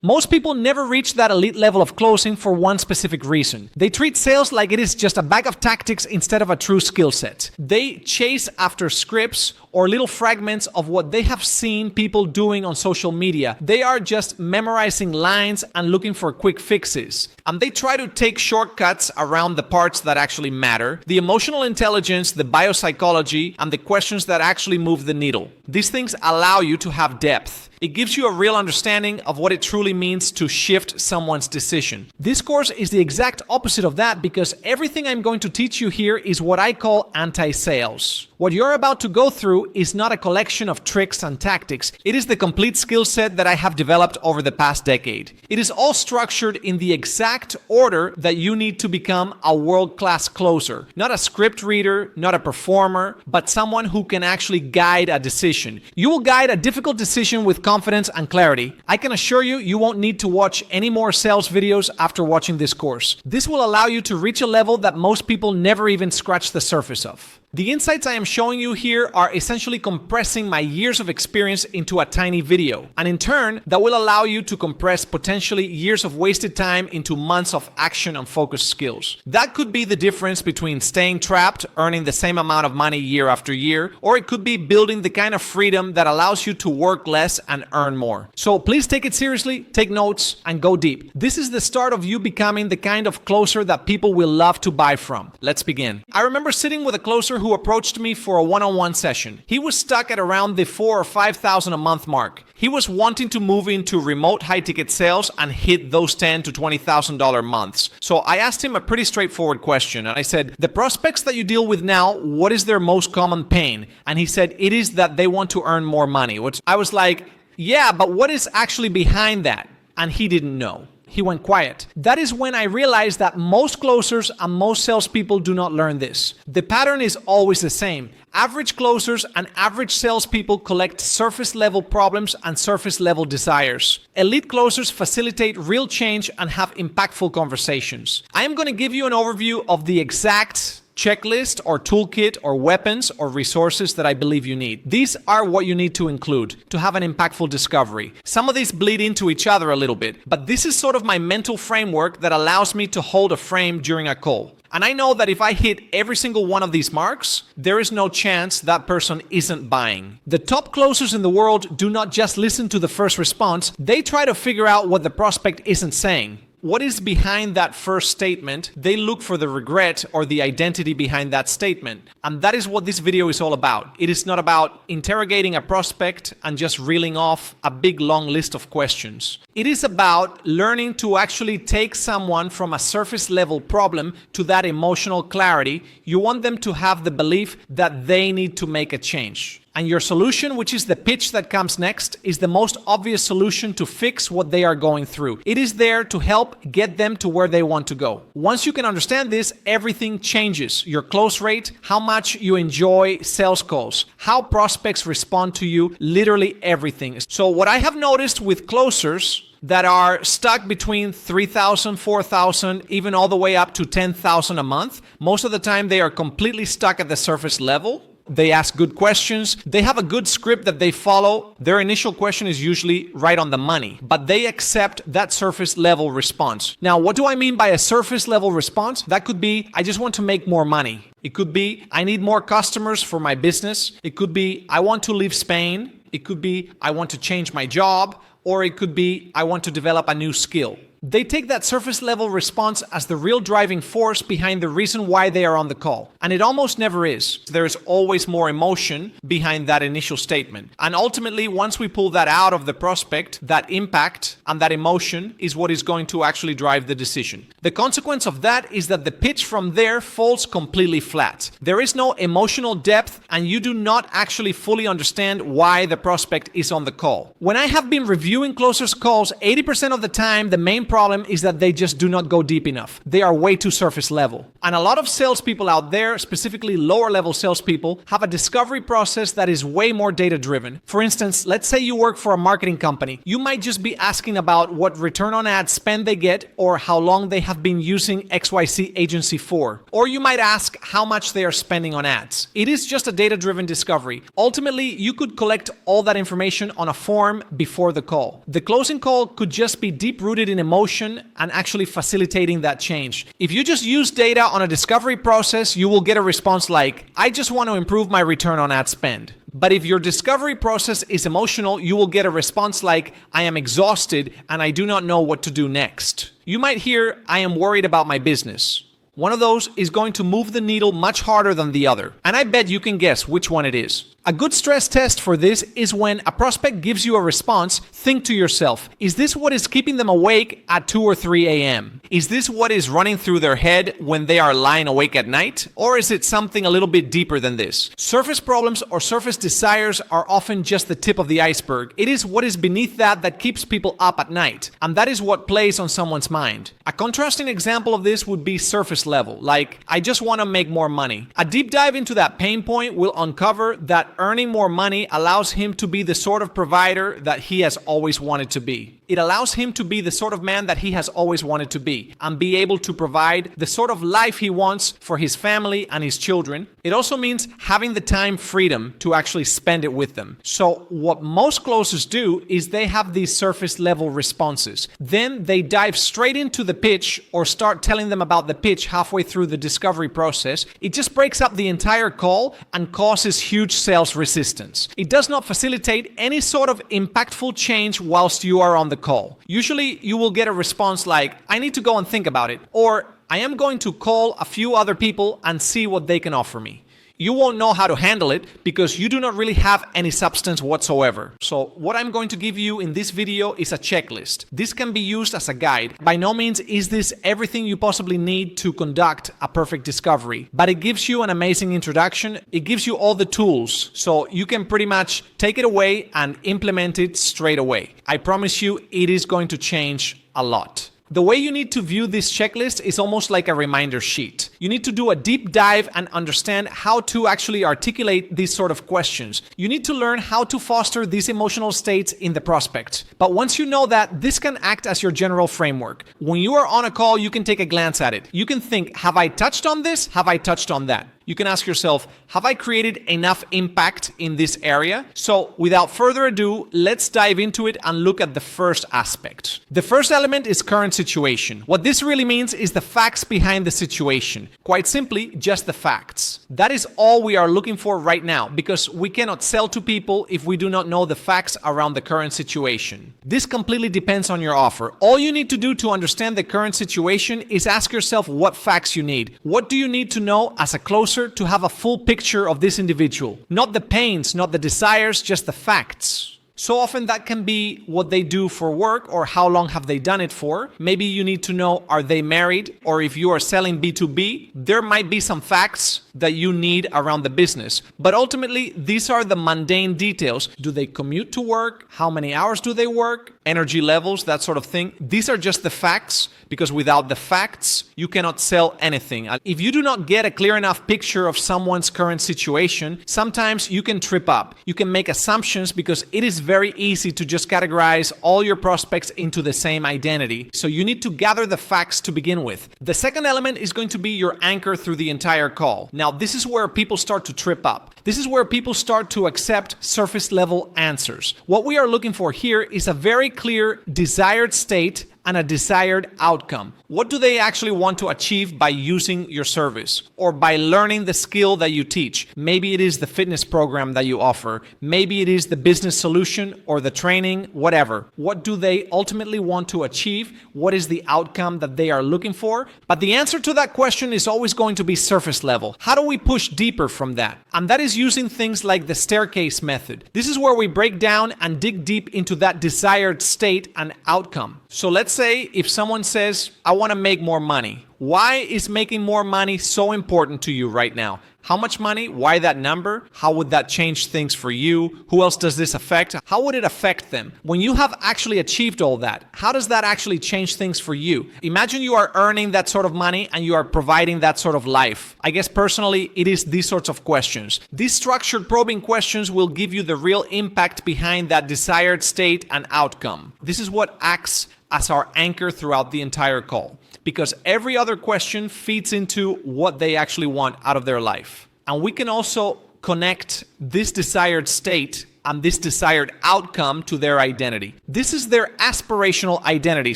Most people never reach that elite level of closing for one specific reason. They treat sales like it is just a bag of tactics instead of a true skill set. They chase after scripts or little fragments of what they have seen people doing on social media. They are just memorizing lines and looking for quick fixes. And they try to take shortcuts around the parts that actually matter, the emotional intelligence, the biopsychology, and the questions that actually move the needle. These things allow you to have depth. It gives you a real understanding of what it truly means to shift someone's decision. This course is the exact opposite of that because everything I'm going to teach you here is what I call anti-sales. What you're about to go through is not a collection of tricks and tactics. It is the complete skill set that I have developed over the past decade. It is all structured in the exact order that you need to become a world-class closer. Not a script reader, not a performer, but someone who can actually guide a decision. You will guide a difficult decision with confidence and clarity. I can assure you, you won't need to watch any more sales videos after watching this course. This will allow you to reach a level that most people never even scratch the surface of. The insights I am showing you here are essentially compressing my years of experience into a tiny video. And in turn, that will allow you to compress potentially years of wasted time into months of action and focused skills. That could be the difference between staying trapped, earning the same amount of money year after year, or it could be building the kind of freedom that allows you to work less and earn more. So please take it seriously, take notes, and go deep. This is the start of you becoming the kind of closer that people will love to buy from. Let's begin. I remember sitting with a closer who approached me for a one-on-one session. He was stuck at around the $4,000 or $5,000 a month mark. He was wanting to move into remote high-ticket sales and hit those $10,000 to $20,000 months. So I asked him a pretty straightforward question, and I said, the prospects that you deal with now, what is their most common pain? And he said, it is that they want to earn more money. Which I was like, yeah, but what is actually behind that? And he didn't know. He went quiet. That is when I realized that most closers and most salespeople do not learn this. The pattern is always the same. Average closers and average salespeople collect surface level problems and surface level desires. Elite closers facilitate real change and have impactful conversations. I am going to give you an overview of the exact checklist or toolkit or weapons or resources that I believe you need. These are what you need to include to have an impactful discovery. Some of these bleed into each other a little bit, but this is sort of my mental framework that allows me to hold a frame during a call. And I know that if I hit every single one of these marks, there is no chance that person isn't buying. The top closers in the world do not just listen to the first response, they try to figure out what the prospect isn't saying. What is behind that first statement? They look for the regret or the identity behind that statement. And that is what this video is all about. It is not about interrogating a prospect and just reeling off a big long list of questions. It is about learning to actually take someone from a surface level problem to that emotional clarity. You want them to have the belief that they need to make a change. And your solution, which is the pitch that comes next, is the most obvious solution to fix what they are going through. It is there to help get them to where they want to go. Once you can understand this, everything changes. Your close rate, how much you enjoy sales calls, how prospects respond to you, literally everything. So what I have noticed with closers that are stuck between $3,000, $4,000, even all the way up to $10,000 a month, most of the time they are completely stuck at the surface level. They ask good questions. They have a good script that they follow. Their initial question is usually right on the money, but they accept that surface level response. Now, what do I mean by a surface level response? That could be, I just want to make more money. It could be, I need more customers for my business. It could be, I want to leave Spain. It could be, I want to change my job. Or it could be, I want to develop a new skill. They take that surface level response as the real driving force behind the reason why they are on the call. And it almost never is. There is always more emotion behind that initial statement. And ultimately, once we pull that out of the prospect, that impact and that emotion is what is going to actually drive the decision. The consequence of that is that the pitch from there falls completely flat. There is no emotional depth and you do not actually fully understand why the prospect is on the call. When I have been reviewing closers' calls, 80% of the time, the main problem is that they just do not go deep enough. They are way too surface level. And a lot of salespeople out there, specifically lower level salespeople, have a discovery process that is way more data driven. For instance, let's say you work for a marketing company. You might just be asking about what return on ad spend they get or how long they have been using XYZ agency for. Or you might ask how much they are spending on ads. It is just a data driven discovery. Ultimately, you could collect all that information on a form before the call. The closing call could just be deep rooted in emotion and actually facilitating that change. If you just use data on a discovery process, you will get a response like, I just want to improve my return on ad spend. But if your discovery process is emotional, you will get a response like, I am exhausted and I do not know what to do next. You might hear, I am worried about my business. One of those is going to move the needle much harder than the other. And I bet you can guess which one it is. A good stress test for this is when a prospect gives you a response, think to yourself, is this what is keeping them awake at 2 or 3 a.m.? Is this what is running through their head when they are lying awake at night? Or is it something a little bit deeper than this? Surface problems or surface desires are often just the tip of the iceberg. It is what is beneath that keeps people up at night. And that is what plays on someone's mind. A contrasting example of this would be surface level, like, I just want to make more money. A deep dive into that pain point will uncover that earning more money allows him to be the sort of provider that he has always wanted to be. It allows him to be the sort of man that he has always wanted to be and be able to provide the sort of life he wants for his family and his children. It also means having the time freedom to actually spend it with them. So what most closers do is they have these surface level responses. Then they dive straight into the pitch or start telling them about the pitch halfway through the discovery process. It just breaks up the entire call and causes huge sales resistance. It does not facilitate any sort of impactful change whilst you are on the call. Usually you will get a response like, I need to go and think about it, or I am going to call a few other people and see what they can offer me. You won't know how to handle it because you do not really have any substance whatsoever. So what I'm going to give you in this video is a checklist. This can be used as a guide. By no means is this everything you possibly need to conduct a perfect discovery, but it gives you an amazing introduction. It gives you all the tools so you can pretty much take it away and implement it straight away. I promise you it is going to change a lot. The way you need to view this checklist is almost like a reminder sheet. You need to do a deep dive and understand how to actually articulate these sort of questions. You need to learn how to foster these emotional states in the prospect. But once you know that, this can act as your general framework. When you are on a call, you can take a glance at it. You can think, have I touched on this? Have I touched on that? You can ask yourself, have I created enough impact in this area? So without further ado, let's dive into it and look at the first aspect. The first element is current situation. What this really means is the facts behind the situation. Quite simply, just the facts. That is all we are looking for right now because we cannot sell to people if we do not know the facts around the current situation. This completely depends on your offer. All you need to do to understand the current situation is ask yourself what facts you need. What do you need to know as a closer to have a full picture of this individual? Not the pains, not the desires, just the facts. So often that can be what they do for work or how long have they done it for. Maybe you need to know, are they married? Or if you are selling B2B, there might be some facts that you need around the business. But ultimately, these are the mundane details. Do they commute to work? How many hours do they work? Energy levels, that sort of thing. These are just the facts because without the facts, you cannot sell anything. If you do not get a clear enough picture of someone's current situation, sometimes you can trip up. You can make assumptions because it is very easy to just categorize all your prospects into the same identity. So you need to gather the facts to begin with. The second element is going to be your anchor through the entire call. Now, this is where people start to trip up. This is where people start to accept surface level answers. What we are looking for here is a very clear desired state and a desired outcome. What do they actually want to achieve by using your service or by learning the skill that you teach? Maybe it is the fitness program that you offer. Maybe it is the business solution or the training, whatever. What do they ultimately want to achieve? What is the outcome that they are looking for? But the answer to that question is always going to be surface level. How do we push deeper from that? And that is using things like the staircase method. This is where we break down and dig deep into that desired state and outcome. So let's say if someone says, I want to make more money. Why is making more money so important to you right now? How much money? Why that number? How would that change things for you? Who else does this affect? How would it affect them? When you have actually achieved all that, how does that actually change things for you? Imagine you are earning that sort of money and you are providing that sort of life. I guess personally, it is these sorts of questions. These structured probing questions will give you the real impact behind that desired state and outcome. This is what acts as our anchor throughout the entire call, because every other question feeds into what they actually want out of their life. And we can also connect this desired state and this desired outcome to their identity. This is their aspirational identity.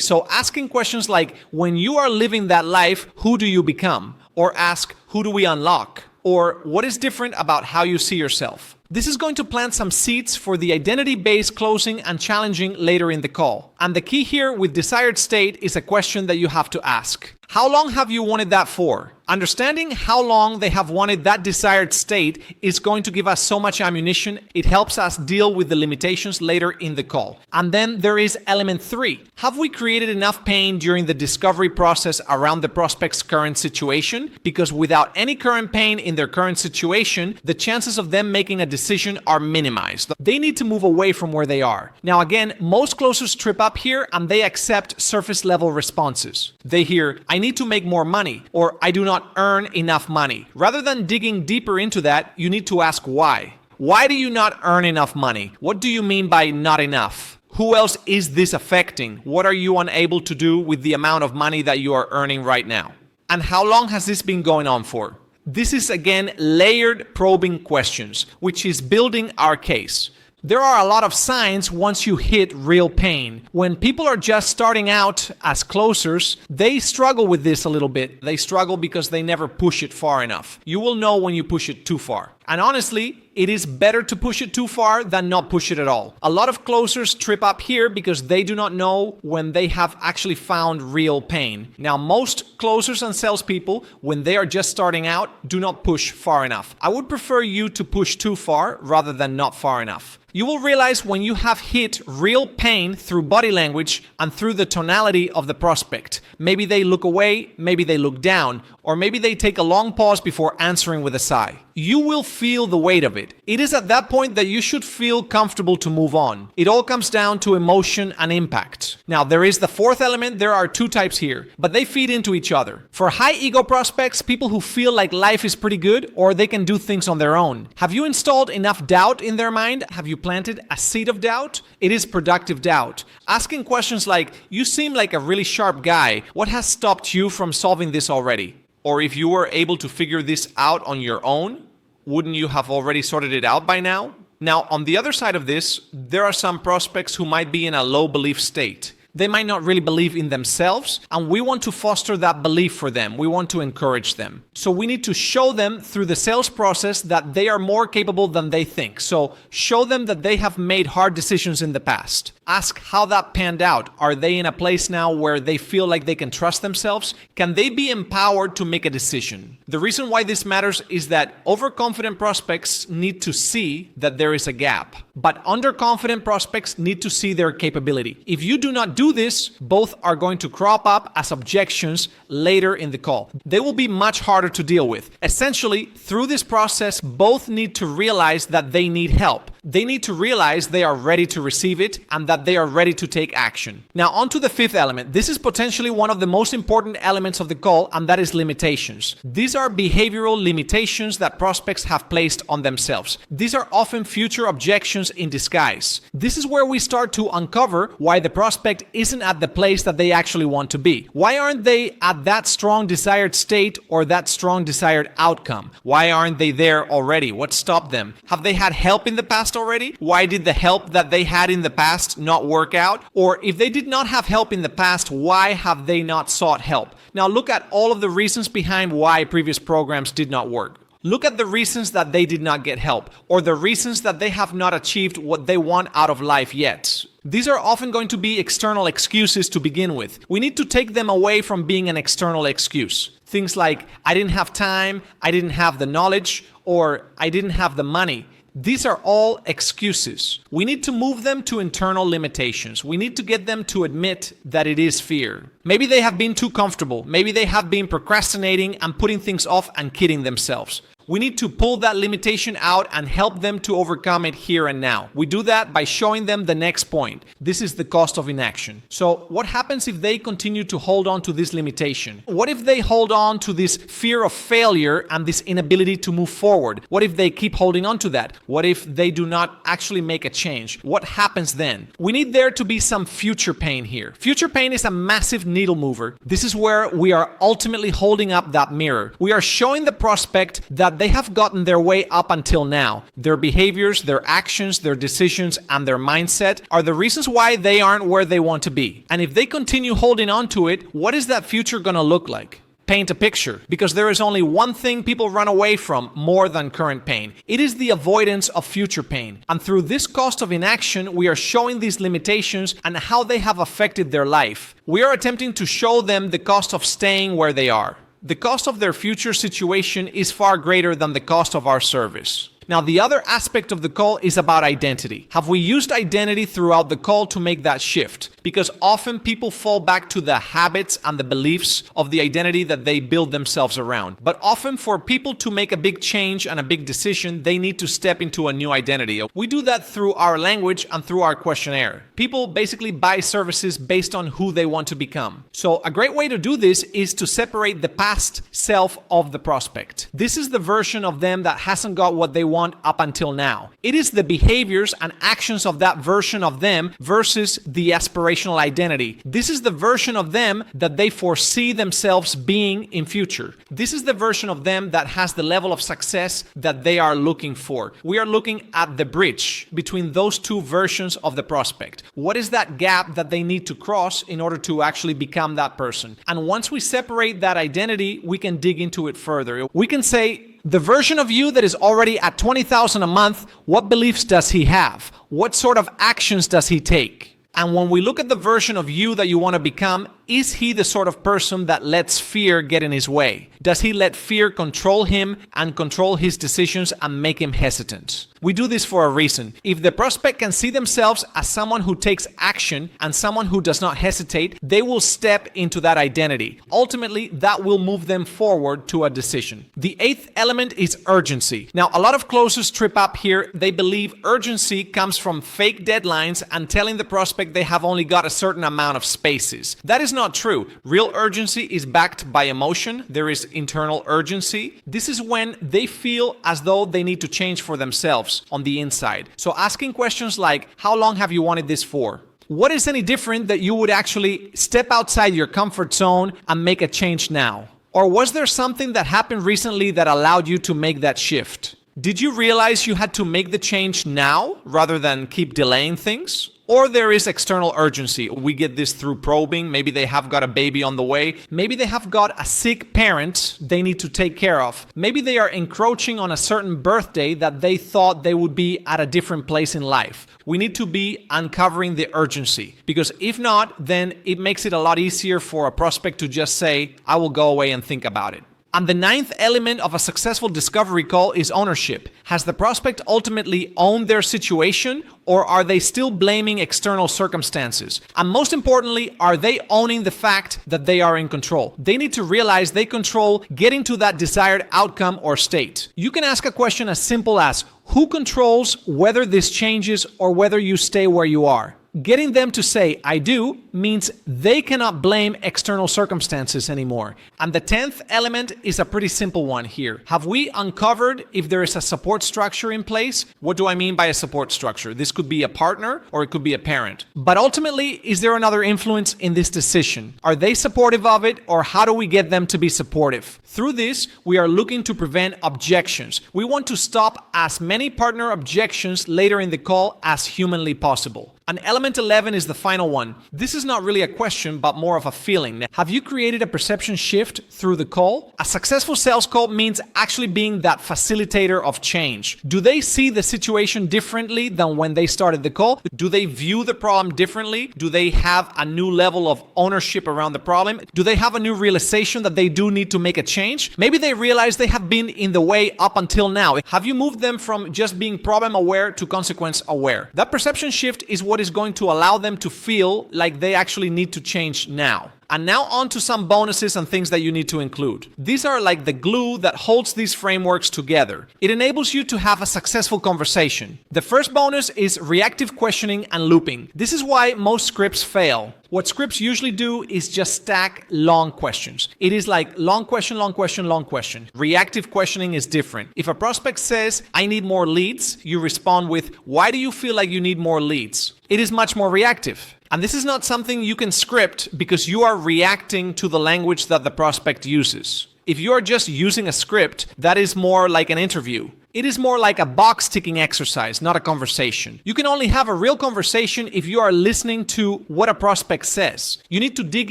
So asking questions like, when you are living that life, who do you become? Or ask, who do we unlock? Or what is different about how you see yourself? This is going to plant some seeds for the identity-based closing and challenging later in the call. And the key here with desired state is a question that you have to ask. How long have you wanted that for? Understanding how long they have wanted that desired state is going to give us so much ammunition. It helps us deal with the limitations later in the call. And then there is element 3. Have we created enough pain during the discovery process around the prospect's current situation? Because without any current pain in their current situation, the chances of them making a decision are minimized. They need to move away from where they are. Now again, most closers trip up here and they accept surface level responses. They hear, I need to make more money, or I do not earn enough money. Rather than digging deeper into that, you need to ask why. Why do you not earn enough money? What do you mean by not enough? Who else is this affecting? What are you unable to do with the amount of money that you are earning right now? And how long has this been going on for? This is again layered probing questions, which is building our case. There are a lot of signs once you hit real pain. When people are just starting out as closers, they struggle with this a little bit. They struggle because they never push it far enough. You will know when you push it too far. And honestly, it is better to push it too far than not push it at all. A lot of closers trip up here because they do not know when they have actually found real pain. Now, most closers and salespeople, when they are just starting out, do not push far enough. I would prefer you to push too far rather than not far enough. You will realize when you have hit real pain through body language and through the tonality of the prospect. Maybe they look away, maybe they look down, or maybe they take a long pause before answering with a sigh. You will feel the weight of it. It is at that point that you should feel comfortable to move on. It all comes down to emotion and impact. Now, there is the fourth element. There are 2 types here, but they feed into each other. For high ego prospects, people who feel like life is pretty good or they can do things on their own. Have you installed enough doubt in their mind? Have you planted a seed of doubt? It is productive doubt. Asking questions like, you seem like a really sharp guy. What has stopped you from solving this already? Or if you were able to figure this out on your own, wouldn't you have already sorted it out by now? Now, on the other side of this, there are some prospects who might be in a low belief state. They might not really believe in themselves, and we want to foster that belief for them. We want to encourage them. So we need to show them through the sales process that they are more capable than they think. So show them that they have made hard decisions in the past. Ask how that panned out. Are they in a place now where they feel like they can trust themselves? Can they be empowered to make a decision? The reason why this matters is that overconfident prospects need to see that there is a gap, but underconfident prospects need to see their capability. If you do not do this, both are going to crop up as objections later in the call. They will be much harder to deal with. Essentially, through this process, both need to realize that they need help. They need to realize they are ready to receive it and that they are ready to take action. Now, on to the 5th element. This is potentially one of the most important elements of the call, and that is limitations. These are behavioral limitations that prospects have placed on themselves. These are often future objections in disguise. This is where we start to uncover why the prospect isn't at the place that they actually want to be. Why aren't they at that strong desired state or that strong desired outcome? Why aren't they there already? What stopped them? Have they had help in the past already? Why did the help that they had in the past not work out? Or if they did not have help in the past, why have they not sought help? Now look at all of the reasons behind why previous programs did not work. Look at the reasons that they did not get help, or the reasons that they have not achieved what they want out of life yet. These are often going to be external excuses to begin with. We need to take them away from being an external excuse. Things like, I didn't have time, I didn't have the knowledge, or I didn't have the money. These are all excuses. We need to move them to internal limitations. We need to get them to admit that it is fear. Maybe they have been too comfortable. Maybe they have been procrastinating and putting things off and kidding themselves. We need to pull that limitation out and help them to overcome it here and now. We do that by showing them the next point. This is the cost of inaction. So what happens if they continue to hold on to this limitation? What if they hold on to this fear of failure and this inability to move forward? What if they keep holding on to that? What if they do not actually make a change? What happens then? We need there to be some future pain here. Future pain is a massive needle mover. This is where we are ultimately holding up that mirror. We are showing the prospect that they have gotten their way up until now. Their behaviors, their actions, their decisions, and their mindset are the reasons why they aren't where they want to be. And if they continue holding on to it, what is that future going to look like? Paint a picture, because there is only one thing people run away from more than current pain. It is the avoidance of future pain. And through this cost of inaction, we are showing these limitations and how they have affected their life. We are attempting to show them the cost of staying where they are. The cost of their future situation is far greater than the cost of our service. Now, the other aspect of the call is about identity. Have we used identity throughout the call to make that shift? Because often people fall back to the habits and the beliefs of the identity that they build themselves around. But often for people to make a big change and a big decision, they need to step into a new identity. We do that through our language and through our questionnaire. People basically buy services based on who they want to become. So a great way to do this is to separate the past self of the prospect. This is the version of them that hasn't got what they want up until now. It is the behaviors and actions of that version of them versus the aspirational identity. This is the version of them that they foresee themselves being in future. This is the version of them that has the level of success that they are looking for. We are looking at the bridge between those two versions of the prospect. What is that gap that they need to cross in order to actually become that person? And once we separate that identity, we can dig into it further. We can say, the version of you that is already at $20,000 a month, what beliefs does he have? What sort of actions does he take? And when we look at the version of you that you want to become, is he the sort of person that lets fear get in his way? Does he let fear control him and control his decisions and make him hesitant? We do this for a reason. If the prospect can see themselves as someone who takes action and someone who does not hesitate, they will step into that identity. Ultimately, that will move them forward to a decision. The eighth element is urgency. Now, a lot of closers trip up here. They believe urgency comes from fake deadlines and telling the prospect they have only got a certain amount of spaces. That is not true. Real urgency is backed by emotion. There is internal urgency. This is when they feel as though they need to change for themselves on the inside. So asking questions like, how long have you wanted this for? What is any different that you would actually step outside your comfort zone and make a change now? Or was there something that happened recently that allowed you to make that shift? Did you realize you had to make the change now rather than keep delaying things? Or there is external urgency. We get this through probing. Maybe they have got a baby on the way. Maybe they have got a sick parent they need to take care of. Maybe they are encroaching on a certain birthday that they thought they would be at a different place in life. We need to be uncovering the urgency, because if not, then it makes it a lot easier for a prospect to just say, I will go away and think about it. And the ninth element of a successful discovery call is ownership. Has the prospect ultimately owned their situation, or are they still blaming external circumstances? And most importantly, are they owning the fact that they are in control? They need to realize they control getting to that desired outcome or state. You can ask a question as simple as, who controls whether this changes or whether you stay where you are? Getting them to say, I do, means they cannot blame external circumstances anymore. And the 10th element is a pretty simple one here. Have we uncovered if there is a support structure in place? What do I mean by a support structure? This could be a partner or it could be a parent. But ultimately, is there another influence in this decision? Are they supportive of it, or how do we get them to be supportive? Through this, we are looking to prevent objections. We want to stop as many partner objections later in the call as humanly possible. And element 11 is the final one. This is not really a question, but more of a feeling. Have you created a perception shift through the call? A successful sales call means actually being that facilitator of change. Do they see the situation differently than when they started the call? Do they view the problem differently? Do they have a new level of ownership around the problem? Do they have a new realization that they do need to make a change? Maybe they realize they have been in the way up until now. Have you moved them from just being problem aware to consequence aware? That perception shift is what is going to allow them to feel like they actually need to change now. And now on to some bonuses and things that you need to include. These are like the glue that holds these frameworks together. It enables you to have a successful conversation. The first bonus is reactive questioning and looping. This is why most scripts fail. What scripts usually do is just stack long questions. It is like long question, long question, long question. Reactive questioning is different. If a prospect says, I need more leads, you respond with, why do you feel like you need more leads? It is much more reactive. And this is not something you can script because you are reacting to the language that the prospect uses. If you are just using a script, that is more like an interview. It is more like a box-ticking exercise, not a conversation. You can only have a real conversation if you are listening to what a prospect says. You need to dig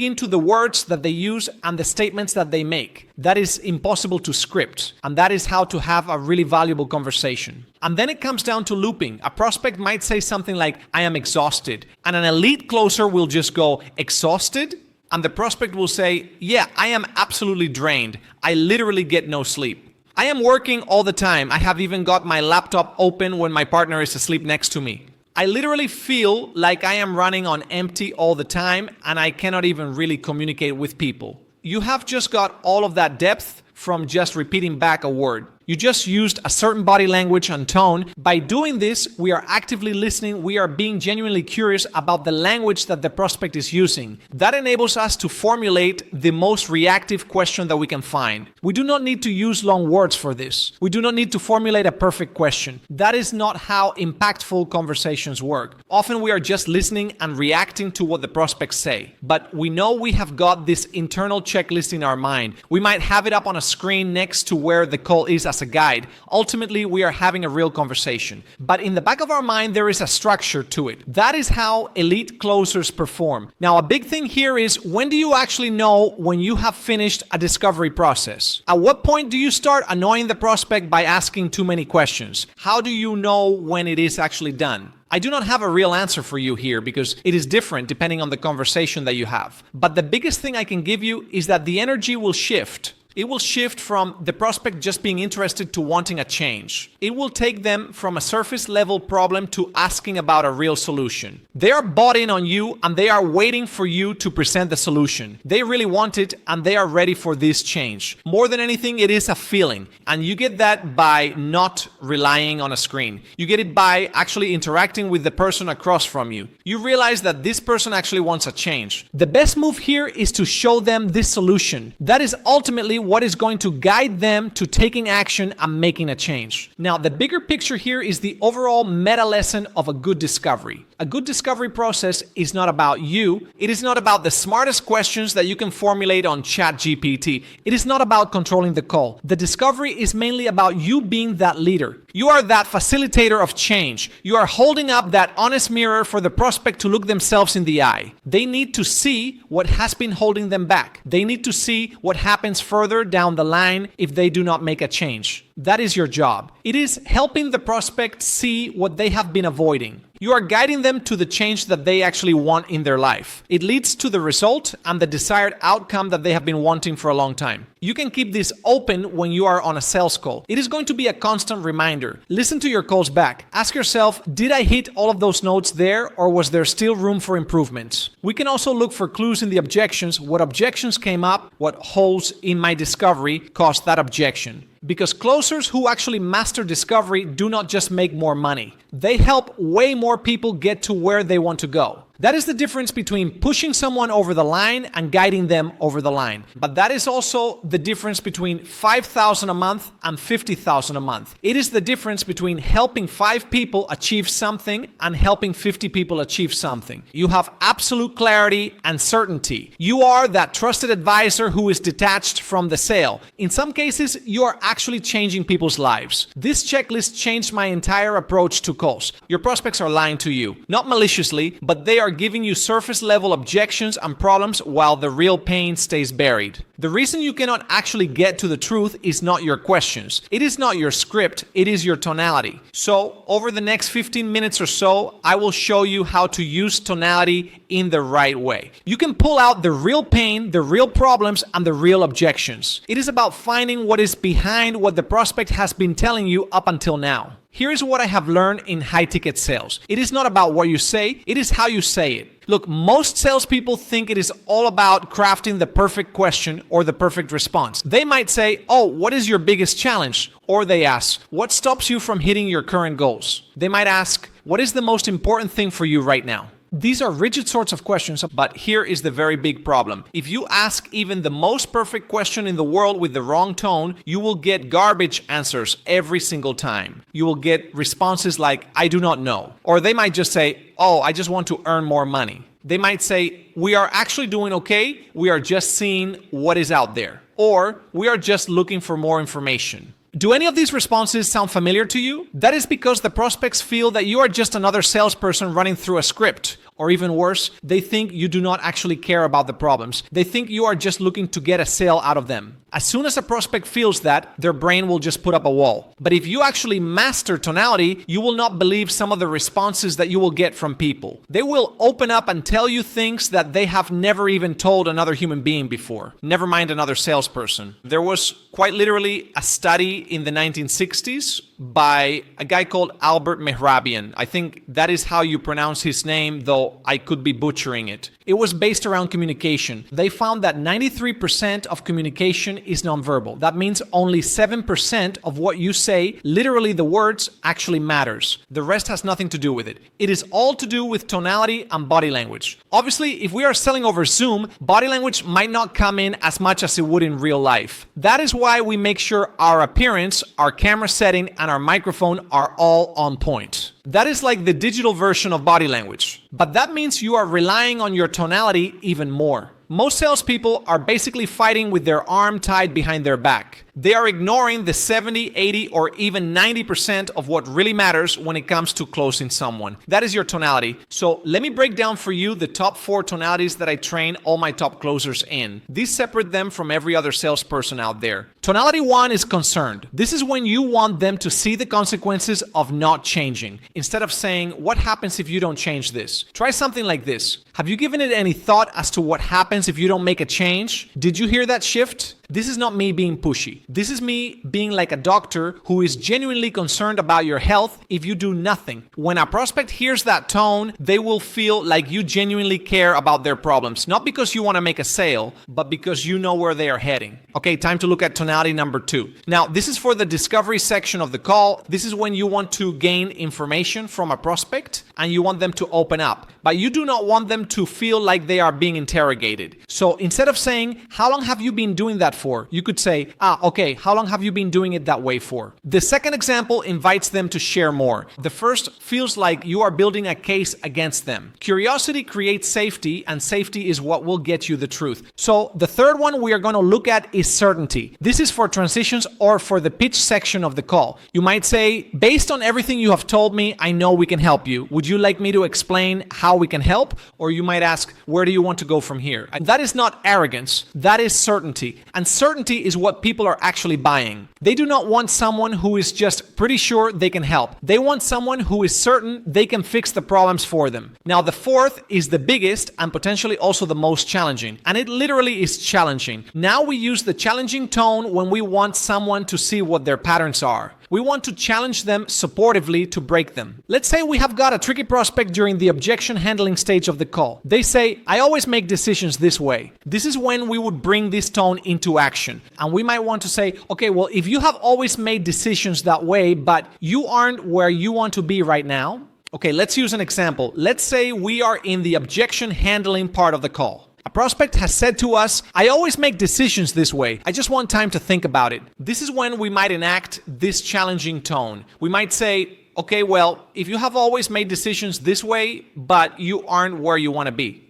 into the words that they use and the statements that they make. That is impossible to script, and that is how to have a really valuable conversation. And then it comes down to looping. A prospect might say something like, I am exhausted, and an elite closer will just go, exhausted? And the prospect will say, yeah, I am absolutely drained. I literally get no sleep. I am working all the time. I have even got my laptop open when my partner is asleep next to me. I literally feel like I am running on empty all the time and I cannot even really communicate with people. You have just got all of that depth from just repeating back a word. You just used a certain body language and tone. By doing this, we are actively listening. We are being genuinely curious about the language that the prospect is using. That enables us to formulate the most reactive question that we can find. We do not need to use long words for this. We do not need to formulate a perfect question. That is not how impactful conversations work. Often we are just listening and reacting to what the prospects say. But we know we have got this internal checklist in our mind. We might have it up on a screen next to where the call is as a guide. Ultimately, we are having a real conversation. But in the back of our mind, there is a structure to it. That is how elite closers perform. Now, a big thing here is, when do you actually know when you have finished a discovery process? At what point do you start annoying the prospect by asking too many questions? How do you know when it is actually done? I do not have a real answer for you here because it is different depending on the conversation that you have. But the biggest thing I can give you is that the energy will shift. It will shift from the prospect just being interested to wanting a change. It will take them from a surface level problem to asking about a real solution. They are bought in on you and they are waiting for you to present the solution. They really want it and they are ready for this change. More than anything, it is a feeling. And you get that by not relying on a screen. You get it by actually interacting with the person across from you. You realize that this person actually wants a change. The best move here is to show them this solution. That is ultimately what is going to guide them to taking action and making a change. Now, the bigger picture here is the overall meta lesson of a good discovery. A good discovery process is not about you. It is not about the smartest questions that you can formulate on ChatGPT. It is not about controlling the call. The discovery is mainly about you being that leader. You are that facilitator of change. You are holding up that honest mirror for the prospect to look themselves in the eye. They need to see what has been holding them back. They need to see what happens further down the line if they do not make a change. That is your job. It is helping the prospect see what they have been avoiding. You are guiding them to the change that they actually want in their life. It leads to the result and the desired outcome that they have been wanting for a long time. You can keep this open when you are on a sales call. It is going to be a constant reminder. Listen to your calls back. Ask yourself, did I hit all of those notes there, or was there still room for improvements? We can also look for clues in the objections. What objections came up, what holes in my discovery caused that objection. Because closers who actually master discovery do not just make more money. They help way more people get to where they want to go. That is the difference between pushing someone over the line and guiding them over the line. But that is also the difference between 5,000 a month and 50,000 a month. It is the difference between helping 5 people achieve something and helping 50 people achieve something. You have absolute clarity and certainty. You are that trusted advisor who is detached from the sale. In some cases, you are actually changing people's lives. This checklist changed my entire approach to calls. Your prospects are lying to you, not maliciously, but they are giving you surface level objections and problems while the real pain stays buried. The reason you cannot actually get to the truth is not your questions. It is not your script, it is your tonality. So, over the next 15 minutes or so, I will show you how to use tonality in the right way. You can pull out the real pain, the real problems, and the real objections. It is about finding what is behind what the prospect has been telling you up until now. Here's what I have learned in high-ticket sales. It is not about what you say, it is how you say it. Look, most salespeople think it is all about crafting the perfect question or the perfect response. They might say, "Oh, what is your biggest challenge?" Or they ask, "What stops you from hitting your current goals?" They might ask, "What is the most important thing for you right now?" These are rigid sorts of questions, but here is the very big problem. If you ask even the most perfect question in the world with the wrong tone, you will get garbage answers every single time. You will get responses like, "I do not know." Or they might just say, "Oh, I just want to earn more money." They might say, "We are actually doing okay. We are just seeing what is out there." Or, "We are just looking for more information." Do any of these responses sound familiar to you? That is because the prospects feel that you are just another salesperson running through a script. Or even worse, they think you do not actually care about the problems. They think you are just looking to get a sale out of them. As soon as a prospect feels that, their brain will just put up a wall. But if you actually master tonality, you will not believe some of the responses that you will get from people. They will open up and tell you things that they have never even told another human being before. Never mind another salesperson. There was quite literally a study in the 1960s by a guy called Albert Mehrabian. I think that is how you pronounce his name, though I could be butchering it. It was based around communication. They found that 93% of communication is nonverbal. That means only 7% of what you say, literally the words, actually matters. The rest has nothing to do with it. It is all to do with tonality and body language. Obviously, if we are selling over Zoom, body language might not come in as much as it would in real life. That is why we make sure our appearance, our camera setting, and our microphone are all on point. That is like the digital version of body language. But that means you are relying on your tonality even more. Most salespeople are basically fighting with their arm tied behind their back. They are ignoring the 70, 80, or even 90% of what really matters when it comes to closing someone. That is your tonality. So let me break down for you the top 4 tonalities that I train all my top closers in. These separate them from every other salesperson out there. Tonality 1 is concerned. This is when you want them to see the consequences of not changing. Instead of saying, "What happens if you don't change this?" Try something like this. Have you given it any thought as to what happens if you don't make a change? Did you hear that shift? This is not me being pushy. This is me being like a doctor who is genuinely concerned about your health if you do nothing. When a prospect hears that tone, they will feel like you genuinely care about their problems. Not because you want to make a sale, but because you know where they are heading. Okay, time to look at tonality number 2. Now, this is for the discovery section of the call. This is when you want to gain information from a prospect and you want them to open up. But you do not want them to feel like they are being interrogated. So instead of saying, "How long have you been doing that for?" you could say, "Okay, how long have you been doing it that way for?" The second example invites them to share more. The first feels like you are building a case against them. Curiosity creates safety, and safety is what will get you the truth. So the third one we are going to look at is certainty. This is for transitions or for the pitch section of the call. You might say, "Based on everything you have told me, I know we can help you. Would you like me to explain how we can help?" Or you might ask, "Where do you want to go from here?" And that is not arrogance. That is certainty. And certainty is what people are actually buying. They do not want someone who is just pretty sure they can help. They want someone who is certain they can fix the problems for them. Now, the fourth is the biggest and potentially also the most challenging. And it literally is challenging. Now we use the challenging tone when we want someone to see what their patterns are. We want to challenge them supportively to break them. Let's say we have got a tricky prospect during the objection handling stage of the call. They say, "I always make decisions this way." This is when we would bring this tone into action. And we might want to say, "Okay, well, if you have always made decisions that way, but you aren't where you want to be right now," Okay, let's use an example. Let's say we are in the objection handling part of the call. A prospect has said to us, I always make decisions this way. I just want time to think about it. This is when we might enact this challenging tone. We might say, okay, well, if you have always made decisions this way, but you aren't where you want to be,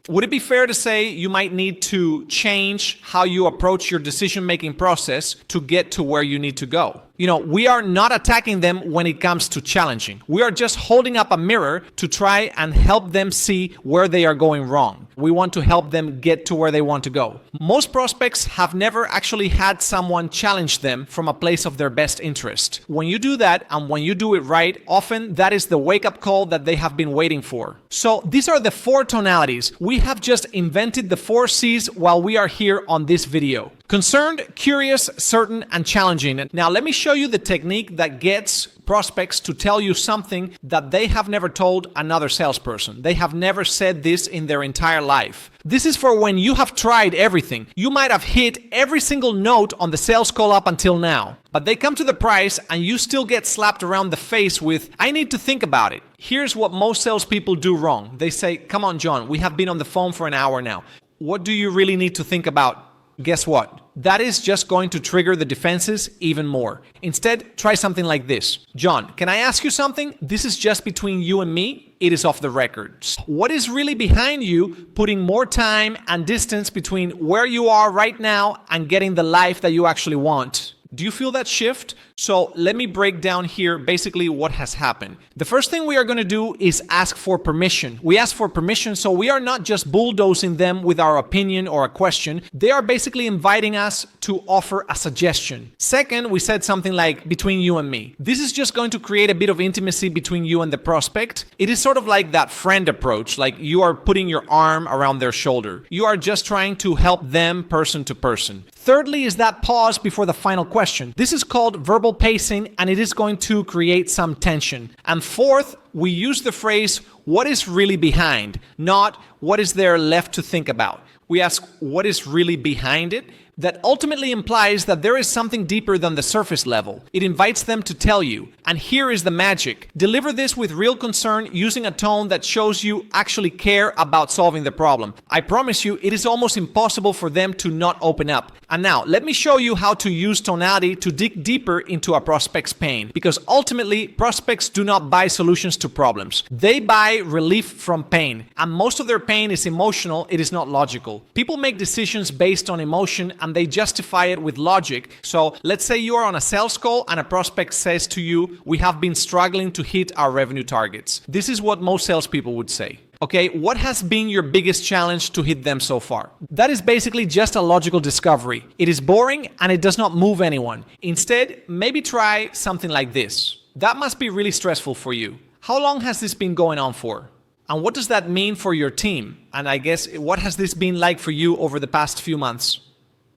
would it be fair to say you might need to change how you approach your decision-making process to get to where you need to go? We are not attacking them when it comes to challenging. We are just holding up a mirror to try and help them see where they are going wrong. We want to help them get to where they want to go. Most prospects have never actually had someone challenge them from a place of their best interest. When you do that, and when you do it right, often that is the wake-up call that they have been waiting for. So these are the 4 tonalities. We have just invented the 4 C's while we are here on this video. Concerned, curious, certain, and challenging. Now let me show you the technique that gets prospects to tell you something that they have never told another salesperson. They have never said this in their entire life. This is for when you have tried everything. You might have hit every single note on the sales call up until now, but they come to the price and you still get slapped around the face with, I need to think about it. Here's what most salespeople do wrong. They say, come on, John, we have been on the phone for an hour now. What do you really need to think about? Guess what? That is just going to trigger the defenses even more. Instead, try something like this. John, can I ask you something? This is just between you and me. It is off the record. What is really behind you putting more time and distance between where you are right now and getting the life that you actually want? Do you feel that shift? So let me break down here basically what has happened. The first thing we are going to do is ask for permission. We ask for permission, so we are not just bulldozing them with our opinion or a question. They are basically inviting us to offer a suggestion. Second, we said something like between you and me. This is just going to create a bit of intimacy between you and the prospect. It is sort of like that friend approach, like you are putting your arm around their shoulder. You are just trying to help them person to person. Thirdly is that pause before the final question. This is called verbal pacing, and it is going to create some tension. And fourth, we use the phrase, what is really behind, not what is there left to think about. We ask, what is really behind it? That ultimately implies that there is something deeper than the surface level. It invites them to tell you. And here is the magic. Deliver this with real concern using a tone that shows you actually care about solving the problem. I promise you, it is almost impossible for them to not open up. And now, let me show you how to use tonality to dig deeper into a prospect's pain. Because ultimately, prospects do not buy solutions to problems. They buy relief from pain. And most of their pain is emotional, it is not logical. People make decisions based on emotion and they justify it with logic. So let's say you are on a sales call and a prospect says to you, we have been struggling to hit our revenue targets. This is what most salespeople would say. Okay, what has been your biggest challenge to hit them so far? That is basically just a logical discovery. It is boring and it does not move anyone. Instead, maybe try something like this. That must be really stressful for you. How long has this been going on for? And what does that mean for your team? And I guess, what has this been like for you over the past few months?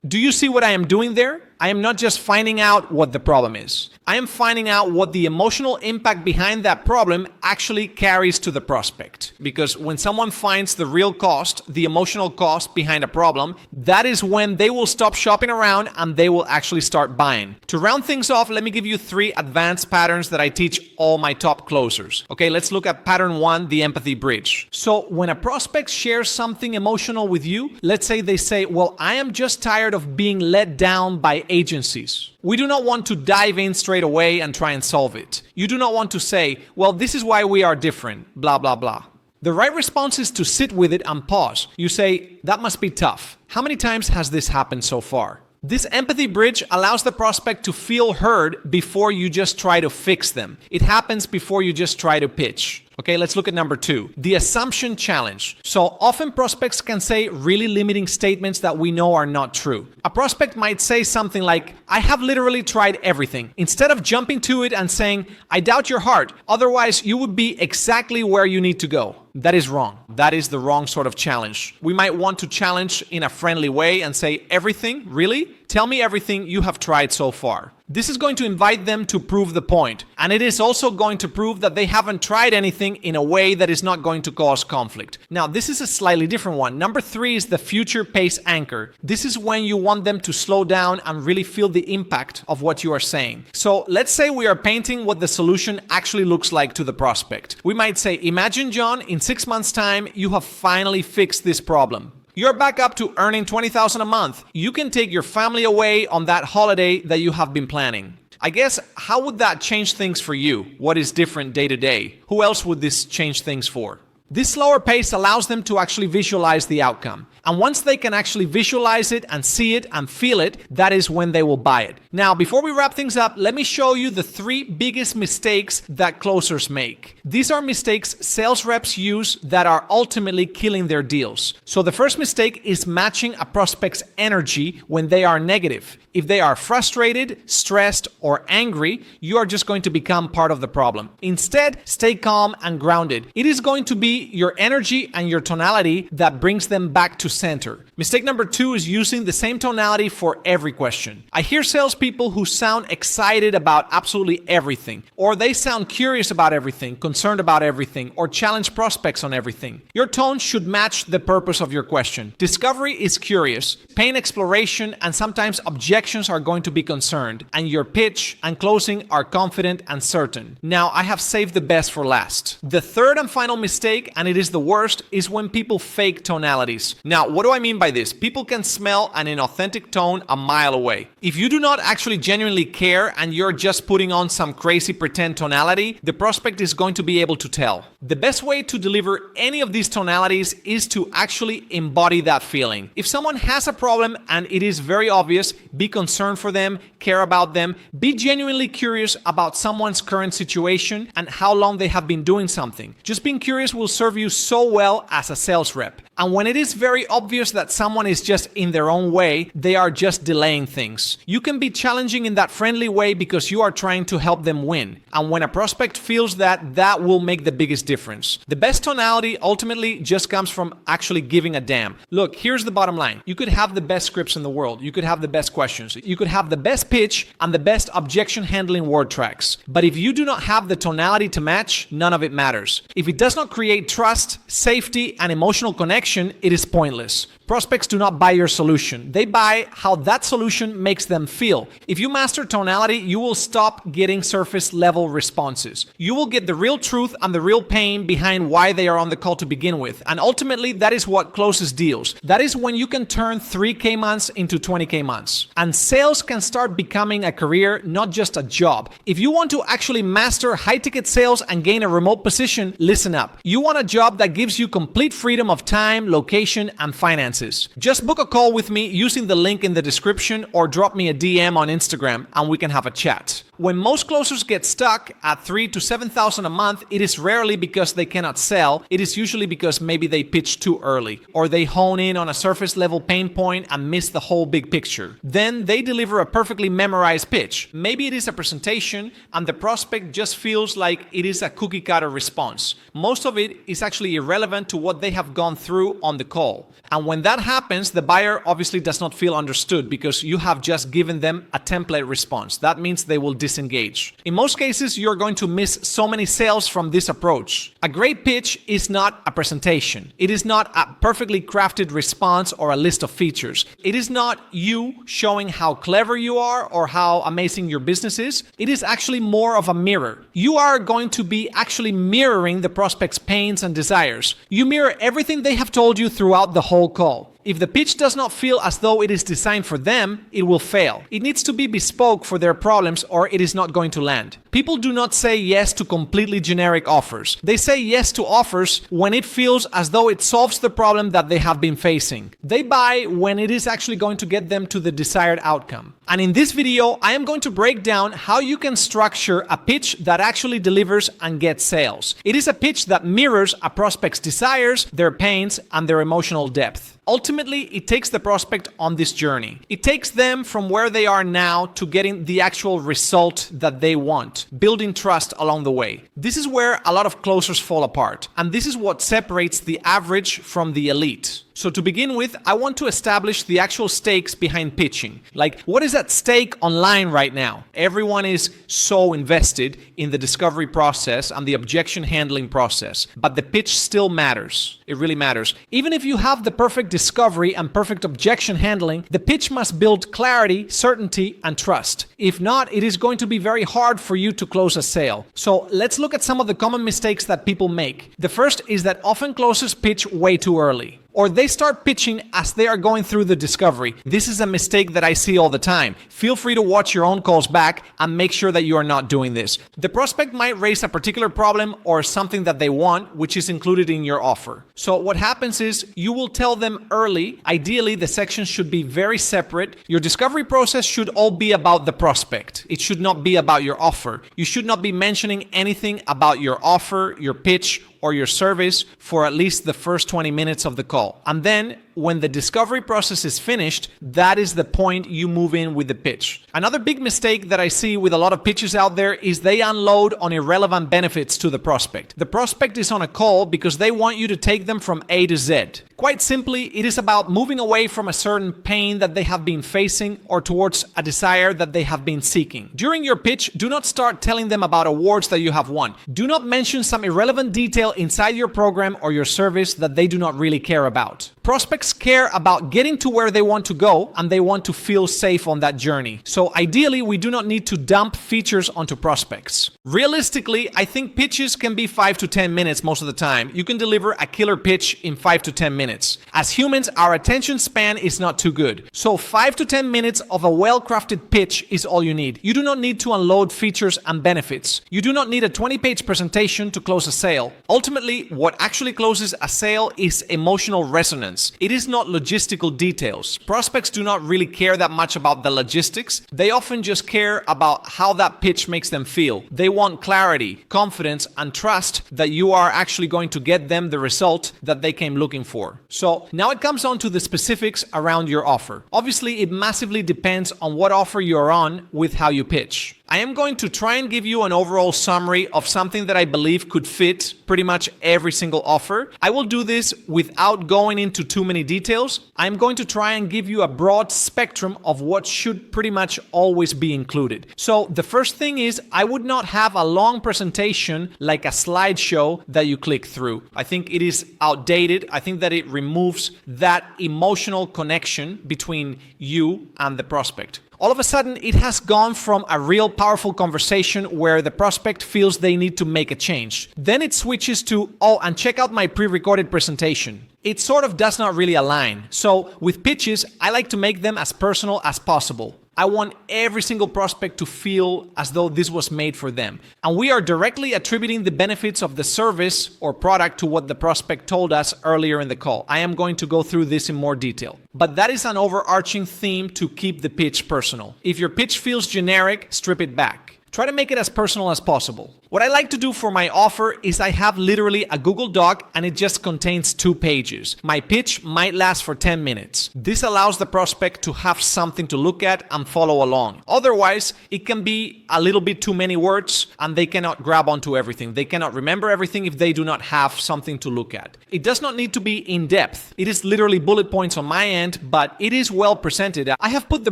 Do you see what I am doing there? I am not just finding out what the problem is. I am finding out what the emotional impact behind that problem actually carries to the prospect. Because when someone finds the real cost, the emotional cost behind a problem, that is when they will stop shopping around and they will actually start buying. To round things off, let me give you 3 advanced patterns that I teach all my top closers. Okay, let's look at pattern 1, the empathy bridge. So when a prospect shares something emotional with you, let's say they say, well, I am just tired of being let down by agencies. We do not want to dive in straight away and try and solve it. You do not want to say, well, this is why we are different, blah, blah, blah. The right response is to sit with it and pause. You say, that must be tough. How many times has this happened so far? This empathy bridge allows the prospect to feel heard before you just try to fix them. It happens before you just try to pitch. Okay, let's look at number 2, the assumption challenge. So often prospects can say really limiting statements that we know are not true. A prospect might say something like, I have literally tried everything. Instead of jumping to it and saying, I doubt your heart, otherwise you would be exactly where you need to go. That is wrong. That is the wrong sort of challenge. We might want to challenge in a friendly way and say, everything? Really? Tell me everything you have tried so far. This is going to invite them to prove the point, and it is also going to prove that they haven't tried anything in a way that is not going to cause conflict. Now, this is a slightly different one. Number 3 is the future pace anchor. This is when you want them to slow down and really feel the impact of what you are saying. So let's say we are painting what the solution actually looks like to the prospect. We might say, imagine, John, in 6 months' time, you have finally fixed this problem. You're back up to earning $20,000 a month. You can take your family away on that holiday that you have been planning. I guess, how would that change things for you? What is different day to day? Who else would this change things for? This slower pace allows them to actually visualize the outcome. And once they can actually visualize it and see it and feel it, that is when they will buy it. Now, before we wrap things up, let me show you the 3 biggest mistakes that closers make. These are mistakes sales reps use that are ultimately killing their deals. So the first mistake is matching a prospect's energy when they are negative. If they are frustrated, stressed, or angry, you are just going to become part of the problem. Instead, stay calm and grounded. It is going to be your energy and your tonality that brings them back to center. Mistake number 2 is using the same tonality for every question. I hear salespeople who sound excited about absolutely everything, or they sound curious about everything, concerned about everything, or challenge prospects on everything. Your tone should match the purpose of your question. Discovery is curious, pain exploration, and sometimes objections are going to be concerned, and your pitch and closing are confident and certain. Now, I have saved the best for last. The third and final mistake, and it is the worst, is when people fake tonalities. Now, what do I mean by this? People can smell an inauthentic tone a mile away. If you do not actually genuinely care and you're just putting on some crazy pretend tonality, the prospect is going to be able to tell. The best way to deliver any of these tonalities is to actually embody that feeling. If someone has a problem and it is very obvious, be concerned for them, care about them, be genuinely curious about someone's current situation and how long they have been doing something. Just being curious will serve you so well as a sales rep. And when it is very obvious that someone is just in their own way, they are just delaying things. You can be challenging in that friendly way because you are trying to help them win. And when a prospect feels that, that will make the biggest difference. The best tonality ultimately just comes from actually giving a damn. Look, here's the bottom line. You could have the best scripts in the world. You could have the best questions. You could have the best pitch and the best objection handling word tracks. But if you do not have the tonality to match, none of it matters. If it does not create trust, safety, and emotional connection, it is pointless. Prospects do not buy your solution. They buy how that solution makes them feel. If you master tonality, you will stop getting surface level responses. You will get the real truth and the real pain behind why they are on the call to begin with. And ultimately, that is what closes deals. That is when you can turn 3K months into 20K months. And sales can start becoming a career, not just a job. If you want to actually master high-ticket sales and gain a remote position, listen up. You want a job that gives you complete freedom of time, location, and finances. Just book a call with me using the link in the description or drop me a DM on Instagram and we can have a chat. When most closers get stuck at $3,000 to $7,000 a month, it is rarely because they cannot sell. It is usually because maybe they pitch too early or they hone in on a surface level pain point and miss the whole big picture. Then they deliver a perfectly memorized pitch. Maybe it is a presentation and the prospect just feels like it is a cookie cutter response. Most of it is actually irrelevant to what they have gone through on the call. And when that happens, the buyer obviously does not feel understood because you have just given them a template response. That means they will disengage. In most cases, you're going to miss so many sales from this approach. A great pitch is not a presentation. It is not a perfectly crafted response or a list of features. It is not you showing how clever you are or how amazing your business is. It is actually more of a mirror. You are going to be actually mirroring the prospect's pains and desires. You mirror everything they have told you throughout the whole call. If the pitch does not feel as though it is designed for them, it will fail. It needs to be bespoke for their problems or it is not going to land. People do not say yes to completely generic offers. They say yes to offers when it feels as though it solves the problem that they have been facing. They buy when it is actually going to get them to the desired outcome. And in this video, I am going to break down how you can structure a pitch that actually delivers and gets sales. It is a pitch that mirrors a prospect's desires, their pains, and their emotional depth. Ultimately, it takes the prospect on this journey. It takes them from where they are now to getting the actual result that they want, building trust along the way. This is where a lot of closers fall apart, and this is what separates the average from the elite. So to begin with, I want to establish the actual stakes behind pitching. Like, what is at stake online right now? Everyone is so invested in the discovery process and the objection handling process, but the pitch still matters. It really matters. Even if you have the perfect discovery and perfect objection handling, the pitch must build clarity, certainty, and trust. If not, it is going to be very hard for you to close a sale. So let's look at some of the common mistakes that people make. The first is that often closers pitch way too early, or they start pitching as they are going through the discovery. This is a mistake that I see all the time. Feel free to watch your own calls back and make sure that you are not doing this. The prospect might raise a particular problem or something that they want, which is included in your offer. So what happens is you will tell them early. Ideally, the sections should be very separate. Your discovery process should all be about the prospect. It should not be about your offer. You should not be mentioning anything about your offer, your pitch, or your service for at least the first 20 minutes of the call. And then when the discovery process is finished, that is the point you move in with the pitch. Another big mistake that I see with a lot of pitches out there is they unload on irrelevant benefits to the prospect. The prospect is on a call because they want you to take them from A to Z. Quite simply, it is about moving away from a certain pain that they have been facing or towards a desire that they have been seeking. During your pitch, do not start telling them about awards that you have won. Do not mention some irrelevant detail inside your program or your service that they do not really care about. Prospects care about getting to where they want to go, and they want to feel safe on that journey. So ideally, we do not need to dump features onto prospects. Realistically, I think pitches can be 5 to 10 minutes most of the time. You can deliver a killer pitch in 5 to 10 minutes. As humans, our attention span is not too good. So 5 to 10 minutes of a well-crafted pitch is all you need. You do not need to unload features and benefits. You do not need a 20-page presentation to close a sale. Ultimately, what actually closes a sale is emotional resonance. It is not logistical details. Prospects do not really care that much about the logistics. They often just care about how that pitch makes them feel. They want clarity, confidence, and trust that you are actually going to get them the result that they came looking for. So now it comes on to the specifics around your offer. Obviously, it massively depends on what offer you're on with how you pitch. I am going to try and give you an overall summary of something that I believe could fit pretty much every single offer. I will do this without going into too many details. I'm going to try and give you a broad spectrum of what should pretty much always be included. So the first thing is, I would not have a long presentation like a slideshow that you click through. I think it is outdated. I think that it removes that emotional connection between you and the prospect. All of a sudden, it has gone from a real powerful conversation where the prospect feels they need to make a change. Then it switches to, oh, and check out my pre-recorded presentation. It sort of does not really align. So with pitches, I like to make them as personal as possible. I want every single prospect to feel as though this was made for them. And we are directly attributing the benefits of the service or product to what the prospect told us earlier in the call. I am going to go through this in more detail. But that is an overarching theme to keep the pitch personal. If your pitch feels generic, strip it back. Try to make it as personal as possible. What I like to do for my offer is I have literally a Google Doc and it just contains 2 pages. My pitch might last for 10 minutes. This allows the prospect to have something to look at and follow along. Otherwise, it can be a little bit too many words and they cannot grab onto everything. They cannot remember everything if they do not have something to look at. It does not need to be in depth. It is literally bullet points on my end, but it is well presented. I have put the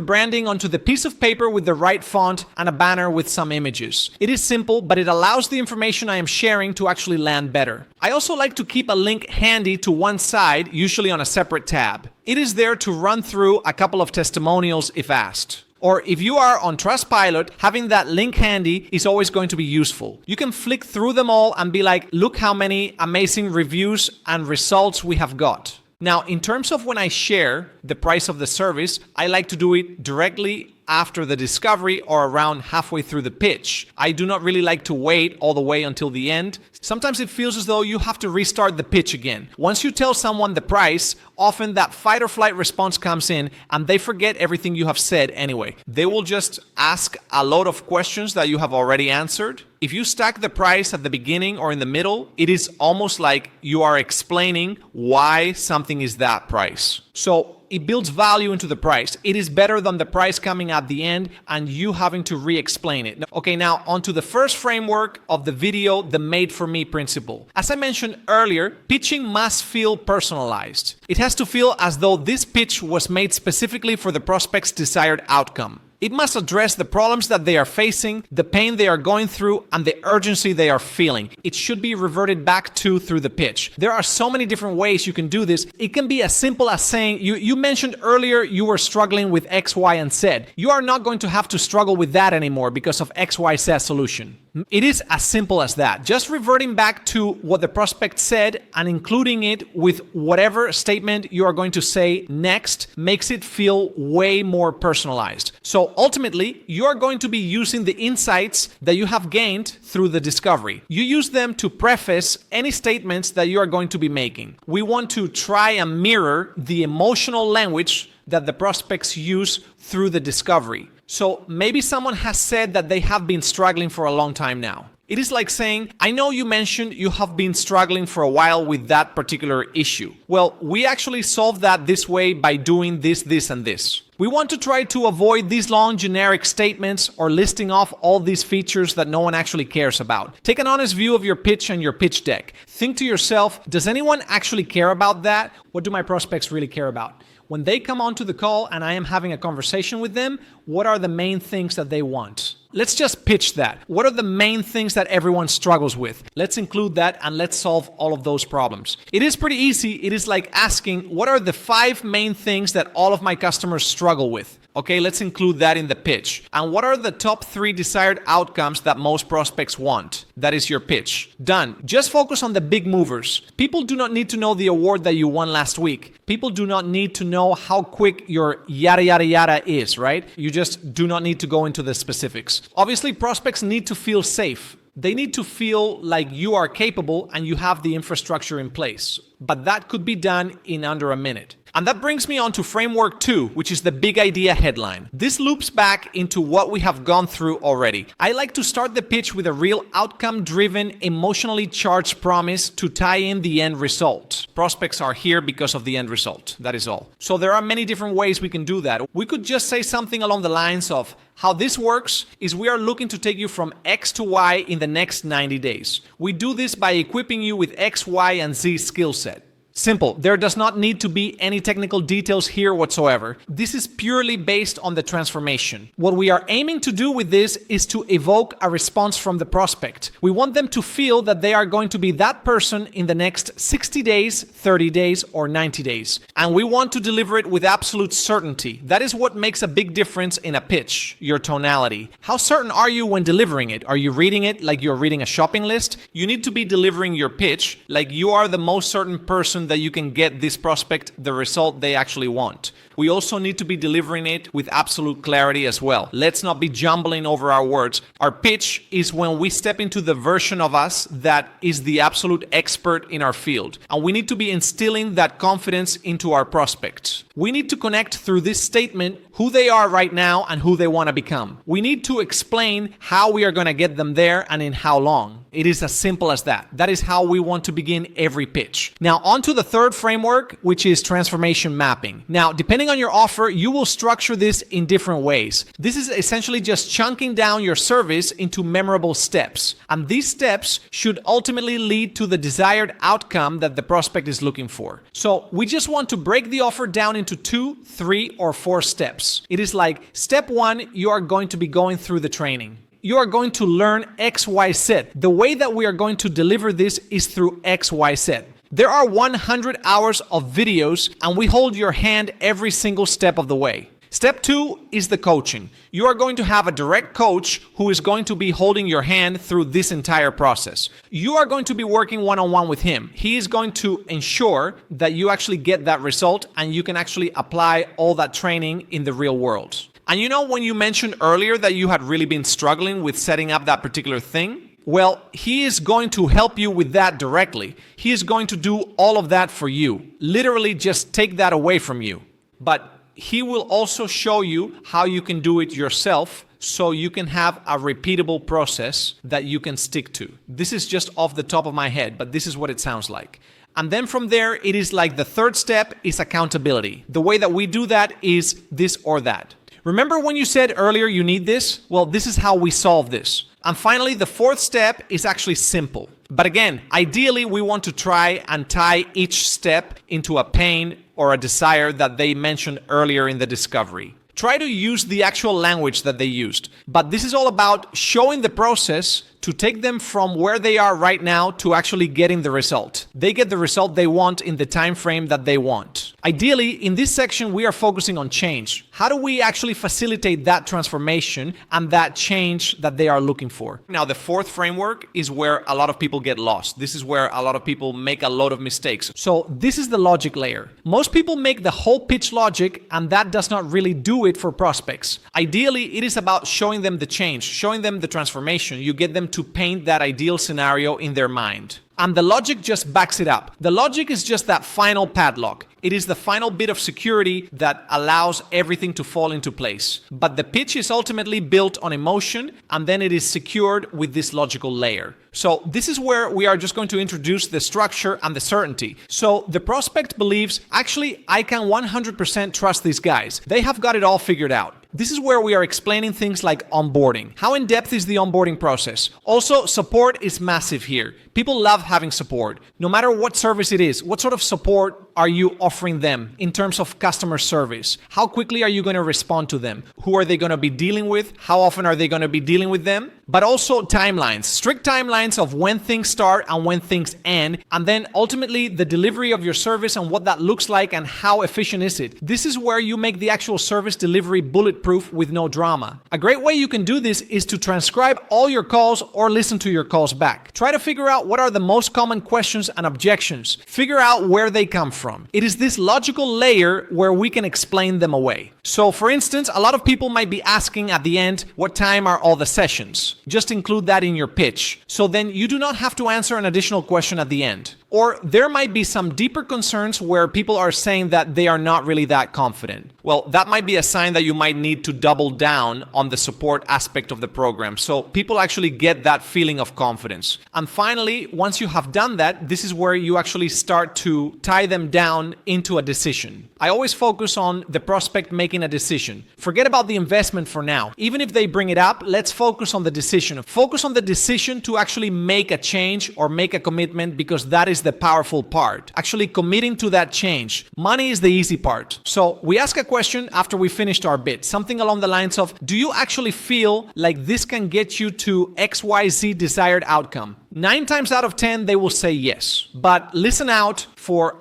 branding onto the piece of paper with the right font and a banner with some images. It is simple, but it allows the information I am sharing to actually land better. I also like to keep a link handy to one side, usually on a separate tab. It is there to run through a couple of testimonials if asked. Or if you are on Trustpilot, having that link handy is always going to be useful. You can flick through them all and be like, look how many amazing reviews and results we have got. Now, in terms of when I share the price of the service, I like to do it directly after the discovery or around halfway through the pitch. I do not really like to wait all the way until the end. Sometimes it feels as though you have to restart the pitch again. Once you tell someone the price, often that fight or flight response comes in and they forget everything you have said anyway. They will just ask a lot of questions that you have already answered. If you stack the price at the beginning or in the middle, it is almost like you are explaining why something is that price. So it builds value into the price. It is better than the price coming at the end and you having to re-explain it. Okay, now onto the first framework of the video, the made for me principle. As I mentioned earlier, pitching must feel personalized. It has to feel as though this pitch was made specifically for the prospect's desired outcome. It must address the problems that they are facing, the pain they are going through, and the urgency they are feeling. It should be reverted back to through the pitch. There are so many different ways you can do this. It can be as simple as saying, you mentioned earlier you were struggling with X, Y, and Z. You are not going to have to struggle with that anymore because of X, Y, Z solution. It is as simple as that. Just reverting back to what the prospect said and including it with whatever statement you are going to say next makes it feel way more personalized. So ultimately, you are going to be using the insights that you have gained through the discovery. You use them to preface any statements that you are going to be making. We want to try and mirror the emotional language that the prospects use through the discovery. So maybe someone has said that they have been struggling for a long time now. It is like saying, I know you mentioned you have been struggling for a while with that particular issue. Well, we actually solved that this way by doing this, this, and this. We want to try to avoid these long generic statements or listing off all these features that no one actually cares about. Take an honest view of your pitch and your pitch deck. Think to yourself, does anyone actually care about that? What do my prospects really care about? When they come onto the call and I am having a conversation with them, what are the main things that they want? Let's just pitch that. What are the main things that everyone struggles with? Let's include that and let's solve all of those problems. It is pretty easy. It is like asking, what are the 5 main things that all of my customers struggle with? Okay, let's include that in the pitch. And what are the top 3 desired outcomes that most prospects want? That is your pitch. Done. Just focus on the big movers. People do not need to know the award that you won last week. People do not need to know how quick your yada yada yada is, right? You just do not need to go into the specifics. Obviously, prospects need to feel safe. They need to feel like you are capable and you have the infrastructure in place. But that could be done in under a minute. And that brings me on to framework 2, which is the big idea headline. This loops back into what we have gone through already. I like to start the pitch with a real outcome-driven, emotionally charged promise to tie in the end result. Prospects are here because of the end result. That is all. So there are many different ways we can do that. We could just say something along the lines of, how this works is we are looking to take you from X to Y in the next 90 days. We do this by equipping you with X, Y, and Z skill set. Simple. There does not need to be any technical details here whatsoever. This is purely based on the transformation. What we are aiming to do with this is to evoke a response from the prospect. We want them to feel that they are going to be that person in the next 60 days, 30 days, or 90 days. And we want to deliver it with absolute certainty. That is what makes a big difference in a pitch, your tonality. How certain are you when delivering it? Are you reading it like you're reading a shopping list? You need to be delivering your pitch like you are the most certain person that you can get this prospect the result they actually want. We also need to be delivering it with absolute clarity as well. Let's not be jumbling over our words. Our pitch is when we step into the version of us that is the absolute expert in our field. And we need to be instilling that confidence into our prospects. We need to connect through this statement who they are right now and who they want to become. We need to explain how we are going to get them there and in how long. It is as simple as that. That is how we want to begin every pitch. Now, on to the third framework, which is transformation mapping. Now, depending on your offer, you will structure this in different ways. This is essentially just chunking down your service into memorable steps. And these steps should ultimately lead to the desired outcome that the prospect is looking for. So we just want to break the offer down into 2, 3, or 4 steps. It is like step 1, you are going to be going through the training. You are going to learn X, Y, Z. The way that we are going to deliver this is through X, Y, Z. There are 100 hours of videos and we hold your hand every single step of the way. Step 2 is the coaching. You are going to have a direct coach who is going to be holding your hand through this entire process. You are going to be working one-on-one with him. He is going to ensure that you actually get that result and you can actually apply all that training in the real world. And you know when you mentioned earlier that you had really been struggling with setting up that particular thing? Well, he is going to help you with that directly. He is going to do all of that for you. Literally just take that away from you. But he will also show you how you can do it yourself so you can have a repeatable process that you can stick to. This is just off the top of my head, but this is what it sounds like. And then from there, it is like the third step is accountability. The way that we do that is this or that. Remember when you said earlier you need this? Well, this is how we solve this. And finally, the fourth step is actually simple. But again, ideally, we want to try and tie each step into a pain or a desire that they mentioned earlier in the discovery. Try to use the actual language that they used. But this is all about showing the process to take them from where they are right now to actually getting the result. They get the result they want in the time frame that they want. Ideally, in this section, we are focusing on change. How do we actually facilitate that transformation and that change that they are looking for? Now, the fourth framework is where a lot of people get lost. This is where a lot of people make a lot of mistakes. So this is the logic layer. Most people make the whole pitch logic, and that does not really do it for prospects. Ideally, it is about showing them the change, showing them the transformation. You get them to paint that ideal scenario in their mind. And the logic just backs it up. The logic is just that final padlock. It is the final bit of security that allows everything to fall into place. But the pitch is ultimately built on emotion, and then it is secured with this logical layer. So this is where we are just going to introduce the structure and the certainty. So the prospect believes, actually, I can 100% trust these guys. They have got it all figured out. This is where we are explaining things like onboarding. How in depth is the onboarding process? Also, support is massive here. People love having support. No matter what service it is, what sort of support are you offering them in terms of customer service? How quickly are you going to respond to them? Who are they going to be dealing with? How often are they going to be dealing with them? But also timelines, strict timelines of when things start and when things end, and then ultimately the delivery of your service and what that looks like and how efficient is it. This is where you make the actual service delivery bulletproof with no drama. A great way you can do this is to transcribe all your calls or listen to your calls back. Try to figure out what are the most common questions and objections. Figure out where they come from. It is this logical layer where we can explain them away. So for instance, a lot of people might be asking at the end, what time are all the sessions? Just include that in your pitch. So then you do not have to answer an additional question at the end. Or there might be some deeper concerns where people are saying that they are not really that confident. Well, that might be a sign that you might need to double down on the support aspect of the program, so people actually get that feeling of confidence. And finally, once you have done that, this is where you actually start to tie them down into a decision. I always focus on the prospect making a decision. Forget about the investment for now. Even if they bring it up, let's focus on the decision. Focus on the decision to actually make a change or make a commitment, because that is the powerful part. Actually committing to that change. Money is the easy part. So we ask a question after we finished our bit, something along the lines of, do you actually feel like this can get you to XYZ desired outcome? 9 times out of 10, they will say yes. But listen out for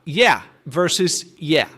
yeah versus yeah.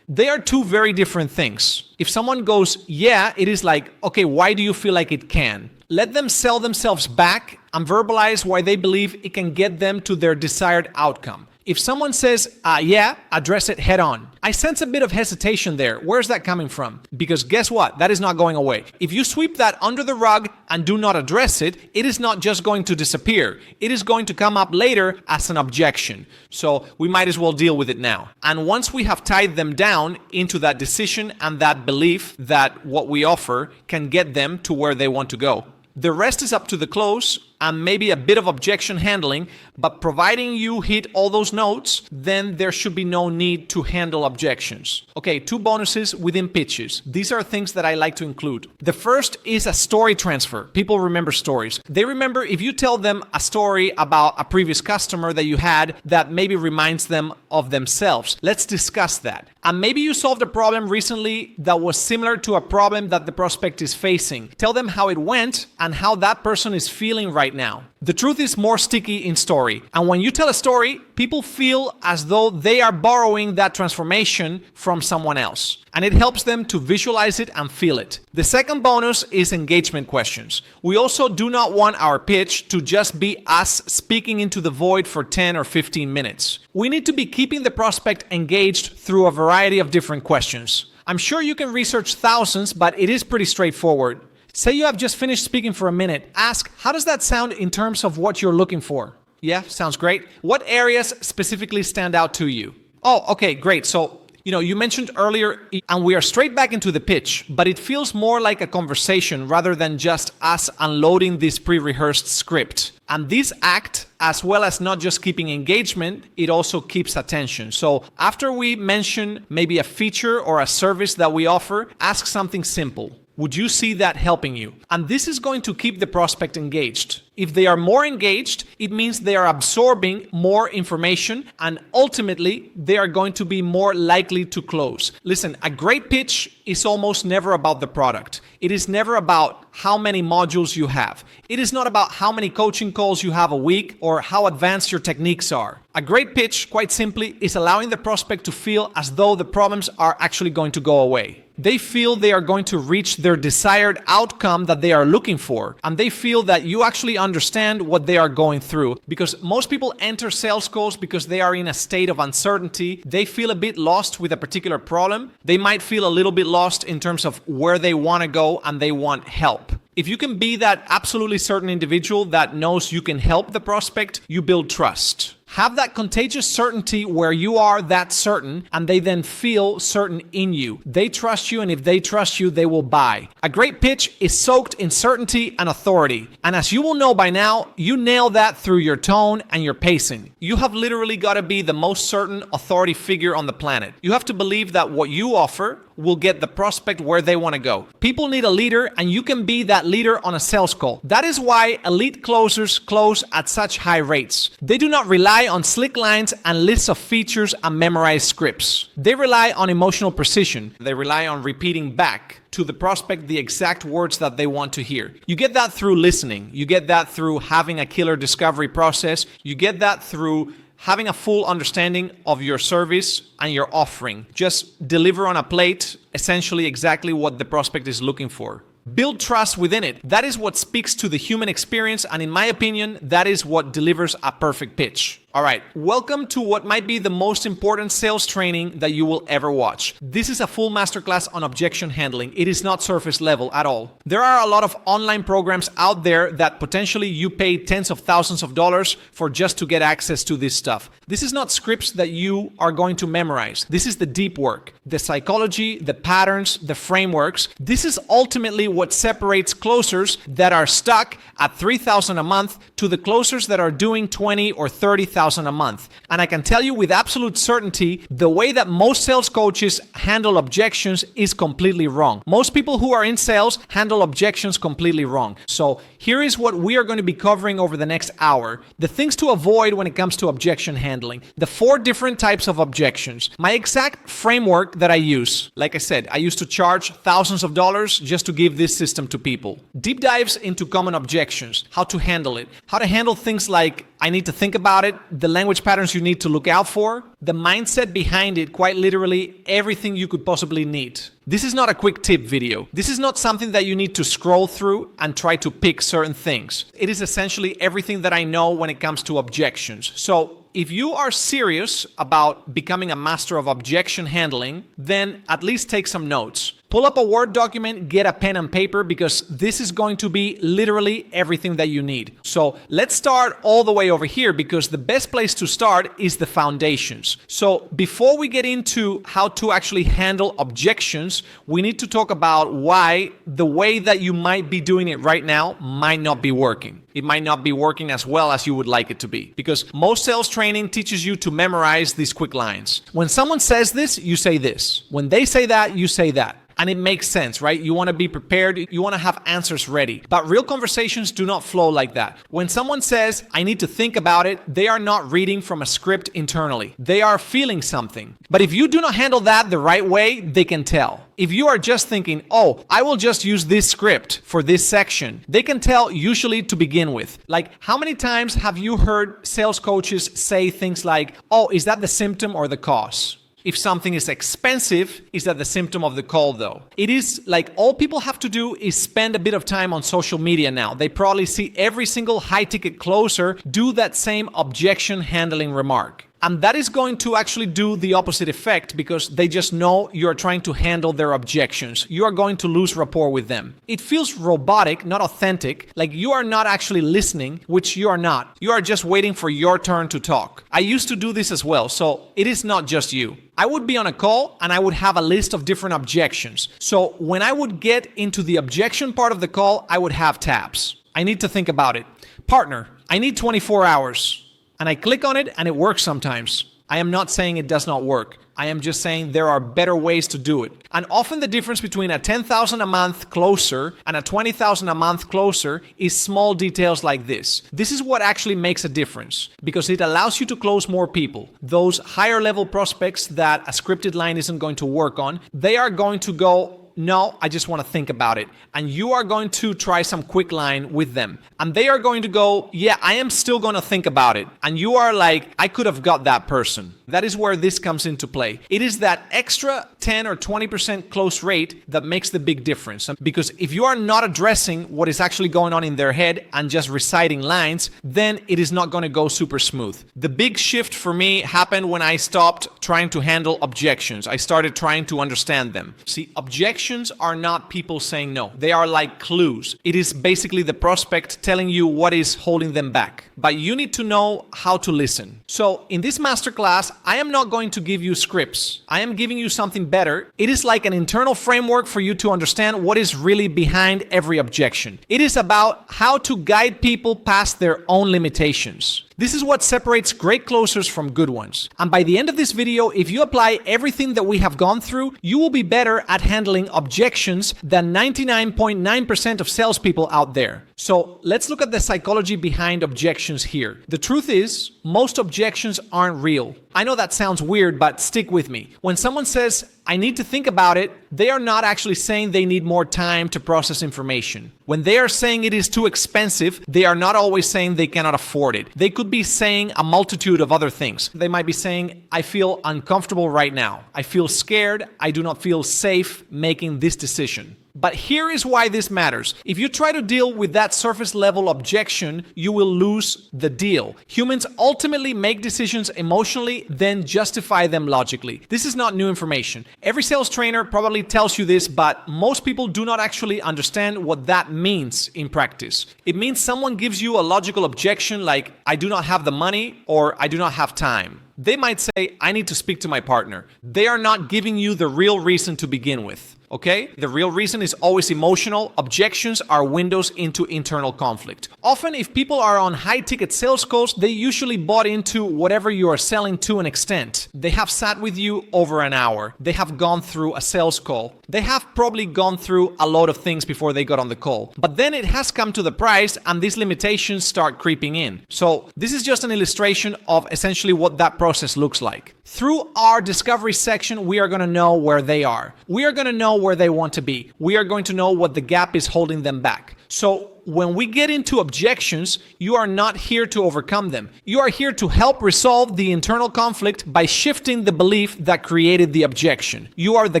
They are two very different things. If someone goes, yeah, it is like, okay, why do you feel like it can? Let them sell themselves back and verbalize why they believe it can get them to their desired outcome. If someone says, yeah, address it head on. I sense a bit of hesitation there. Where's that coming from? Because guess what? That is not going away. If you sweep that under the rug and do not address it, it is not just going to disappear. It is going to come up later as an objection. So we might as well deal with it now. And once we have tied them down into that decision and that belief that what we offer can get them to where they want to go, the rest is up to the close and maybe a bit of objection handling, but providing you hit all those notes, then there should be no need to handle objections. Okay, 2 bonuses within pitches. These are things that I like to include. The first is a story transfer. People remember stories. They remember if you tell them a story about a previous customer that you had that maybe reminds them of themselves. Let's discuss that. And maybe you solved a problem recently that was similar to a problem that the prospect is facing. Tell them how it went and how that person is feeling right now. The truth is more sticky in story. And when you tell a story, people feel as though they are borrowing that transformation from someone else. And it helps them to visualize it and feel it. The second bonus is engagement questions. We also do not want our pitch to just be us speaking into the void for 10 or 15 minutes. We need to be keeping the prospect engaged through a variety of different questions. I'm sure you can research thousands, but it is pretty straightforward. Say you have just finished speaking for a minute. Ask, how does that sound in terms of what you're looking for? Yeah, sounds great. What areas specifically stand out to you? Oh, okay, great. So, you mentioned earlier, and we are straight back into the pitch, but it feels more like a conversation rather than just us unloading this pre-rehearsed script. And this act, as well as not just keeping engagement, it also keeps attention. So after we mention maybe a feature or a service that we offer, ask something simple. Would you see that helping you? And this is going to keep the prospect engaged. If they are more engaged, it means they are absorbing more information and ultimately they are going to be more likely to close. Listen, a great pitch is almost never about the product. It is never about how many modules you have. It is not about how many coaching calls you have a week or how advanced your techniques are. A great pitch, quite simply, is allowing the prospect to feel as though the problems are actually going to go away. They feel they are going to reach their desired outcome that they are looking for, and they feel that you actually understand what they are going through. Because most people enter sales calls because they are in a state of uncertainty. They feel a bit lost with a particular problem. They might feel a little bit lost in terms of where they want to go and they want help. If you can be that absolutely certain individual that knows you can help the prospect, you build trust. Have that contagious certainty where you are that certain and they then feel certain in you. They trust you, and if they trust you, they will buy. A great pitch is soaked in certainty and authority. And as you will know by now, you nail that through your tone and your pacing. You have literally got to be the most certain authority figure on the planet. You have to believe that what you offer will get the prospect where they want to go. People need a leader, and you can be that leader on a sales call. That is why elite closers close at such high rates. They do not rely on slick lines and lists of features and memorized scripts. They rely on emotional precision. They rely on repeating back to the prospect the exact words that they want to hear. You get that through listening. You get that through having a killer discovery process. You get that through having a full understanding of your service and your offering. Just deliver on a plate essentially exactly what the prospect is looking for. Build trust within it. That is what speaks to the human experience, and in my opinion, that is what delivers a perfect pitch. All right, welcome to what might be the most important sales training that you will ever watch. This is a full masterclass on objection handling. It is not surface level at all. There are a lot of online programs out there that potentially you pay tens of thousands of dollars for just to get access to this stuff. This is not scripts that you are going to memorize. This is the deep work, the psychology, the patterns, the frameworks. This is ultimately what separates closers that are stuck at $3,000 a month to the closers that are doing $20,000 or $30,000 a month. And I can tell you with absolute certainty, the way that most sales coaches handle objections is completely wrong. Most people who are in sales handle objections completely wrong. So here is what we are going to be covering over the next hour. The things to avoid when it comes to objection handling. The 4 different types of objections. My exact framework that I use. Like I said, I used to charge thousands of dollars just to give this system to people. Deep dives into common objections, how to handle it, how to handle things like I need to think about it, the language patterns you need to look out for, the mindset behind it, quite literally everything you could possibly need. This is not a quick tip video. This is not something that you need to scroll through and try to pick certain things. It is essentially everything that I know when it comes to objections. So if you are serious about becoming a master of objection handling, then at least take some notes. Pull up a Word document, get a pen and paper, because this is going to be literally everything that you need. So let's start all the way over here, because the best place to start is the foundations. So before we get into how to actually handle objections, we need to talk about why the way that you might be doing it right now might not be working. It might not be working as well as you would like it to be, because most sales training teaches you to memorize these quick lines. When someone says this, you say this. When they say that, you say that. And it makes sense, right? You want to be prepared. You want to have answers ready. But real conversations do not flow like that. When someone says, I need to think about it, they are not reading from a script internally. They are feeling something. But if you do not handle that the right way, they can tell. If you are just thinking, oh, I will just use this script for this section, they can tell usually to begin with. Like, how many times have you heard sales coaches say things like, oh, is that the symptom or the cause? If something is expensive, is that the symptom of the call though? It is like all people have to do is spend a bit of time on social media now. They probably see every single high ticket closer do that same objection handling remark. And that is going to actually do the opposite effect, because they just know you're trying to handle their objections. You are going to lose rapport with them. It feels robotic, not authentic, like you are not actually listening, which you are not. You are just waiting for your turn to talk. I used to do this as well, so it is not just you. I would be on a call and I would have a list of different objections. So when I would get into the objection part of the call, I would have tabs. I need to think about it. Partner, I need 24 hours. And I click on it and it works sometimes. I am not saying it does not work. I am just saying there are better ways to do it. And often the difference between a 10,000 a month closer and a 20,000 a month closer is small details like this. This is what actually makes a difference because it allows you to close more people. Those higher level prospects that a scripted line isn't going to work on, they are going to go, no, I just want to think about it. And you are going to try some quick line with them. And they are going to go, yeah, I am still going to think about it. And you are like, I could have got that person. That is where this comes into play. It is that extra 10 or 20% close rate that makes the big difference. Because if you are not addressing what is actually going on in their head and just reciting lines, then it is not going to go super smooth. The big shift for me happened when I stopped trying to handle objections. I started trying to understand them. See, objections are not people saying no. They are like clues. It is basically the prospect telling you what is holding them back. But you need to know how to listen. So in this masterclass, I am not going to give you scripts. I am giving you something better. It is like an internal framework for you to understand what is really behind every objection. It is about how to guide people past their own limitations. This is what separates great closers from good ones. And by the end of this video, if you apply everything that we have gone through, you will be better at handling objections than 99.9% of salespeople out there. So let's look at the psychology behind objections here. The truth is, most objections aren't real. I know that sounds weird, but stick with me. When someone says, I need to think about it, they are not actually saying they need more time to process information. When they are saying it is too expensive, they are not always saying they cannot afford it. They could be saying a multitude of other things. They might be saying, I feel uncomfortable right now. I feel scared. I do not feel safe making this decision. But here is why this matters. If you try to deal with that surface level objection, you will lose the deal. Humans ultimately make decisions emotionally, then justify them logically. This is not new information. Every sales trainer probably tells you this, but most people do not actually understand what that means in practice. It means someone gives you a logical objection like, I do not have the money or I do not have time. They might say, I need to speak to my partner. They are not giving you the real reason to begin with. Okay? The real reason is always emotional. Objections are windows into internal conflict. Often, if people are on high-ticket sales calls, they usually bought into whatever you are selling to an extent. They have sat with you over an hour. They have gone through a sales call. They have probably gone through a lot of things before they got on the call. But then it has come to the price and these limitations start creeping in. So this is just an illustration of essentially what that process looks like. Through our discovery section, we are going to know where they are. We are going to know where they want to be. We are going to know what the gap is holding them back. So when we get into objections, you are not here to overcome them. You are here to help resolve the internal conflict by shifting the belief that created the objection. You are the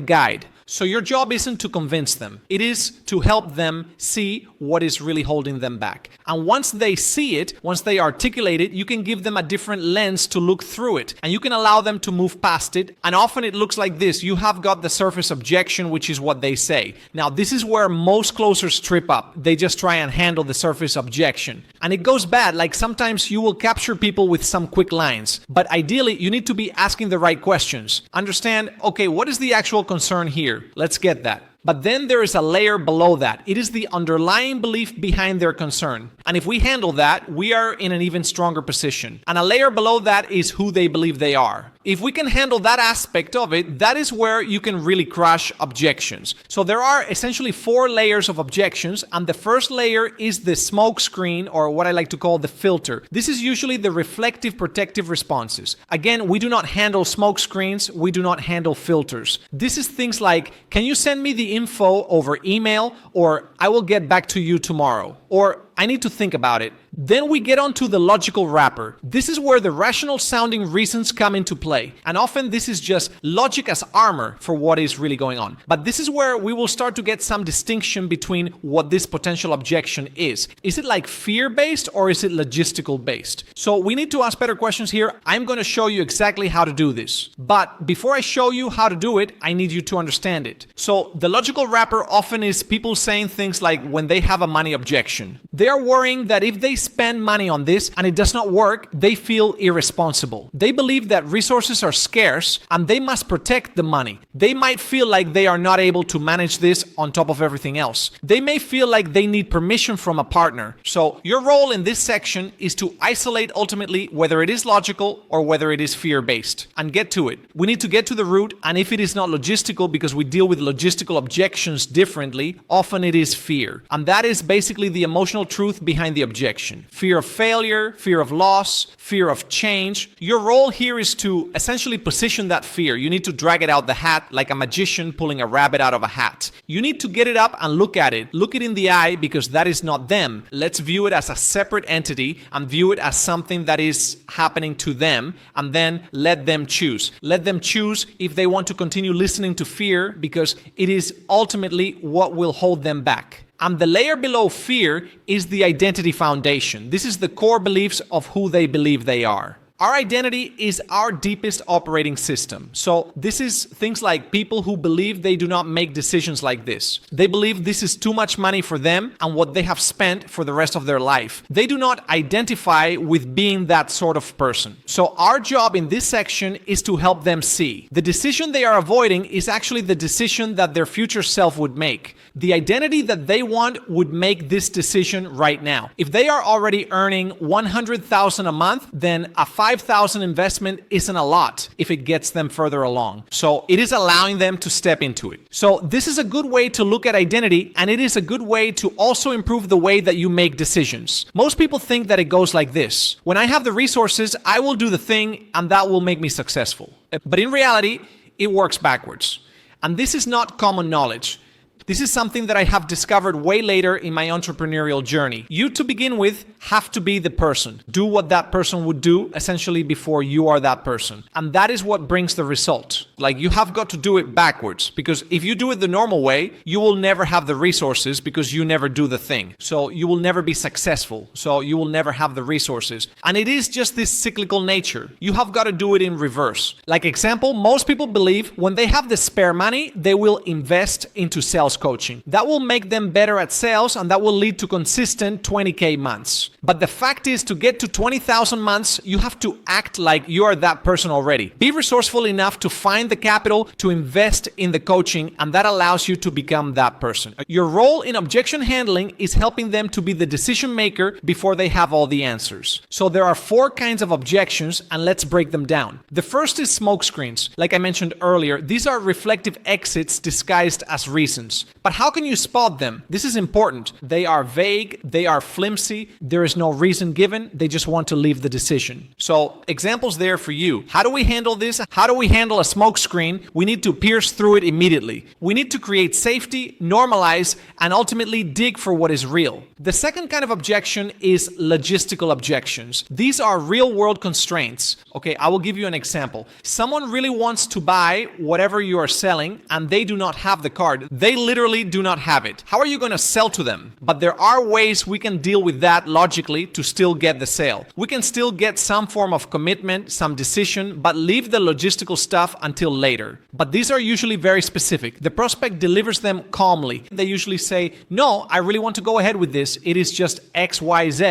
guide. So your job isn't to convince them. It is to help them see what is really holding them back. And once they see it, once they articulate it, you can give them a different lens to look through it. And you can allow them to move past it. And often it looks like this. You have got the surface objection, which is what they say. Now, this is where most closers trip up. They just try and handle the surface objection. And it goes bad. Like sometimes you will capture people with some quick lines. But ideally, you need to be asking the right questions. Understand, okay, what is the actual concern here? Let's get that. But then there is a layer below that. It is the underlying belief behind their concern. And if we handle that, we are in an even stronger position. And a layer below that is who they believe they are. If we can handle that aspect of it, that is where you can really crush objections. So there are essentially 4 layers of objections, and the first layer is the smoke screen, or what I like to call the filter. This is usually the reflective protective responses. Again, we do not handle smoke screens, we do not handle filters. This is things like, can you send me the info over email, or I will get back to you tomorrow, or I need to think about it. Then we get onto the logical wrapper. This is where the rational sounding reasons come into play. And often this is just logic as armor for what is really going on. But this is where we will start to get some distinction between what this potential objection is. Is it like fear-based or is it logistical-based? So we need to ask better questions here. I'm going to show you exactly how to do this. But before I show you how to do it, I need you to understand it. So the logical wrapper often is people saying things like when they have a money objection. objection. They are worrying that if they spend money on this and it does not work, they feel irresponsible. They believe that resources are scarce and they must protect the money. They might feel like they are not able to manage this on top of everything else. They may feel like they need permission from a partner. So your role in this section is to isolate ultimately whether it is logical or whether it is fear-based, and get to it. We need to get to the root, and if it is not logistical, because we deal with logistical objections differently, often it is fear. And that is basically the emotional truth behind the objection. Fear of failure, fear of loss, fear of change. Your role here is to essentially position that fear. You need to drag it out the hat like a magician pulling a rabbit out of a hat. You need to get it up and look at it. Look it in the eye, because that is not them. Let's view it as a separate entity and view it as something that is happening to them, and then let them choose. Let them choose if they want to continue listening to fear, because it is ultimately what will hold them back. And the layer below fear is the identity foundation. This is the core beliefs of who they believe they are. Our identity is our deepest operating system. So this is things like people who believe they do not make decisions like this. They believe this is too much money for them and what they have spent for the rest of their life. They do not identify with being that sort of person. So our job in this section is to help them see. The decision they are avoiding is actually the decision that their future self would make. The identity that they want would make this decision right now. If they are already earning $100,000 a month, then a $5,000 investment isn't a lot if it gets them further along. So it is allowing them to step into it. So this is a good way to look at identity, and it is a good way to also improve the way that you make decisions. Most people think that it goes like this. When I have the resources, I will do the thing and that will make me successful. But in reality, it works backwards. And this is not common knowledge. This is something that I have discovered way later in my entrepreneurial journey. You, to begin with, have to be the person. Do what that person would do, essentially, before you are that person. And that is what brings the result. Like, you have got to do it backwards, because if you do it the normal way, you will never have the resources because you never do the thing. So you will never be successful. So you will never have the resources. And it is just this cyclical nature. You have got to do it in reverse. Like example, most people believe when they have the spare money, they will invest into sales coaching. That will make them better at sales, and that will lead to consistent 20K months. But the fact is, to get to 20,000 months, you have to act like you are that person already. Be resourceful enough to find the capital to invest in the coaching, and that allows you to become that person. Your role in objection handling is helping them to be the decision maker before they have all the answers. So there are 4 kinds of objections, and let's break them down. The first is smoke screens. Like I mentioned earlier, these are reflective exits disguised as reasons. But how can you spot them? This is important. They are vague, they are flimsy, there is no reason given, they just want to leave the decision. So examples there for you. How do we handle this? How do we handle a smoke screen? We need to pierce through it immediately. We need to create safety, normalize, and ultimately dig for what is real. The second kind of objection is logistical objections. These are real-world constraints. Okay, I will give you an example. Someone really wants to buy whatever you are selling, and they do not have the card. They literally do not have it. How are you going to sell to them? But there are ways we can deal with that logically to still get the sale. We can still get some form of commitment, some decision, but leave the logistical stuff until later. But these are usually very specific. The prospect delivers them calmly. They usually say, no, I really want to go ahead with this. It is just X, Y, Z.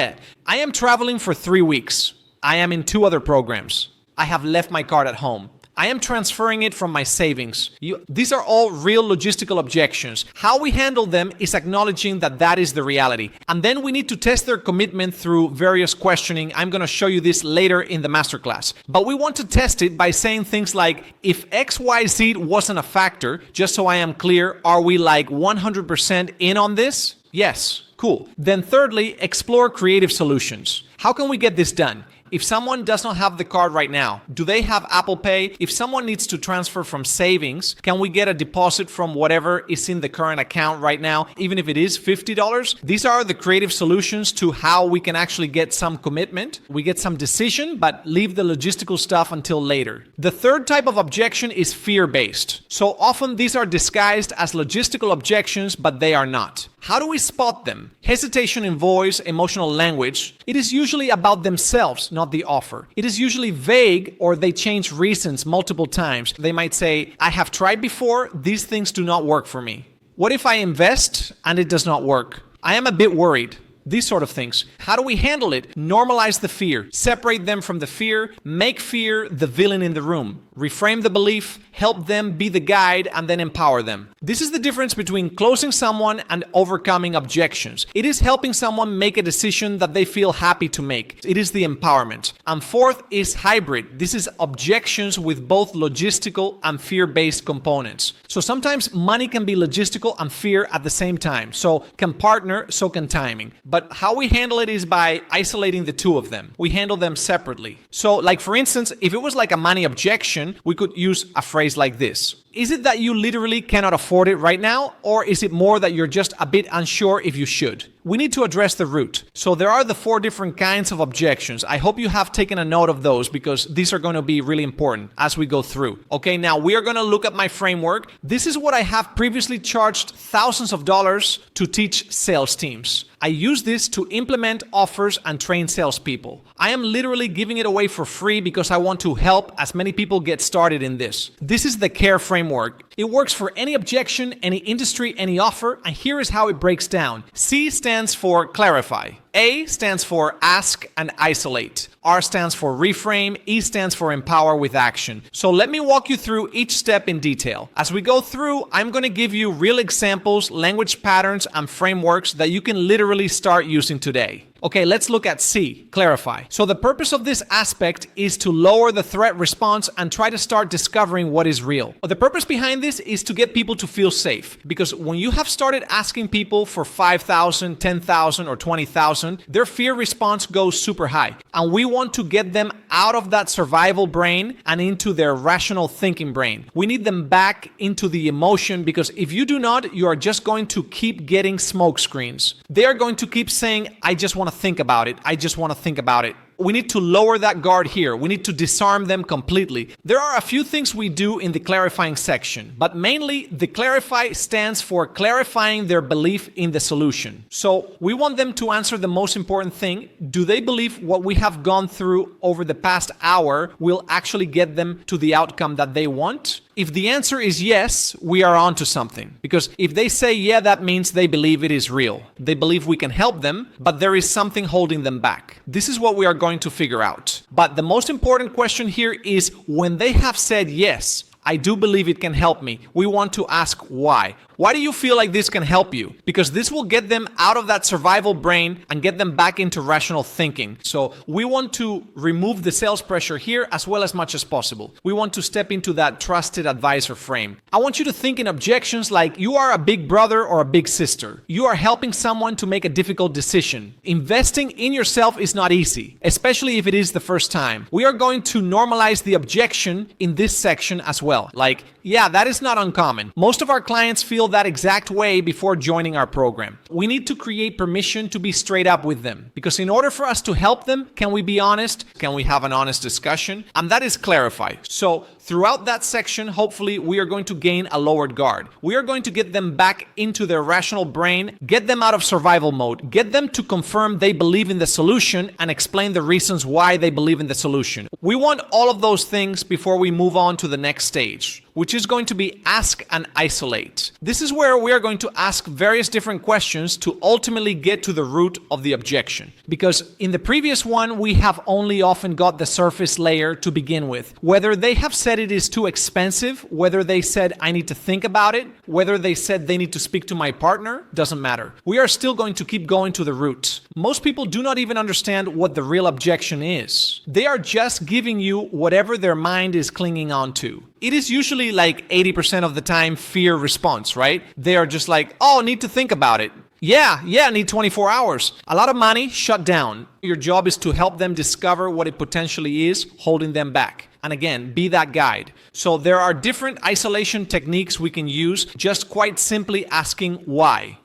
I am traveling for 3 weeks. I am in 2 other programs. I have left my card at home. I am transferring it from my savings. These are all real logistical objections. How we handle them is acknowledging that that is the reality. And then we need to test their commitment through various questioning. I'm going to show you this later in the masterclass. But we want to test it by saying things like, if XYZ wasn't a factor, just so I am clear, are we like 100% in on this? Yes. Cool. Then thirdly, explore creative solutions. How can we get this done? If someone does not have the card right now, do they have Apple Pay? If someone needs to transfer from savings, can we get a deposit from whatever is in the current account right now, even if it is $50? These are the creative solutions to how we can actually get some commitment. We get some decision, but leave the logistical stuff until later. The third type of objection is fear-based. So often these are disguised as logistical objections, but they are not. How do we spot them? Hesitation in voice, emotional language. It is usually about themselves, not the offer. It is usually vague, or they change reasons multiple times. They might say, I have tried before, these things do not work for me. What if I invest and it does not work? I am a bit worried. These sort of things. How do we handle it? Normalize the fear. Separate them from the fear. Make fear the villain in the room. Reframe the belief. Help them be the guide and then empower them. This is the difference between closing someone and overcoming objections. It is helping someone make a decision that they feel happy to make. It is the empowerment. And fourth is hybrid. This is objections with both logistical and fear-based components. So sometimes money can be logistical and fear at the same time. So can partner, so can timing. But how we handle it is by isolating the two of them. We handle them separately. So like for instance, if it was like a money objection, we could use a phrase like this. Is it that you literally cannot afford it right now? Or is it more that you're just a bit unsure if you should? We need to address the root. So there are the 4 different kinds of objections. I hope you have taken a note of those because these are going to be really important as we go through. Okay, now we are going to look at my framework. This is what I have previously charged thousands of dollars to teach sales teams. I use this to implement offers and train salespeople. I am literally giving it away for free because I want to help as many people get started in this. This is the CARE framework. It works for any objection, any industry, any offer, and here is how it breaks down. C stands for clarify. A stands for ask and isolate. R stands for reframe. E stands for empower with action. So let me walk you through each step in detail. As we go through, I'm going to give you real examples, language patterns, and frameworks that you can literally start using today. Okay, let's look at C, clarify. So the purpose of this aspect is to lower the threat response and try to start discovering what is real. The purpose behind this is to get people to feel safe. Because when you have started asking people for 5,000, 10,000, or 20,000, their fear response goes super high. And we want to get them out of that survival brain and into their rational thinking brain. We need them back into the emotion because if you do not, you are just going to keep getting smoke screens. They are going to keep saying, I just want to think about it. I just want to think about it. We need to lower that guard here. We need to disarm them completely. There are a few things we do in the clarifying section, but mainly the clarify stands for clarifying their belief in the solution. So we want them to answer the most important thing. Do they believe what we have gone through over the past hour will actually get them to the outcome that they want? If the answer is yes, we are on to something. Because if they say yeah, that means they believe it is real. They believe we can help them, but there is something holding them back. This is what we are going to figure out. But the most important question here is when they have said yes, I do believe it can help me, we want to ask why. Why do you feel like this can help you? Because this will get them out of that survival brain and get them back into rational thinking. So we want to remove the sales pressure here as well as much as possible. We want to step into that trusted advisor frame. I want you to think in objections like you are a big brother or a big sister. You are helping someone to make a difficult decision. Investing in yourself is not easy, especially if it is the first time. We are going to normalize the objection in this section as well. Like, yeah, that is not uncommon. Most of our clients feel that exact way before joining our program. We need to create permission to be straight up with them. Because in order for us to help them, can we be honest? Can we have an honest discussion? And that is clarify. So throughout that section, hopefully we are going to gain a lowered guard. We are going to get them back into their rational brain, get them out of survival mode, get them to confirm they believe in the solution and explain the reasons why they believe in the solution. We want all of those things before we move on to the next stage, which is going to be ask and isolate. This is where we are going to ask various different questions to ultimately get to the root of the objection. Because in the previous one, we have only often got the surface layer to begin with. Whether they have said it is too expensive, whether they said I need to think about it, whether they said they need to speak to my partner, doesn't matter. We are still going to keep going to the root. Most people do not even understand what the real objection is. They are just giving you whatever their mind is clinging on to. It is usually like 80% of the time fear response, right? They are just like, oh, need to think about it. Yeah, need 24 hours. A lot of money, shut down. Your job is to help them discover what it potentially is holding them back. And again, be that guide. So there are different isolation techniques we can use, just quite simply asking why.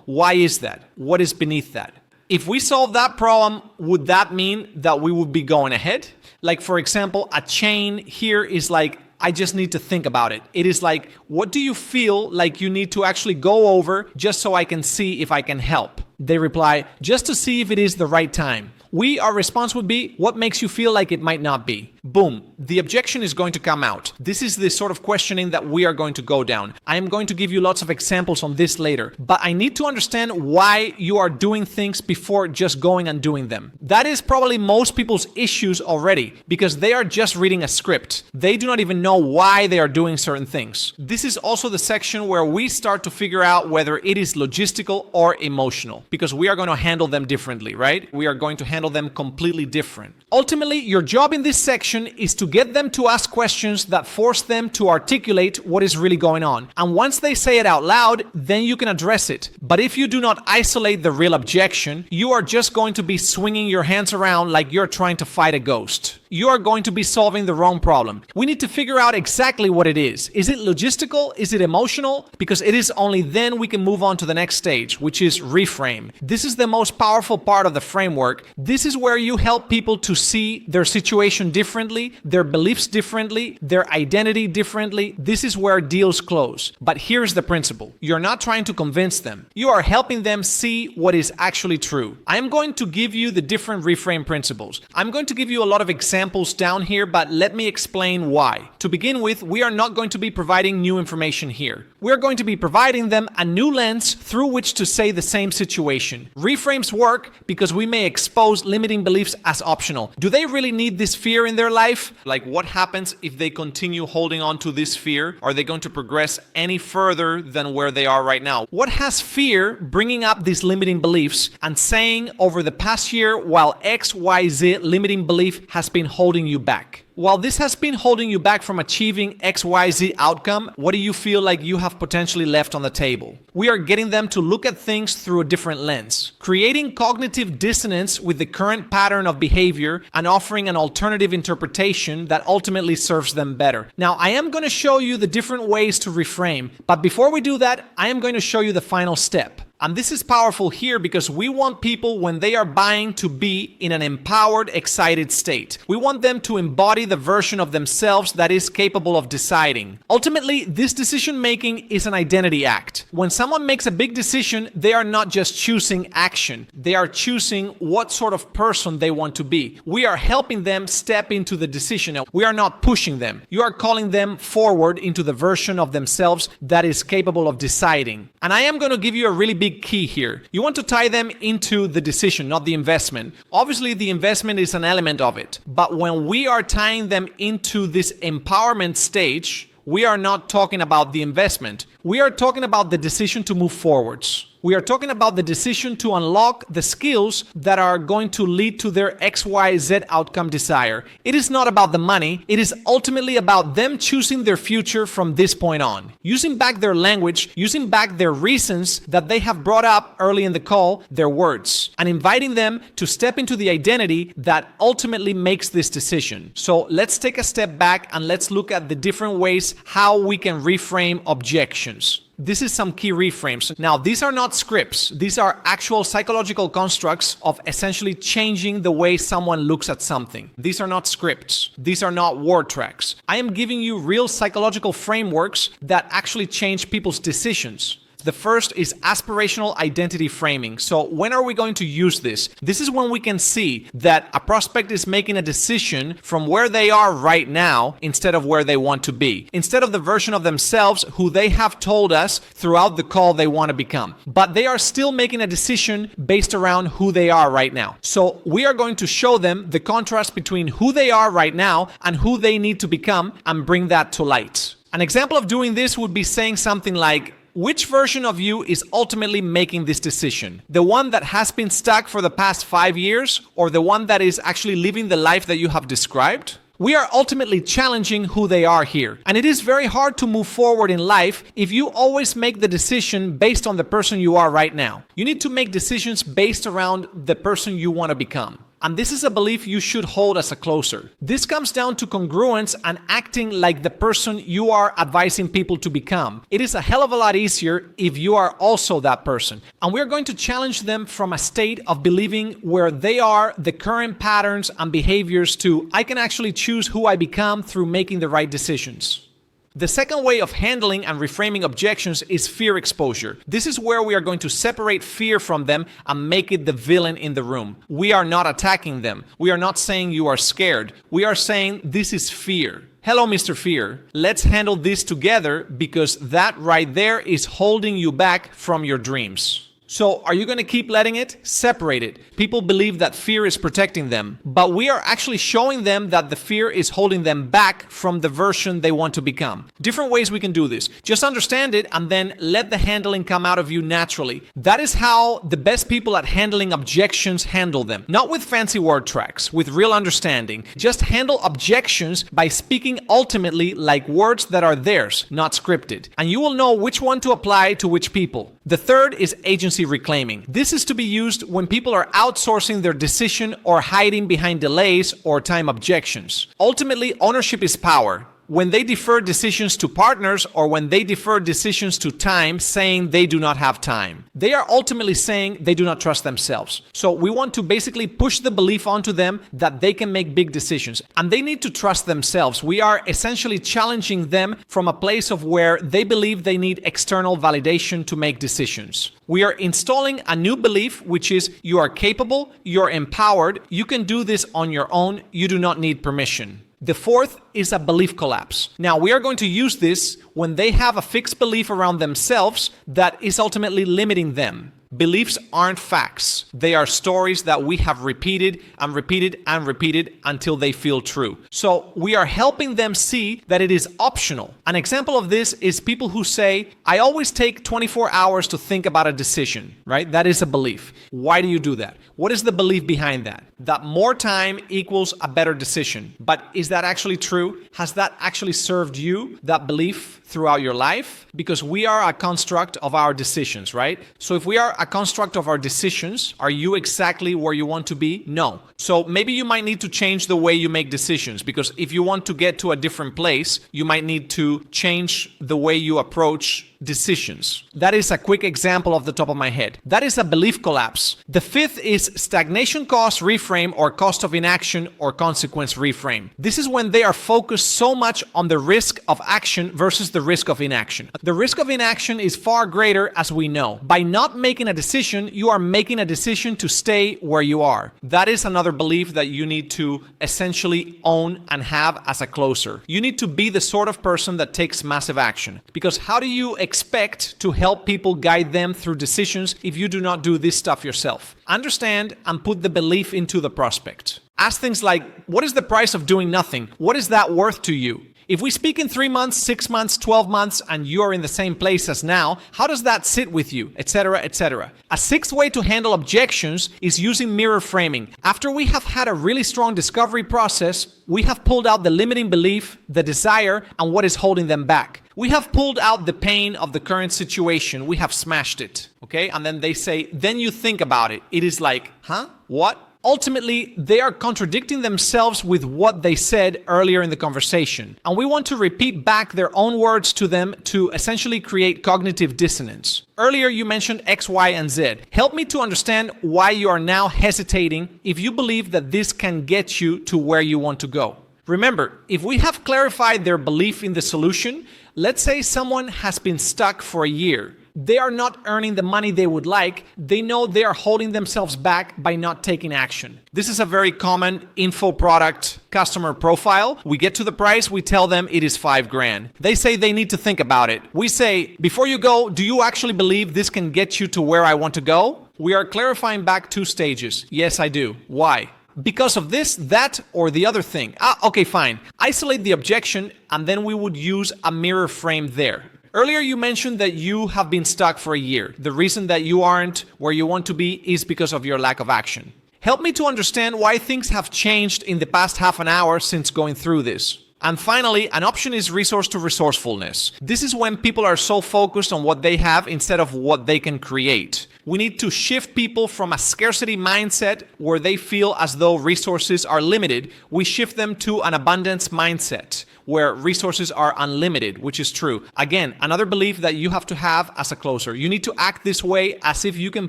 Why is that? What is beneath that? If we solve that problem, would that mean that we would be going ahead? Like, for example, a chain here is like, I just need to think about it. It is like, what do you feel like you need to actually go over just so I can see if I can help? They reply, just to see if it is the right time. Our response would be, what makes you feel like it might not be? boom, the objection is going to come out. This is the sort of questioning that we are going to go down. I am going to give you lots of examples on this later, but I need to understand why you are doing things before just going and doing them. That is probably most people's issues already, because they are just reading a script. They do not even know why they are doing certain things. This is also the section where we start to figure out whether it is logistical or emotional, because we are going to handle them differently, right? We are going to handle them completely different. Ultimately, your job in this section is to get them to ask questions that force them to articulate what is really going on. And once they say it out loud, then you can address it. But if you do not isolate the real objection, you are just going to be swinging your hands around like you're trying to fight a ghost. You are going to be solving the wrong problem. We need to figure out exactly what it is. Is it logistical? Is it emotional? Because it is only then we can move on to the next stage, which is reframe. This is the most powerful part of the framework. This is where you help people to see their situation differently, their beliefs differently, their identity differently. This is where deals close. But here's the principle. You're not trying to convince them. You are helping them see what is actually true. I'm going to give you the different reframe principles. I'm going to give you a lot of examples down here, but let me explain why. To begin with, we are not going to be providing new information here. We're going to be providing them a new lens through which to say the same situation. Reframes work because we may expose limiting beliefs as optional. Do they really need this fear in their life? Like, what happens if they continue holding on to this fear? Are they going to progress any further than where they are right now? What has fear bringing up these limiting beliefs and saying over the past year, while XYZ limiting belief has been holding you back? While this has been holding you back from achieving XYZ outcome, what do you feel like you have potentially left on the table? We are getting them to look at things through a different lens, creating cognitive dissonance with the current pattern of behavior and offering an alternative interpretation that ultimately serves them better. Now, I am going to show you the different ways to reframe, but before we do that, I am going to show you the final step. And this is powerful here because we want people, when they are buying, to be in an empowered, excited state. We want them to embody the version of themselves that is capable of deciding. Ultimately, this decision making is an identity act. When someone makes a big decision, they are not just choosing action. They are choosing what sort of person they want to be. We are helping them step into the decision. We are not pushing them. You are calling them forward into the version of themselves that is capable of deciding. And I am going to give you a really big key here. You want to tie them into the decision, not the investment. Obviously, the investment is an element of it. But when we are tying them into this empowerment stage, we are not talking about the investment. We are talking about the decision to move forwards. We are talking about the decision to unlock the skills that are going to lead to their XYZ outcome desire. It is not about the money. It is ultimately about them choosing their future from this point on. Using back their language, using back their reasons that they have brought up early in the call, their words, and inviting them to step into the identity that ultimately makes this decision. So let's take a step back and let's look at the different ways how we can reframe objections. This is some key reframes. Now, these are not scripts. These are actual psychological constructs of essentially changing the way someone looks at something. These are not scripts. These are not word tracks. I am giving you real psychological frameworks that actually change people's decisions. The first is aspirational identity framing. So when are we going to use this? This is when we can see that a prospect is making a decision from where they are right now instead of where they want to be. Instead of the version of themselves who they have told us throughout the call they want to become. But they are still making a decision based around who they are right now. So we are going to show them the contrast between who they are right now and who they need to become and bring that to light. An example of doing this would be saying something like, which version of you is ultimately making this decision? The one that has been stuck for the past 5 years, or the one that is actually living the life that you have described? We are ultimately challenging who they are here. And it is very hard to move forward in life if you always make the decision based on the person you are right now. You need to make decisions based around the person you want to become. And this is a belief you should hold as a closer. This comes down to congruence and acting like the person you are advising people to become. It is a hell of a lot easier if you are also that person. And we're going to challenge them from a state of believing where they are the current patterns and behaviors to, I can actually choose who I become through making the right decisions. The second way of handling and reframing objections is fear exposure. This is where we are going to separate fear from them and make it the villain in the room. We are not attacking them. We are not saying you are scared. We are saying this is fear. Hello, Mr. Fear. Let's handle this together because that right there is holding you back from your dreams. So are you going to keep letting it? Separate it. People believe that fear is protecting them, but we are actually showing them that the fear is holding them back from the version they want to become. Different ways we can do this. Just understand it and then let the handling come out of you naturally. That is how the best people at handling objections handle them. Not with fancy word tracks, with real understanding. Just handle objections by speaking ultimately like words that are theirs, not scripted. And you will know which one to apply to which people. The third is agency reclaiming. This is to be used when people are outsourcing their decision or hiding behind delays or time objections. Ultimately, ownership is power. When they defer decisions to partners or when they defer decisions to time, saying they do not have time, they are ultimately saying they do not trust themselves. So we want to basically push the belief onto them that they can make big decisions and they need to trust themselves. We are essentially challenging them from a place of where they believe they need external validation to make decisions. We are installing a new belief, which is you are capable, you're empowered, you can do this on your own, you do not need permission. The fourth is a belief collapse. Now, we are going to use this when they have a fixed belief around themselves that is ultimately limiting them. Beliefs aren't facts. They are stories that we have repeated and repeated and repeated until they feel true. So we are helping them see that it is optional. An example of this is people who say, I always take 24 hours to think about a decision, right? That is a belief. Why do you do that? What is the belief behind that? That more time equals a better decision. But is that actually true? Has that actually served you, that belief, throughout your life? Because we are a construct of our decisions, right? So if we are a construct of our decisions, are you exactly where you want to be? No. So maybe you might need to change the way you make decisions, because if you want to get to a different place, you might need to change the way you approach decisions. That is a quick example off the top of my head. That is a belief collapse. The fifth is stagnation cost reframe or cost of inaction or consequence reframe. This is when they are focused so much on the risk of action versus the risk of inaction. The risk of inaction is far greater, as we know. By not making a decision, you are making a decision to stay where you are. That is another belief that you need to essentially own and have as a closer. You need to be the sort of person that takes massive action. Because how do you expect to help people guide them through decisions if you do not do this stuff yourself? Understand and put the belief into the prospect. Ask things like, what is the price of doing nothing? What is that worth to you? If we speak in 3 months, 6 months, 12 months, and you are in the same place as now, how does that sit with you, etc., etc.? A sixth way to handle objections is using mirror framing. After we have had a really strong discovery process, we have pulled out the limiting belief, the desire, and what is holding them back. We have pulled out the pain of the current situation. We have smashed it, okay? And then they say, then you think about it. It is like, huh? What? Ultimately, they are contradicting themselves with what they said earlier in the conversation. And we want to repeat back their own words to them to essentially create cognitive dissonance. Earlier, you mentioned X, Y, and Z. Help me to understand why you are now hesitating if you believe that this can get you to where you want to go. Remember, if we have clarified their belief in the solution, let's say someone has been stuck for a year. They are not earning the money they would like. They know they are holding themselves back by not taking action. This is a very common info product customer profile. We get to the price, we tell them it is $5,000. They say they need to think about it. We say, before you go, do you actually believe this can get you to where I want to go? We are clarifying back 2 stages. Yes, I do. Why? Because of this, that, or the other thing. Okay, fine. Isolate the objection, and then we would use a mirror frame there. Earlier, you mentioned that you have been stuck for a year. The reason that you aren't where you want to be is because of your lack of action. Help me to understand why things have changed in the past half an hour since going through this. And finally, an option is resource to resourcefulness. This is when people are so focused on what they have instead of what they can create. We need to shift people from a scarcity mindset where they feel as though resources are limited. We shift them to an abundance mindset where resources are unlimited, which is true. Again, another belief that you have to have as a closer. You need to act this way as if you can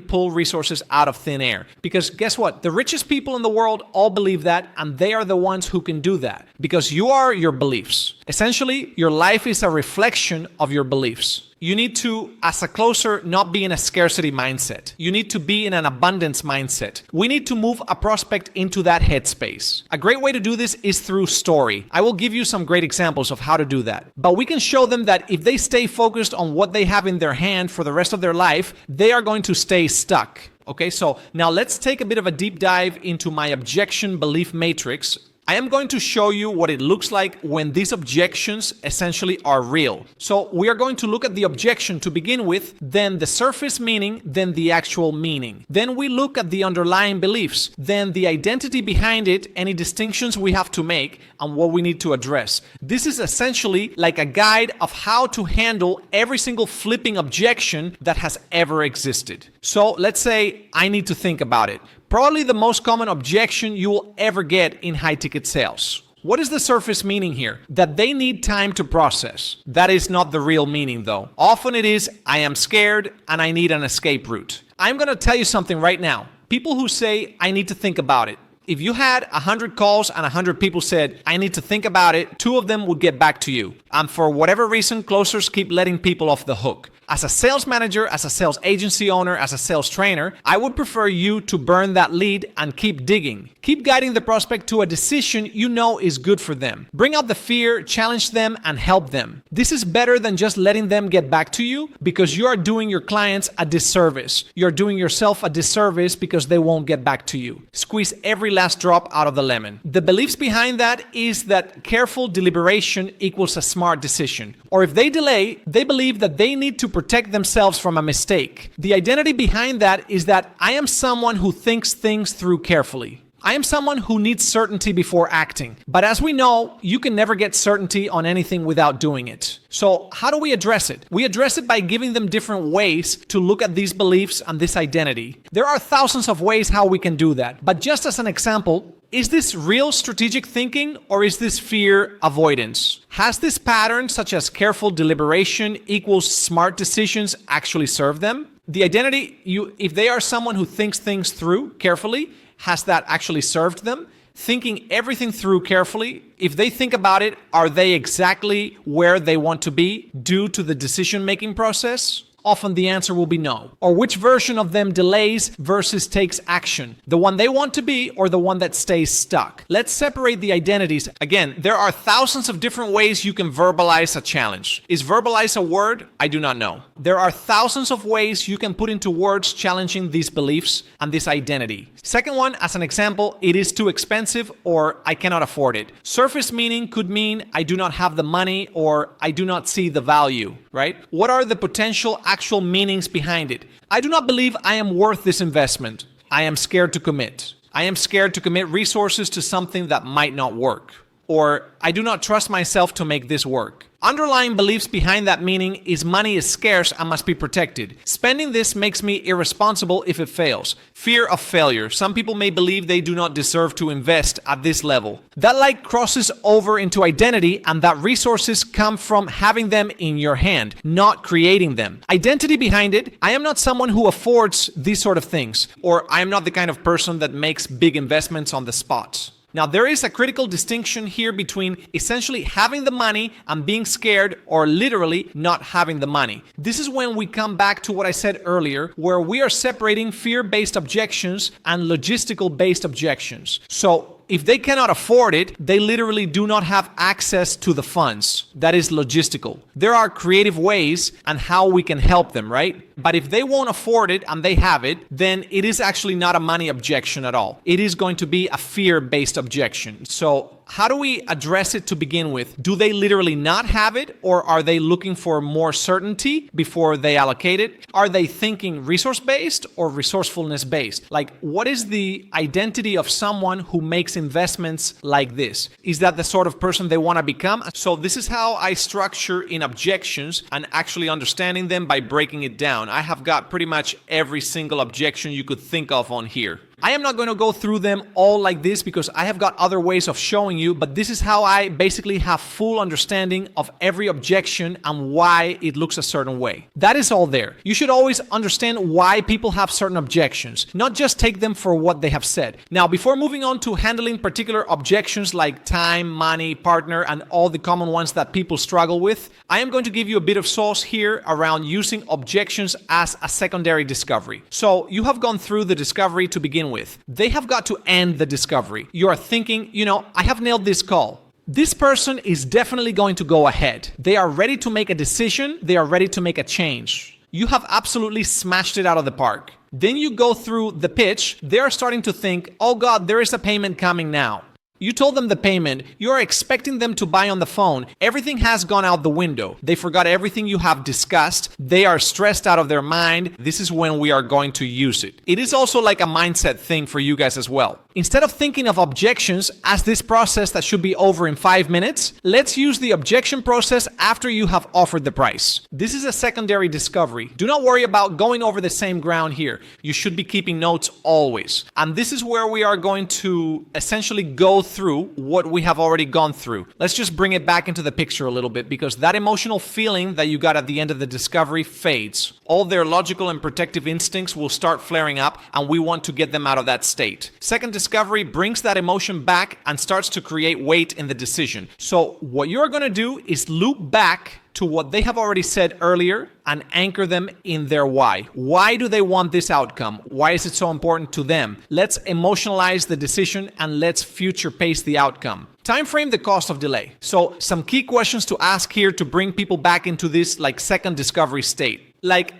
pull resources out of thin air. Because guess what? The richest people in the world all believe that, and they are the ones who can do that. Because you are your beliefs. Essentially, your life is a reflection of your beliefs. You need to, as a closer, not be in a scarcity mindset. You need to be in an abundance mindset. We need to move a prospect into that headspace. A great way to do this is through story. I will give you some great examples of how to do that. But we can show them that if they stay focused on what they have in their hand for the rest of their life, they are going to stay stuck. Okay, so now let's take a bit of a deep dive into my objection belief matrix. I am going to show you what it looks like when these objections essentially are real. So we are going to look at the objection to begin with, then the surface meaning, then the actual meaning. Then we look at the underlying beliefs, then the identity behind it, any distinctions we have to make, and what we need to address. This is essentially like a guide of how to handle every single flipping objection that has ever existed. So let's say I need to think about it. Probably the most common objection you will ever get in high-ticket sales. What is the surface meaning here? That they need time to process. That is not the real meaning though. Often it is, I am scared and I need an escape route. I'm going to tell you something right now. People who say, I need to think about it. If you had 100 calls and 100 people said, I need to think about it, 2 of them would get back to you. And for whatever reason, closers keep letting people off the hook. As a sales manager, as a sales agency owner, as a sales trainer, I would prefer you to burn that lead and keep digging. Keep guiding the prospect to a decision you know is good for them. Bring out the fear, challenge them, and help them. This is better than just letting them get back to you because you are doing your clients a disservice. You're doing yourself a disservice because they won't get back to you. Squeeze every last drop out of the lemon. The beliefs behind that is that careful deliberation equals a smart decision. Or if they delay, they believe that they need to protect themselves from a mistake. The identity behind that is that I am someone who thinks things through carefully. I am someone who needs certainty before acting. But as we know, you can never get certainty on anything without doing it. So how do we address it? We address it by giving them different ways to look at these beliefs and this identity. There are thousands of ways how we can do that. But just as an example, is this real strategic thinking or is this fear avoidance? Has this pattern, such as careful deliberation equals smart decisions, actually served them? The identity, if they are someone who thinks things through carefully, has that actually served them? Thinking everything through carefully, if they think about it, are they exactly where they want to be due to the decision-making process? Often the answer will be no. Or which version of them delays versus takes action? The one they want to be or the one that stays stuck? Let's separate the identities. Again, there are thousands of different ways you can verbalize a challenge. Is verbalize a word? I do not know. There are thousands of ways you can put into words challenging these beliefs and this identity. Second one, as an example, it is too expensive or I cannot afford it. Surface meaning could mean I do not have the money or I do not see the value, right? What are the potential actual meanings behind it? I do not believe I am worth this investment. I am scared to commit. I am scared to commit resources to something that might not work. Or I do not trust myself to make this work. Underlying beliefs behind that meaning is money is scarce and must be protected. Spending this makes me irresponsible if it fails. Fear of failure. Some people may believe they do not deserve to invest at this level. That like crosses over into identity and that resources come from having them in your hand, not creating them. Identity behind it, I am not someone who affords these sort of things, or I am not the kind of person that makes big investments on the spot. Now, there is a critical distinction here between essentially having the money and being scared or literally not having the money. This is when we come back to what I said earlier, where we are separating fear-based objections and logistical-based objections. So, if they cannot afford it, they literally do not have access to the funds. That is logistical. There are creative ways and how we can help them, right? But if they won't afford it and they have it, then it is actually not a money objection at all. It is going to be a fear-based objection. So how do we address it to begin with? Do they literally not have it, or are they looking for more certainty before they allocate it? Are they thinking resource-based or resourcefulness-based? Like, what is the identity of someone who makes investments like this? Is that the sort of person they want to become? So this is how I structure in objections and actually understanding them by breaking it down. I have got pretty much every single objection you could think of on here. I am not going to go through them all like this because I have got other ways of showing you, but this is how I basically have full understanding of every objection and why it looks a certain way. That is all there. You should always understand why people have certain objections, not just take them for what they have said. Now, before moving on to handling particular objections like time, money, partner, and all the common ones that people struggle with, I am going to give you a bit of sauce here around using objections as a secondary discovery. So you have gone through the discovery to begin with. They have got to end the discovery. You are thinking, I have nailed this call. This person is definitely going to go ahead. They are ready to make a decision. They are ready to make a change. You have absolutely smashed it out of the park. Then you go through the pitch. They're starting to think, oh God, there is a payment coming now. You told them the payment. You're expecting them to buy on the phone. Everything has gone out the window. They forgot everything you have discussed. They are stressed out of their mind. This is when we are going to use it. It is also like a mindset thing for you guys as well. Instead of thinking of objections as this process that should be over in 5 minutes, let's use the objection process after you have offered the price. This is a secondary discovery. Do not worry about going over the same ground here. You should be keeping notes always. And this is where we are going to essentially go through what we have already gone through. Let's just bring it back into the picture a little bit because that emotional feeling that you got at the end of the discovery fades. All their logical and protective instincts will start flaring up and we want to get them out of that state. Second discovery brings that emotion back and starts to create weight in the decision. So what you're going to do is loop back to what they have already said earlier and anchor them in their why. Why do they want this outcome? Why is it so important to them? Let's emotionalize the decision and let's future pace the outcome. Time frame the cost of delay. So some key questions to ask here to bring people back into this second discovery state.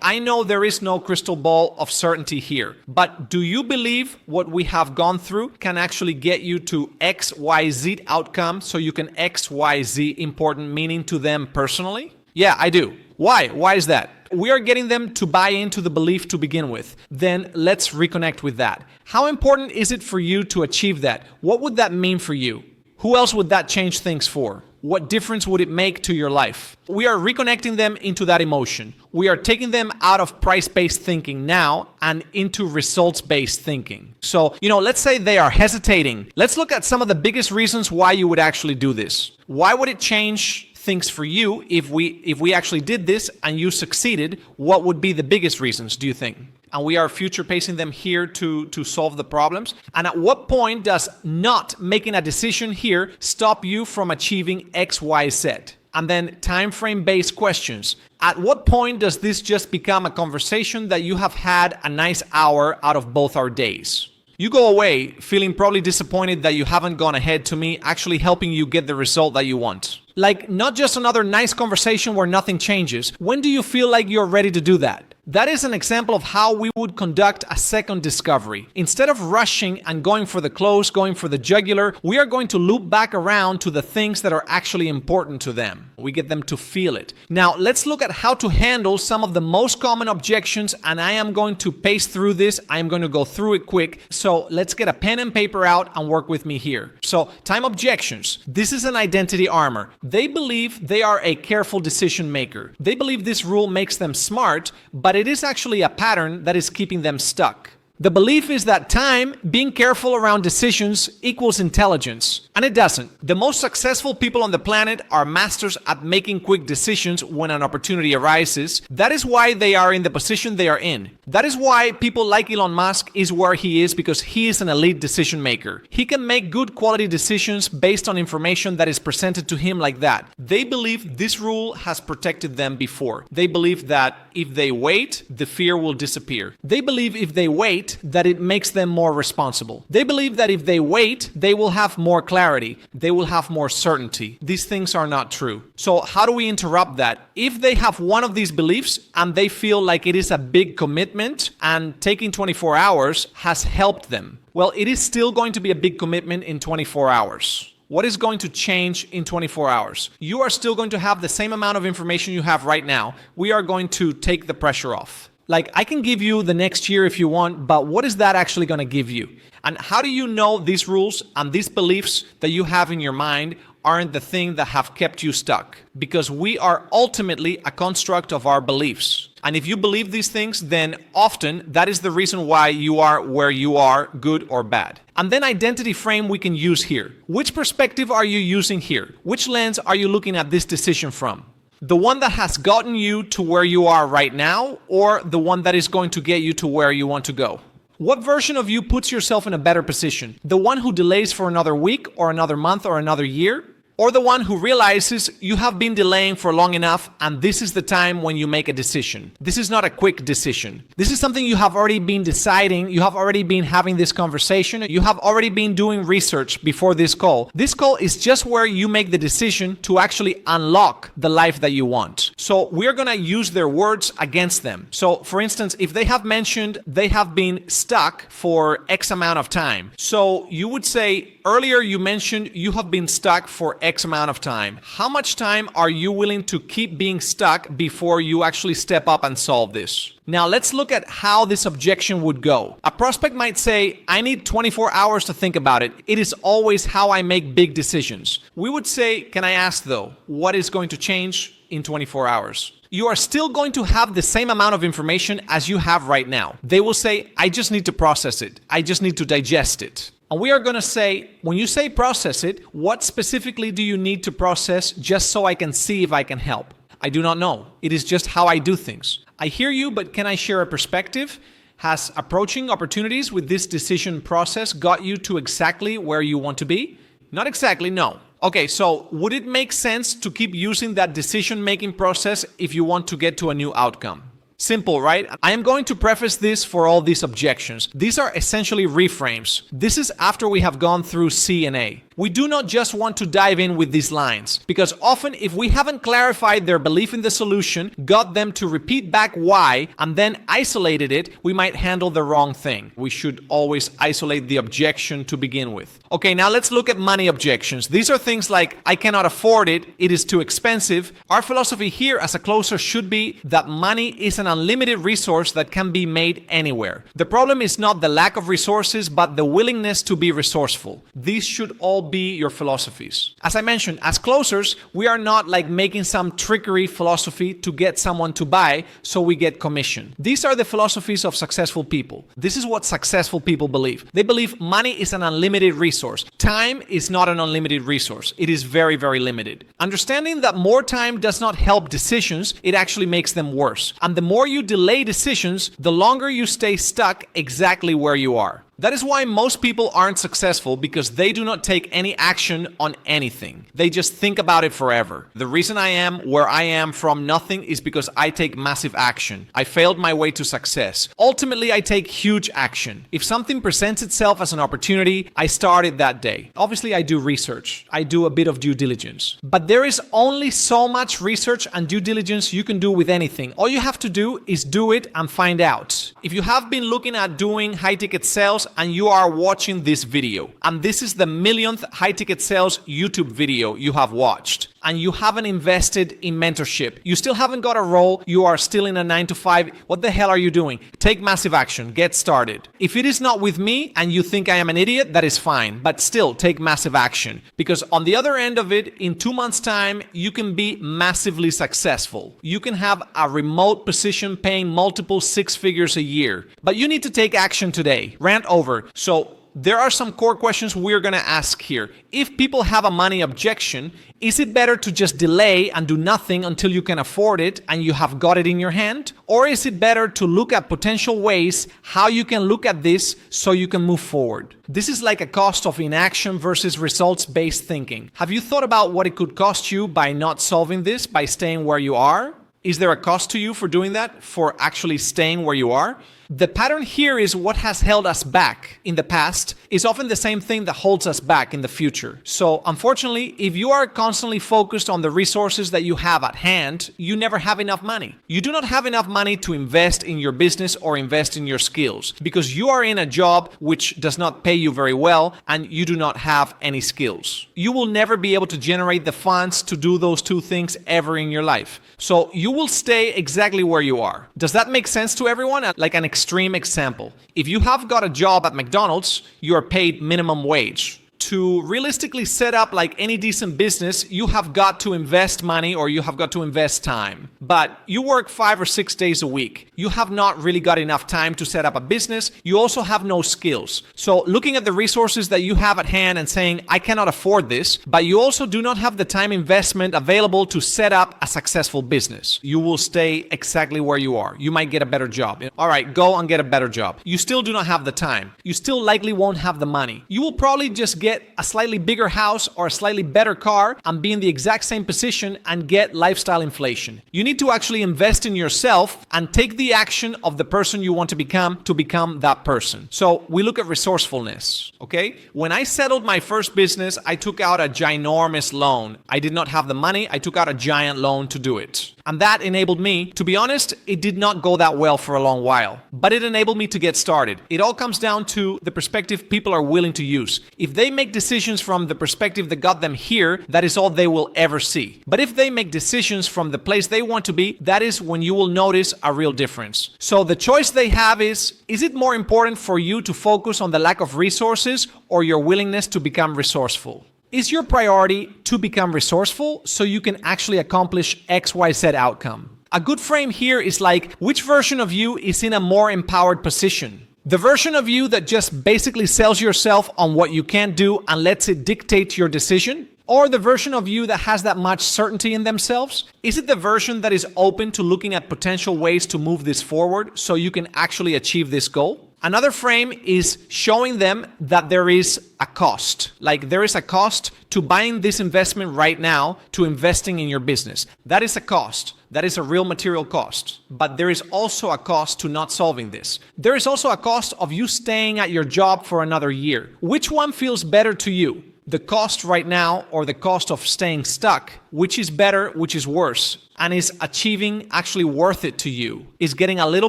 I know there is no crystal ball of certainty here, but do you believe what we have gone through can actually get you to XYZ outcome so you can XYZ important meaning to them personally? Yeah, I do. Why? Why is that? We are getting them to buy into the belief to begin with. Then let's reconnect with that. How important is it for you to achieve that? What would that mean for you? Who else would that change things for? What difference would it make to your life? We are reconnecting them into that emotion. We are taking them out of price-based thinking now and into results-based thinking. So, let's say they are hesitating. Let's look at some of the biggest reasons why you would actually do this. Why would it change things for you if we actually did this and you succeeded? What would be the biggest reasons, do you think? And we are future pacing them here to solve the problems. And at what point does not making a decision here stop you from achieving X, Y, Z? And then time frame based questions. At what point does this just become a conversation that you have had a nice hour out of both our days? You go away feeling probably disappointed that you haven't gone ahead to me actually helping you get the result that you want. Not just another nice conversation where nothing changes. When do you feel like you're ready to do that? That is an example of how we would conduct a second discovery. Instead of rushing and going for the close, going for the jugular, we are going to loop back around to the things that are actually important to them. We get them to feel it. Now, let's look at how to handle some of the most common objections, and I am going to pace through this. I am going to go through it quick. So let's get a pen and paper out and work with me here. So, time objections. This is an identity armor. They believe they are a careful decision maker. They believe this rule makes them smart, but it is actually a pattern that is keeping them stuck. The belief is that time, being careful around decisions, equals intelligence. And it doesn't. The most successful people on the planet are masters at making quick decisions when an opportunity arises. That is why they are in the position they are in. That is why people like Elon Musk is where he is, because he is an elite decision maker. He can make good quality decisions based on information that is presented to him like that. They believe this rule has protected them before. They believe that if they wait, the fear will disappear. They believe if they wait, that it makes them more responsible. They believe that if they wait, they will have more clarity. They will have more certainty. These things are not true. So how do we interrupt that? If they have one of these beliefs and they feel like it is a big commitment and taking 24 hours has helped them, well, it is still going to be a big commitment in 24 hours. What is going to change in 24 hours? You are still going to have the same amount of information you have right now. We are going to take the pressure off. I can give you the next year if you want, but what is that actually going to give you? And how do you know these rules and these beliefs that you have in your mind aren't the thing that have kept you stuck, because we are ultimately a construct of our beliefs. And if you believe these things, then often that is the reason why you are where you are, good or bad. And then identity frame we can use here. Which perspective are you using here? Which lens are you looking at this decision from? The one that has gotten you to where you are right now, or the one that is going to get you to where you want to go? What version of you puts yourself in a better position? The one who delays for another week or another month or another year? Or the one who realizes you have been delaying for long enough and this is the time when you make a decision? This is not a quick decision. This is something you have already been deciding. You have already been having this conversation. You have already been doing research before this call. This call is just where you make the decision to actually unlock the life that you want. So we're going to use their words against them. So for instance, if they have mentioned they have been stuck for X amount of time. So you would say, earlier you mentioned you have been stuck for X amount of time. How much time are you willing to keep being stuck before you actually step up and solve this? Now let's look at how this objection would go. A prospect might say, I need 24 hours to think about it. It is always how I make big decisions. We would say, can I ask though, what is going to change in 24 hours? You are still going to have the same amount of information as you have right now. They will say, I just need to process it. I just need to digest it. And we are going to say, when you say process it, what specifically do you need to process just so I can see if I can help? I do not know. It is just how I do things. I hear you, but can I share a perspective? Has approaching opportunities with this decision process got you to exactly where you want to be? Not exactly, no. Okay, so would it make sense to keep using that decision-making process if you want to get to a new outcome? Simple, right? I am going to preface this for all these objections. These are essentially reframes. This is after we have gone through C and A. We do not just want to dive in with these lines, because often if we haven't clarified their belief in the solution, got them to repeat back why, and then isolated it, we might handle the wrong thing. We should always isolate the objection to begin with. Okay, now let's look at money objections. These are things like, I cannot afford it, it is too expensive. Our philosophy here as a closer should be that money is an unlimited resource that can be made anywhere. The problem is not the lack of resources, but the willingness to be resourceful. These should all be your philosophies. As I mentioned, as closers, we are not like making some trickery philosophy to get someone to buy so we get commission. These are the philosophies of successful people. This is what successful people believe. They believe money is an unlimited resource. Time is not an unlimited resource. It is very, very limited. Understanding that more time does not help decisions, it actually makes them worse. And the more you delay decisions, the longer you stay stuck exactly where you are. That is why most people aren't successful, because they do not take any action on anything. They just think about it forever. The reason I am where I am from nothing is because I take massive action. I failed my way to success. Ultimately, I take huge action. If something presents itself as an opportunity, I start it that day. Obviously, I do research. I do a bit of due diligence. But there is only so much research and due diligence you can do with anything. All you have to do is do it and find out. If you have been looking at doing high-ticket sales, and you are watching this video, and this is the millionth high ticket sales YouTube video you have watched, and you haven't invested in mentorship, you still haven't got a role, you are still in a 9-to-5, what the hell are you doing? Take massive action, get started. If it is not with me and you think I am an idiot, that is fine, but still take massive action, because on the other end of it, in 2 months time, you can be massively successful. You can have a remote position paying multiple 6 figures a year, but you need to take action today. Rant over. So there are some core questions we're going to ask here. If people have a money objection, is it better to just delay and do nothing until you can afford it and you have got it in your hand? Or is it better to look at potential ways how you can look at this so you can move forward? This is like a cost of inaction versus results-based thinking. Have you thought about what it could cost you by not solving this, by staying where you are? Is there a cost to you for doing that, for actually staying where you are? The pattern here is what has held us back in the past is often the same thing that holds us back in the future. So unfortunately, if you are constantly focused on the resources that you have at hand, you never have enough money. You do not have enough money to invest in your business or invest in your skills because you are in a job which does not pay you very well and you do not have any skills. You will never be able to generate the funds to do those two things ever in your life. So you will stay exactly where you are. Does that make sense to everyone? Like an extreme example. If you have got a job at McDonald's, you are paid minimum wage. to realistically set up like any decent business, you have got to invest money or you have got to invest time. But you work 5 or 6 days a week. You have not really got enough time to set up a business. You also have no skills. So looking at the resources that you have at hand and saying, I cannot afford this, but you also do not have the time investment available to set up a successful business. You will stay exactly where you are. You might get a better job. All right, go and get a better job. You still do not have the time. You still likely won't have the money. You will probably just get a slightly bigger house or a slightly better car and be in the exact same position and get lifestyle inflation. You need to actually invest in yourself and take the action of the person you want to become that person. So we look at resourcefulness, okay? When I settled my first business, I took out a ginormous loan. I did not have the money. I took out a giant loan to do it. And that enabled me, to be honest, it did not go that well for a long while, but it enabled me to get started. It all comes down to the perspective people are willing to use. If they make decisions from the perspective that got them here, that is all they will ever see. But if they make decisions from the place they want to be, that is when you will notice a real difference. So the choice they have is it more important for you to focus on the lack of resources or your willingness to become resourceful? Is your priority to become resourceful so you can actually accomplish XYZ outcome? A good frame here is like, which version of you is in a more empowered position? The version of you that just basically sells yourself on what you can't do and lets it dictate your decision? Or the version of you that has that much certainty in themselves? Is it the version that is open to looking at potential ways to move this forward so you can actually achieve this goal? Another frame is showing them that there is a cost. Like there is a cost to buying this investment right now, to investing in your business. That is a cost. That is a real material cost. But there is also a cost to not solving this. There is also a cost of you staying at your job for another year. Which one feels better to you? The cost right now or the cost of staying stuck? Which is better, which is worse? And is achieving actually worth it to you? Is getting a little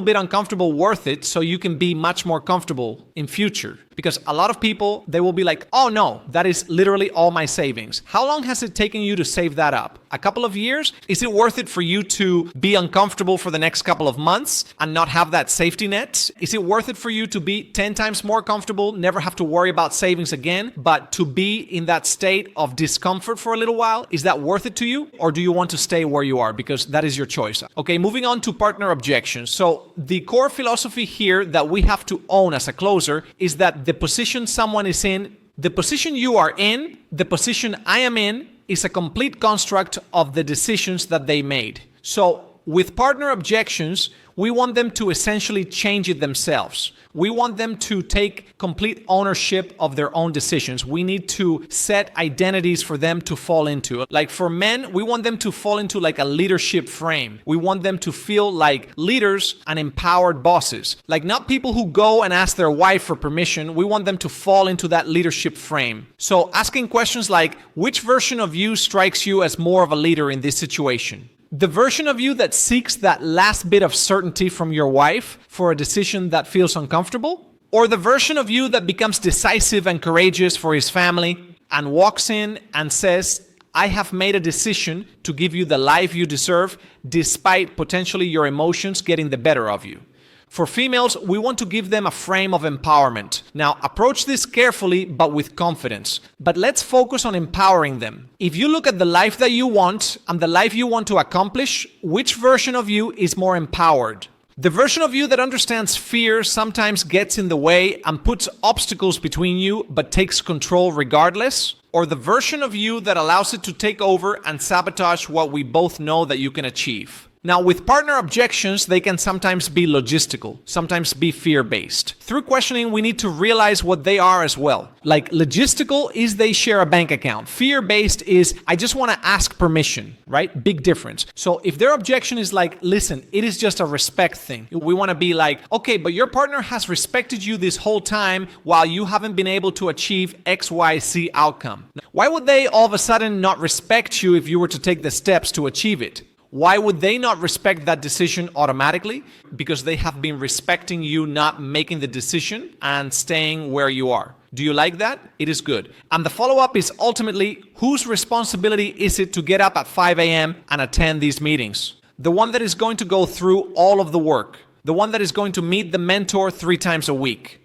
bit uncomfortable worth it so you can be much more comfortable in future? Because a lot of people, they will be like, oh no, that is literally all my savings. How long has it taken you to save that up? A couple of years? Is it worth it for you to be uncomfortable for the next couple of months and not have that safety net? Is it worth it for you to be 10 times more comfortable, never have to worry about savings again, but to be in that state of discomfort for a little while? Is that worth it to you? Or do you want to stay where you are? Because that is your choice. Okay, moving on to partner objections. So the core philosophy here that we have to own as a closer is that the position someone is in, the position you are in, the position I am in, is a complete construct of the decisions that they made. So with partner objections, we want them to essentially change it themselves. We want them to take complete ownership of their own decisions. We need to set identities for them to fall into. Like for men, we want them to fall into like a leadership frame. We want them to feel like leaders and empowered bosses. Like not people who go and ask their wife for permission. We want them to fall into that leadership frame. So asking questions like, which version of you strikes you as more of a leader in this situation? The version of you that seeks that last bit of certainty from your wife for a decision that feels uncomfortable? Or the version of you that becomes decisive and courageous for his family and walks in and says, I have made a decision to give you the life you deserve despite potentially your emotions getting the better of you? For females, we want to give them a frame of empowerment. Now, approach this carefully, but with confidence. But let's focus on empowering them. If you look at the life that you want and the life you want to accomplish, which version of you is more empowered? The version of you that understands fear sometimes gets in the way and puts obstacles between you, but takes control regardless? Or the version of you that allows it to take over and sabotage what we both know that you can achieve? Now, with partner objections, they can sometimes be logistical, sometimes be fear-based. Through questioning, we need to realize what they are as well. Like logistical is they share a bank account. Fear-based is I just want to ask permission, right? Big difference. So if their objection is like, listen, it is just a respect thing. We want to be like, okay, but your partner has respected you this whole time while you haven't been able to achieve XYZ outcome. Why would they all of a sudden not respect you if you were to take the steps to achieve it? Why would they not respect that decision automatically? Because they have been respecting you not making the decision and staying where you are. Do you like that? It is good. And the follow-up is ultimately, whose responsibility is it to get up at 5 a.m. and attend these meetings? The one that is going to go through all of the work. The one that is going to meet the mentor 3 times a week.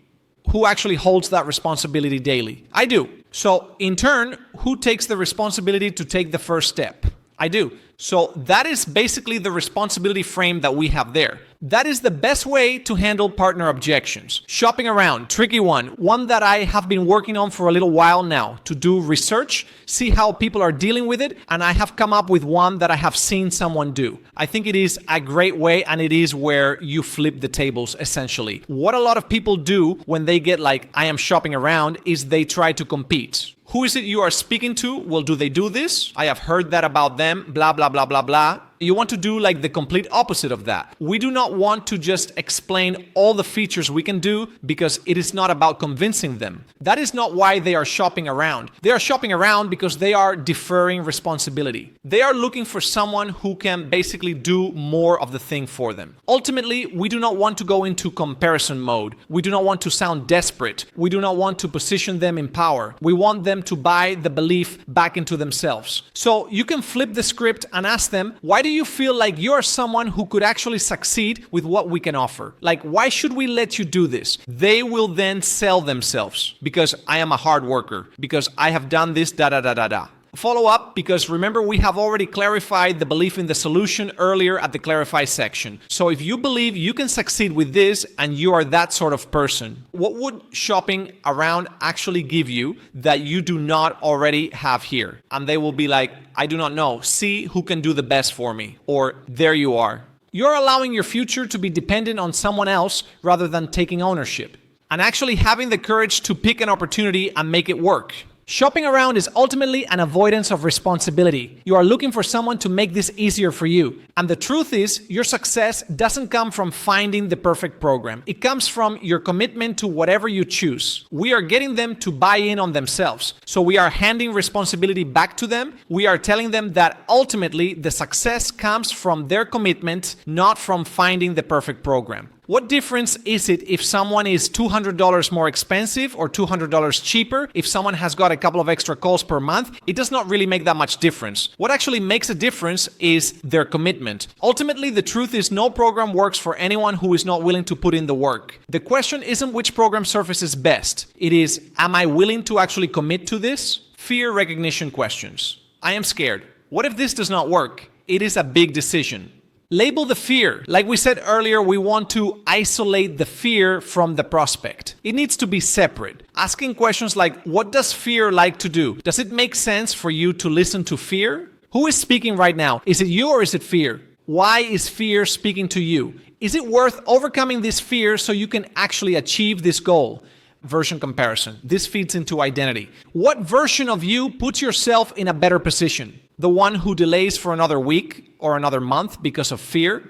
Who actually holds that responsibility daily? I do. So in turn, who takes the responsibility to take the first step? I do. So that is basically the responsibility frame that we have there. That is the best way to handle partner objections. Shopping around, tricky one that I have been working on for a little while now, to do research, see how people are dealing with it, and I have come up with one that I have seen someone do. I think it is a great way, and it is where you flip the tables essentially. What a lot of people do when they get like, I am shopping around, is they try to compete. Who is it you are speaking to? Well, do they do this? I have heard that about them, blah, blah, blah, blah, blah. You want to do like the complete opposite of that. We do not want to just explain all the features we can do because it is not about convincing them. That is not why they are shopping around. They are shopping around because they are deferring responsibility. They are looking for someone who can basically do more of the thing for them. Ultimately, we do not want to go into comparison mode. We do not want to sound desperate. We do not want to position them in power. We want them to buy the belief back into themselves. So you can flip the script and ask them, why do you feel like you're someone who could actually succeed with what we can offer? Like, why should we let you do this? They will then sell themselves because I am a hard worker, because I have done this, da da da da da. Follow up, because remember, we have already clarified the belief in the solution earlier at the clarify section. So if you believe you can succeed with this and you are that sort of person, what would shopping around actually give you that you do not already have here? And they will be like, I do not know. See who can do the best for me. Or there you are. You're allowing your future to be dependent on someone else rather than taking ownership and actually having the courage to pick an opportunity and make it work. Shopping around is ultimately an avoidance of responsibility. You are looking for someone to make this easier for you. And the truth is, your success doesn't come from finding the perfect program. It comes from your commitment to whatever you choose. We are getting them to buy in on themselves. So we are handing responsibility back to them. We are telling them that ultimately the success comes from their commitment, not from finding the perfect program. What difference is it if someone is $200 more expensive or $200 cheaper? If someone has got a couple of extra calls per month, it does not really make that much difference. What actually makes a difference is their commitment. Ultimately, the truth is no program works for anyone who is not willing to put in the work. The question isn't which program surfaces best. It is, am I willing to actually commit to this? Fear recognition questions. I am scared. What if this does not work? It is a big decision. Label the fear. Like we said earlier, we want to isolate the fear from the prospect. It needs to be separate. Asking questions like, what does fear like to do? Does it make sense for you to listen to fear? Who is speaking right now? Is it you or is it fear? Why is fear speaking to you? Is it worth overcoming this fear so you can actually achieve this goal? Version comparison. This feeds into identity. What version of you puts yourself in a better position? The one who delays for another week or another month because of fear?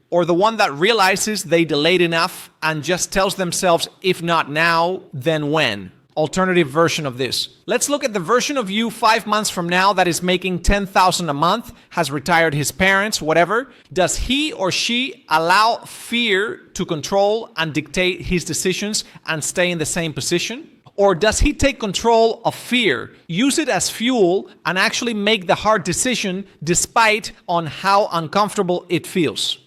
Or the one that realizes they delayed enough and just tells themselves, if not now, then when? Alternative version of this. Let's look at the version of you 5 months from now that is making $10,000 a month, has retired his parents, whatever. Does he or she allow fear to control and dictate his decisions and stay in the same position? Or does he take control of fear, use it as fuel, and actually make the hard decision despite on how uncomfortable it feels?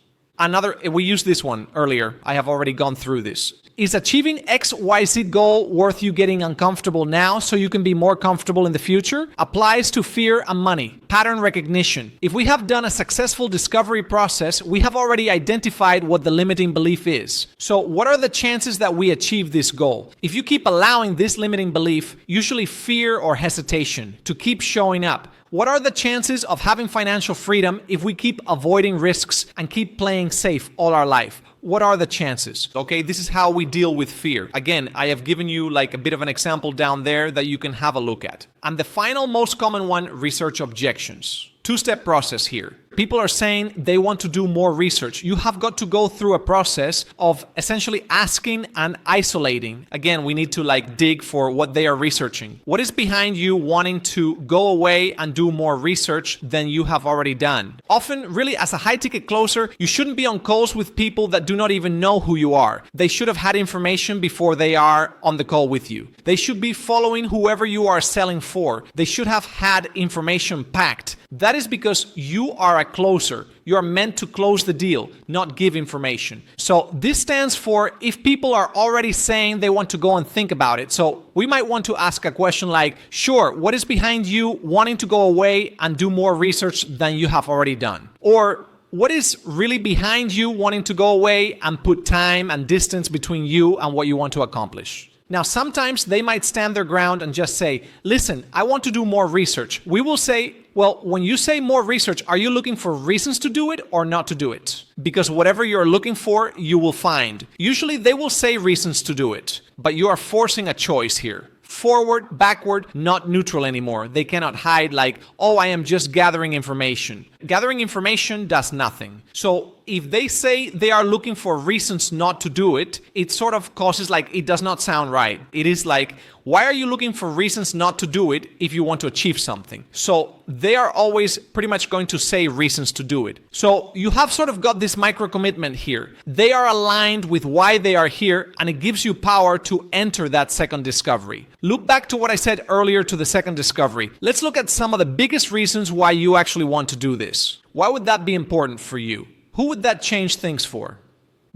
We used this one earlier. I have already gone through this. Is achieving XYZ goal worth you getting uncomfortable now so you can be more comfortable in the future? Applies to fear and money. Pattern recognition. If we have done a successful discovery process, we have already identified what the limiting belief is. So what are the chances that we achieve this goal? If you keep allowing this limiting belief, usually fear or hesitation, to keep showing up, what are the chances of having financial freedom if we keep avoiding risks and keep playing safe all our life? What are the chances? Okay, this is how we deal with fear. Again, I have given you like a bit of an example down there that you can have a look at. And the final most common one, research objections. Two-step process here. People are saying they want to do more research. You have got to go through a process of essentially asking and isolating. Again, we need to dig for what they are researching. What is behind you wanting to go away and do more research than you have already done? Often, really, as a high-ticket closer, you shouldn't be on calls with people that do not even know who you are. They should have had information before they are on the call with you. They should be following whoever you are selling for. They should have had information packed. That is because you are a closer. You are meant to close the deal, not give information. So this stands for if people are already saying they want to go and think about it. So we might want to ask a question like, sure, what is behind you wanting to go away and do more research than you have already done? Or what is really behind you wanting to go away and put time and distance between you and what you want to accomplish? Now, sometimes they might stand their ground and just say, listen, I want to do more research. We will say, well, when you say more research, are you looking for reasons to do it or not to do it? Because whatever you're looking for, you will find. Usually they will say reasons to do it, but you are forcing a choice here. Forward, backward, not neutral anymore. They cannot hide like, oh, I am just gathering information. Gathering information does nothing. So if they say they are looking for reasons not to do it, it sort of causes like, it does not sound right. It is like, why are you looking for reasons not to do it if you want to achieve something? So they are always pretty much going to say reasons to do it. So you have sort of got this micro commitment here. They are aligned with why they are here, and it gives you power to enter that second discovery. Look back to what I said earlier to the second discovery. Let's look at some of the biggest reasons why you actually want to do this. Why would that be important for you? Who would that change things for?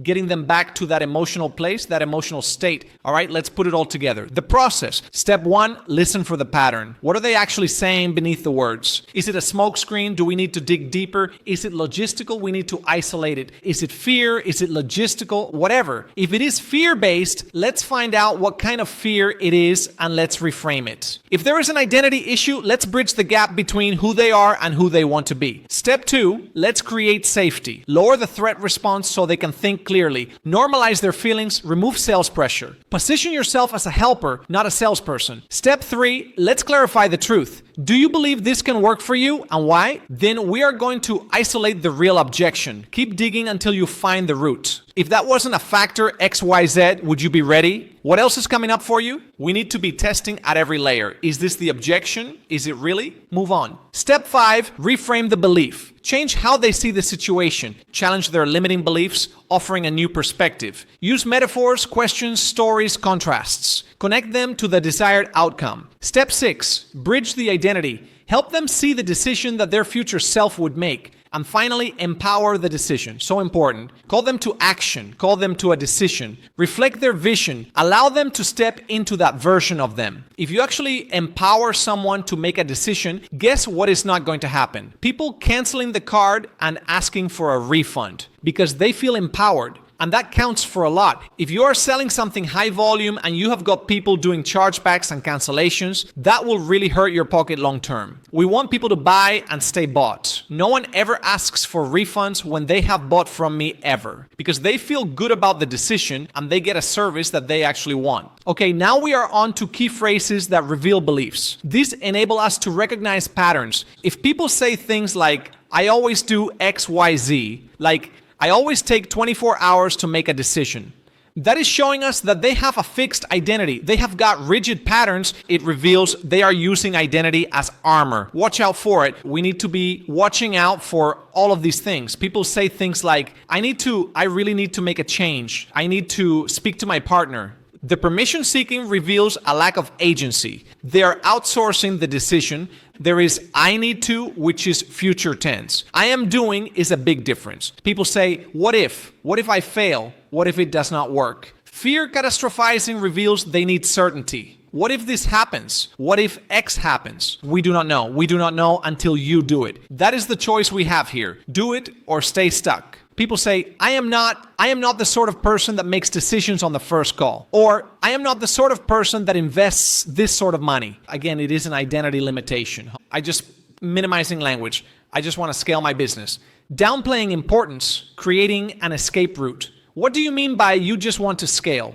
Getting them back to that emotional place, that emotional state. All right, let's put it all together. The process. Step 1, listen for the pattern. What are they actually saying beneath the words? Is it a smoke screen? Do we need to dig deeper? Is it logistical? We need to isolate it. Is it fear? Is it logistical? Whatever. If it is fear-based, let's find out what kind of fear it is and let's reframe it. If there is an identity issue, let's bridge the gap between who they are and who they want to be. Step 2, let's create safety. Lower the threat response so they can think clearly. Normalize their feelings, remove sales pressure. Position yourself as a helper, not a salesperson. Step 3, let's clarify the truth. Do you believe this can work for you and why? Then we are going to isolate the real objection. Keep digging until you find the root. If that wasn't a factor XYZ, would you be ready? What else is coming up for you? We need to be testing at every layer. Is this the objection? Is it really? Move on. Step 5, reframe the belief. Change how they see the situation. Challenge their limiting beliefs, offering a new perspective. Use metaphors, questions, stories, contrasts. Connect them to the desired outcome. Step 6, bridge the identity. Help them see the decision that their future self would make. And finally, empower the decision. So important. Call them to action. Call them to a decision. Reflect their vision. Allow them to step into that version of them. If you actually empower someone to make a decision, guess what is not going to happen? People canceling the card and asking for a refund because they feel empowered. And that counts for a lot. If you are selling something high volume and you have got people doing chargebacks and cancellations, that will really hurt your pocket long term. We want people to buy and stay bought. No one ever asks for refunds when they have bought from me ever, because they feel good about the decision and they get a service that they actually want. Okay, now we are on to key phrases that reveal beliefs. These enable us to recognize patterns. If people say things like, I always do XYZ, like, I always take 24 hours to make a decision. That is showing us that they have a fixed identity. They have got rigid patterns. It reveals they are using identity as armor. Watch out for it. We need to be watching out for all of these things. People say things like, I really need to make a change. I need to speak to my partner. The permission seeking reveals a lack of agency. They are outsourcing the decision. There is I need to, which is future tense. I am doing is a big difference. People say, what if? What if I fail? What if it does not work? Fear catastrophizing reveals they need certainty. What if this happens? What if X happens? We do not know. We do not know until you do it. That is the choice we have here. Do it or stay stuck. People say, I am not the sort of person that makes decisions on the first call. Or, I am not the sort of person that invests this sort of money. Again, it is an identity limitation. Minimizing language. I just want to scale my business. Downplaying importance, creating an escape route. What do you mean by you just want to scale?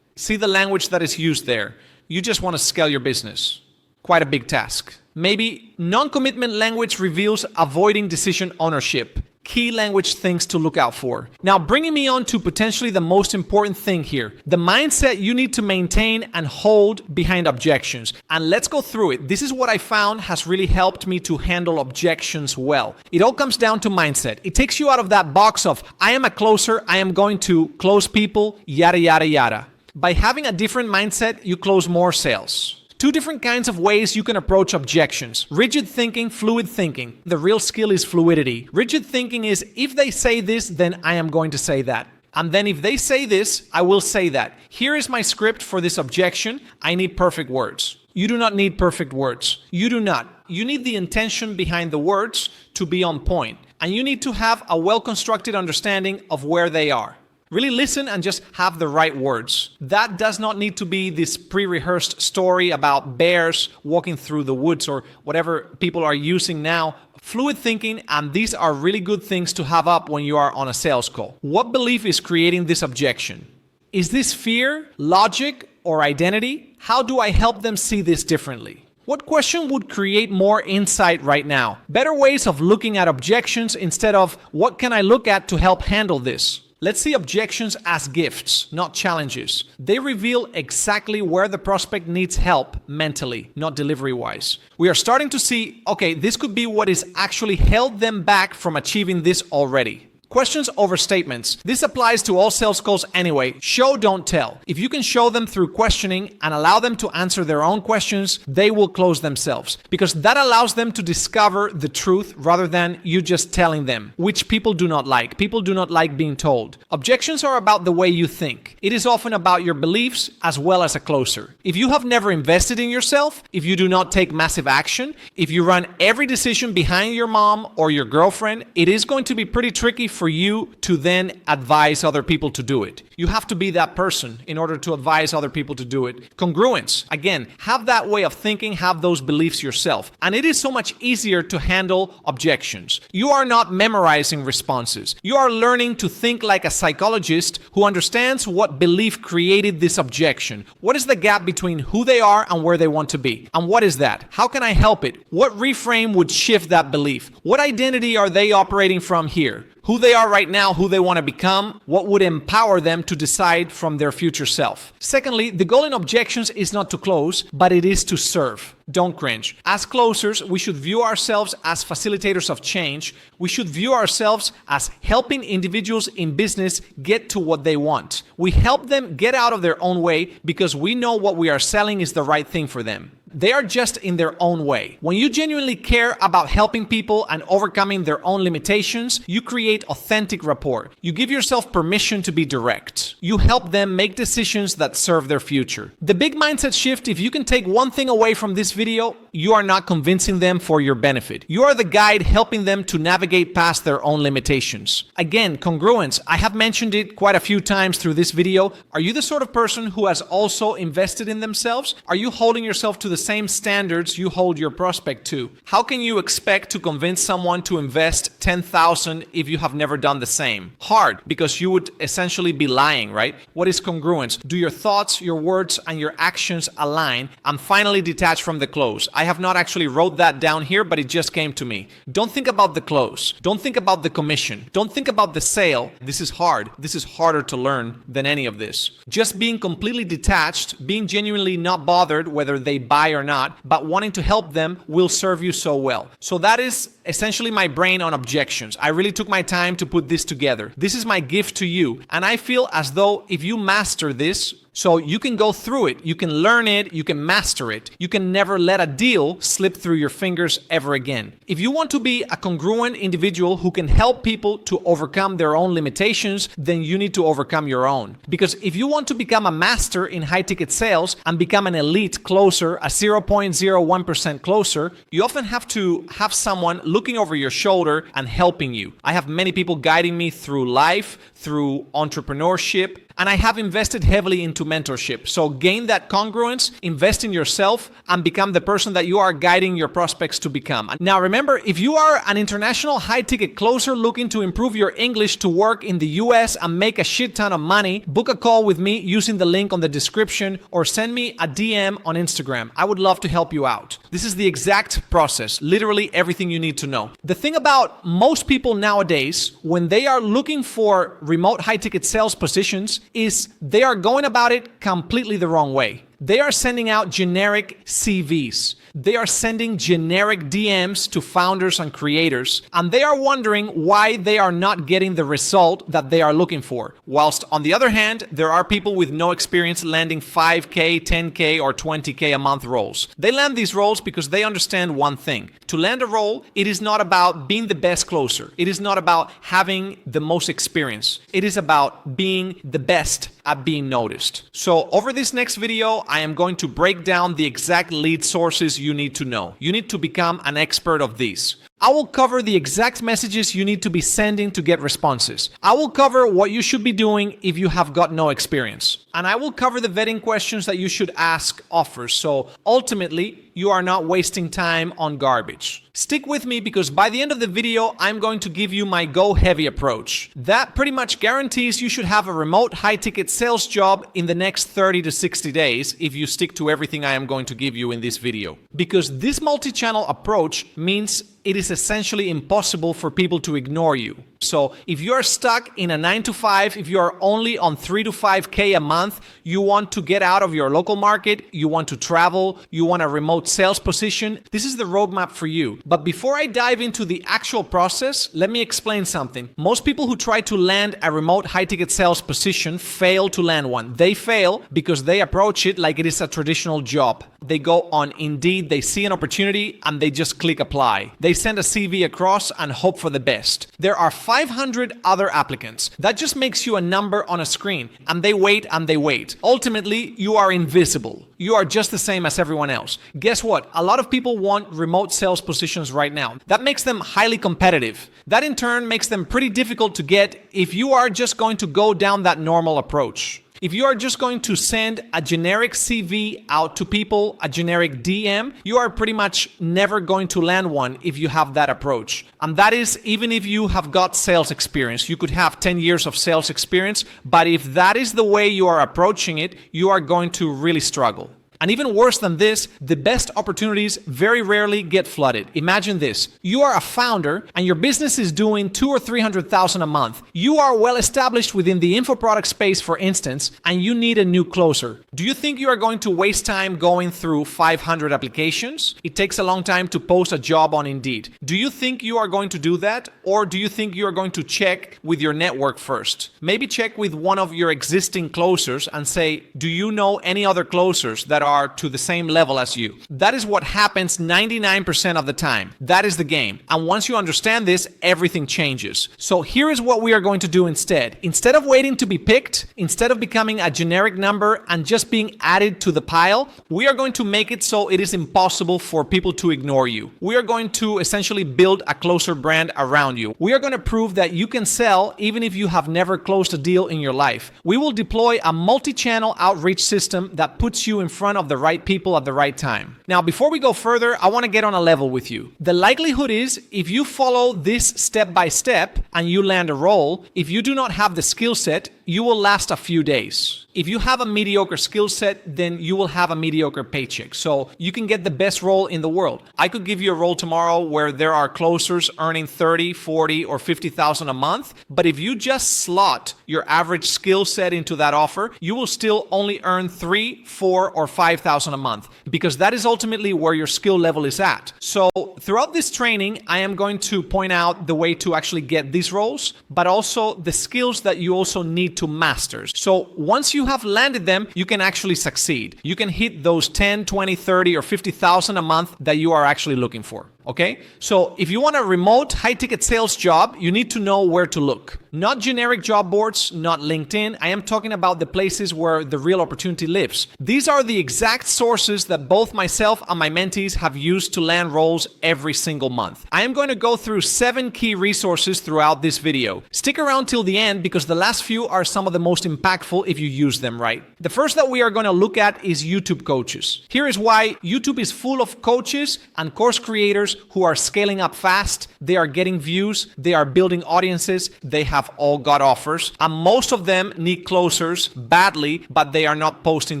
See the language that is used there. You just want to scale your business. Quite a big task. Maybe non-commitment language reveals avoiding decision ownership. Key language things to look out for. Now, bringing me on to potentially the most important thing here, the mindset you need to maintain and hold behind objections. And let's go through it. This is what I found has really helped me to handle objections well. It all comes down to mindset. It takes you out of that box of, I am a closer, I am going to close people, yada, yada, yada. By having a different mindset, you close more sales. Two different kinds of ways you can approach objections. Rigid thinking, fluid thinking. The real skill is fluidity. Rigid thinking is, if they say this, then I am going to say that. And then if they say this, I will say that. Here is my script for this objection. I need perfect words. You do not need perfect words. You do not. You need the intention behind the words to be on point. And you need to have a well-constructed understanding of where they are. Really listen and just have the right words. That does not need to be this pre-rehearsed story about bears walking through the woods or whatever people are using now. Fluid thinking, and these are really good things to have up when you are on a sales call. What belief is creating this objection? Is this fear, logic, or identity? How do I help them see this differently? What question would create more insight right now? Better ways of looking at objections instead of what can I look at to help handle this? Let's see objections as gifts, not challenges. They reveal exactly where the prospect needs help mentally, not delivery-wise. We are starting to see, okay, this could be what is actually held them back from achieving this already. Questions over statements. This applies to all sales calls anyway. Show, don't tell. If you can show them through questioning and allow them to answer their own questions, they will close themselves, because that allows them to discover the truth rather than you just telling them, which people do not like. People do not like being told. Objections are about the way you think. It is often about your beliefs as well as a closer. If you have never invested in yourself, if you do not take massive action, if you run every decision behind your mom or your girlfriend, it is going to be pretty tricky for you to then advise other people to do it. You have to be that person in order to advise other people to do it. Congruence. Again, have that way of thinking, have those beliefs yourself. And it is so much easier to handle objections. You are not memorizing responses. You are learning to think like a psychologist who understands what belief created this objection. What is the gap between who they are and where they want to be? And what is that? How can I help it? What reframe would shift that belief? What identity are they operating from here? Who they are right now, who they want to become, what would empower them to decide from their future self. Secondly, the goal in objections is not to close, but it is to serve. Don't cringe. As closers, we should view ourselves as facilitators of change. We should view ourselves as helping individuals in business get to what they want. We help them get out of their own way because we know what we are selling is the right thing for them. They are just in their own way. When you genuinely care about helping people and overcoming their own limitations, you create authentic rapport. You give yourself permission to be direct. You help them make decisions that serve their future. The big mindset shift, if you can take one thing away from this video, you are not convincing them for your benefit. You are the guide helping them to navigate past their own limitations. Again, congruence. I have mentioned it quite a few times through this video. Are you the sort of person who has also invested in themselves? Are you holding yourself to the same standards you hold your prospect to? How can you expect to convince someone to invest $10,000 if you have never done the same? Hard, because you would essentially be lying, right? What is congruence? Do your thoughts, your words, and your actions align? And finally, detach from the close. I have not actually wrote that down here, but it just came to me. Don't think about the close. Don't think about the commission. Don't think about the sale. This is hard. This is harder to learn than any of this. Just being completely detached, being genuinely not bothered whether they buy or not, but wanting to help them will serve you so well. So that is essentially my brain on objections. I really took my time to put this together. This is my gift to you. And I feel as though if you master this, so you can go through it, you can learn it, you can master it. You can never let a deal slip through your fingers ever again. If you want to be a congruent individual who can help people to overcome their own limitations, then you need to overcome your own. Because if you want to become a master in high-ticket sales and become an elite closer, a 0.01% closer, you often have to have someone looking over your shoulder and helping you. I have many people guiding me through life, through entrepreneurship, and I have invested heavily into mentorship. So gain that congruence, invest in yourself, and become the person that you are guiding your prospects to become. Now remember, if you are an international high-ticket closer looking to improve your English to work in the US and make a shit ton of money, book a call with me using the link on the description or send me a DM on Instagram. I would love to help you out. This is the exact process, literally everything you need to know. The thing about most people nowadays, when they are looking for remote high-ticket sales positions, is they are going about it completely the wrong way. They are sending out generic CVs. They are sending generic DMs to founders and creators, and they are wondering why they are not getting the result that they are looking for. Whilst on the other hand, there are people with no experience landing 5K, 10K, or 20K a month roles. They land these roles because they understand one thing. To land a role, it is not about being the best closer. It is not about having the most experience. It is about being the best at being noticed. So over this next video, I am going to break down the exact lead sources you need to know. You need to become an expert of these. I will cover the exact messages you need to be sending to get responses. I will cover what you should be doing if you have got no experience. And I will cover the vetting questions that you should ask offers. So ultimately, you are not wasting time on garbage. Stick with me because by the end of the video, I'm going to give you my go heavy approach. That pretty much guarantees you should have a remote high-ticket sales job in the next 30 to 60 days if you stick to everything I am going to give you in this video. Because this multi-channel approach means it is essentially impossible for people to ignore you. So if you're stuck in a 9 to 5, if you're only on 3 to 5K a month, you want to get out of your local market, you want to travel, you want a remote sales position, this is the roadmap for you. But before I dive into the actual process, let me explain something. Most people who try to land a remote high-ticket sales position fail to land one. They fail because they approach it like it is a traditional job. They go on Indeed, they see an opportunity, and they just click apply. They send a CV across and hope for the best. There are 500 other applicants. That just makes you a number on a screen, and they wait and they wait. Ultimately, you are invisible. You are just the same as everyone else. Guess what? A lot of people want remote sales positions right now. That makes them highly competitive. That in turn makes them pretty difficult to get if you are just going to go down that normal approach. If you are just going to send a generic CV out to people, a generic DM, you are pretty much never going to land one if you have that approach. And that is even if you have got sales experience. You could have 10 years of sales experience, but if that is the way you are approaching it, you are going to really struggle. And even worse than this, the best opportunities very rarely get flooded. Imagine this. You are a founder and your business is doing $200,000 or $300,000 a month. You are well established within the info product space, for instance, and you need a new closer. Do you think you are going to waste time going through 500 applications? It takes a long time to post a job on Indeed. Do you think you are going to do that? Or do you think you are going to check with your network first? Maybe check with one of your existing closers and say, do you know any other closers that are to the same level as you? That is what happens 99% of the time. That is the game. And once you understand this, everything changes. So here is what we are going to do instead. Instead of waiting to be picked, instead of becoming a generic number and just being added to the pile, we are going to make it so it is impossible for people to ignore you. We are going to essentially build a closer brand around you. We are going to prove that you can sell even if you have never closed a deal in your life. We will deploy a multi-channel outreach system that puts you in front of the right people at the right time. Now, before we go further, I want to get on a level with you. The likelihood is if you follow this step by step and you land a role, if you do not have the skill set, you will last a few days. If you have a mediocre skill set, then you will have a mediocre paycheck. So you can get the best role in the world. I could give you a role tomorrow where there are closers earning 30, 40, or 50,000 a month. But if you just slot your average skill set into that offer, you will still only earn 3, 4, or 5,000 a month because that is ultimately where your skill level is at. So throughout this training, I am going to point out the way to actually get these roles, but also the skills that you also need to master. So once you have landed them, you can actually succeed. You can hit those 10, 20, 30, or 50,000 a month that you are actually looking for. Okay? So if you want a remote high-ticket sales job, you need to know where to look. Not generic job boards, not LinkedIn. I am talking about the places where the real opportunity lives. These are the exact sources that both myself and my mentees have used to land roles every single month. I am going to go through 7 key resources throughout this video. Stick around till the end because the last few are some of the most impactful if you use them right. The first that we are going to look at is YouTube coaches. Here is why YouTube is full of coaches and course creators who are scaling up fast. They are getting views, they are building audiences, they have all got offers, and most of them need closers badly, but they are not posting